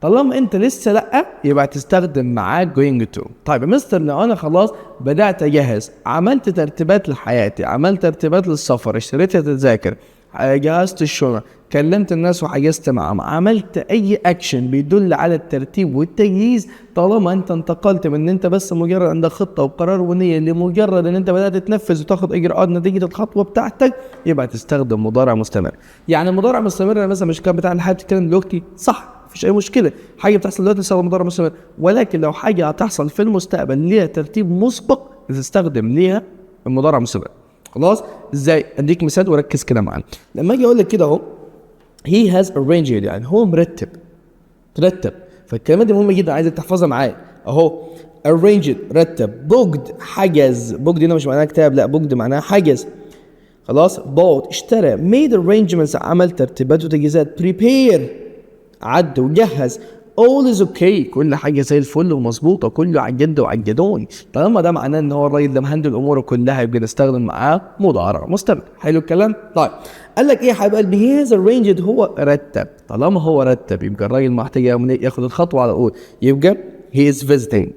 طالما انت لسه لا يبقى تستخدم معاك going to. طيب يا مستر لو انا خلاص بدات اجهز، عملت ترتيبات لحياتي، عملت ترتيبات للسفر، اشتريت التذاكر، جهزت الشنط، كلمت الناس وحجزت معاهم، عملت اي اكشن بيدل على الترتيب والتجهيز، طالما انت انتقلت من ان انت بس مجرد عندك خطه وقرار ونيه لمجرد ان انت بدات تنفذ وتاخد اجراءات نتيجه الخطوه بتاعتك، يبقى تستخدم مضارع مستمر. يعني المضارع مستمر مثلا مش كان بتاع الحياه بتتكلم دلوقتي صح، مفيش اي مشكله، حاجه بتحصل دلوقتي تستخدم مضارع مستمر، ولكن لو حاجه هتحصل في المستقبل ليها ترتيب مسبق تستخدم ليها المضارع مستمر. خلاص ازاي؟ اديك مثال وركز كده معانا. لما اجي اقول لك كده اهو he has arranged يعني هو مرتب، ترتب، فالكلمات دي مهمه جدا عايزك تحفظها معايا اهو. arranged رتب، booked حجز، booked هنا مش معناها كتاب، لا booked معناها حجز. خلاص bought اشترى، made arrangements عمل ترتيبات وتجهيزات، prepare عد وجهز، all is okay كل حاجه زي الفل ومظبوطه، كله على الجد وعلى الجدون. طالما ده معناه ان هو الراجل ده مهندل اموره كلها يبقى نستخدم معاه مضارع مستمر. حلو الكلام؟ طيب قال لك ايه يا حبيب قلبي؟ he has arranged هو رتب. طالما هو رتب يبقى الراجل محتاج ياخد الخطوه على طول، يبقى he is visiting.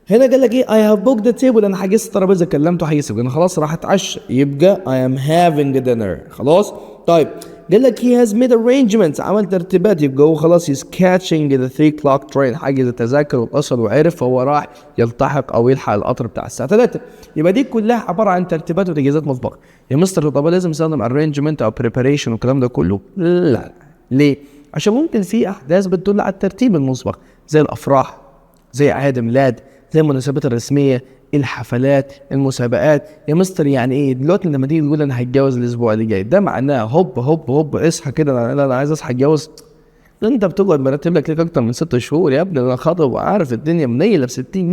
هنا قال لك ايه؟ I have booked the table انا حجزت الترابيزه، كلمته حجزت، انا خلاص راح اتعشى، يبقى I am having dinner. خلاص طيب قال لك he has made arrangements عمل ترتيبات، يبقى هو خلاص he's catching the 3 o'clock train حجز التذاكر واتصل وعرف فهو راح يلتحق او يلحق القطر بتاع الساعه 3. يبقى دي كلها عباره عن ترتيبات وتجهيزات مسبقه. يا مستر طب لازم استخدم arrangement او preparation والكلام ده كله؟ لا. ليه؟ عشان ممكن في احداث بتدل على الترتيب المسبق زي الافراح، زي اعياد ميلاد، زي المناسبات الرسميه، الحفلات، المسابقات. يا مستر يعني ايه؟ دلوقتي لما تيجي تقول انا هتجوز الاسبوع اللي جاي، ده معناه هوب هوب هوب اصحى كده انا عايز اصحى اتجوز؟ انت بتقعد مرتب لك اكتر من 6 شهور يا ابني، انا خاطب وعارف الدنيا منيله ب 60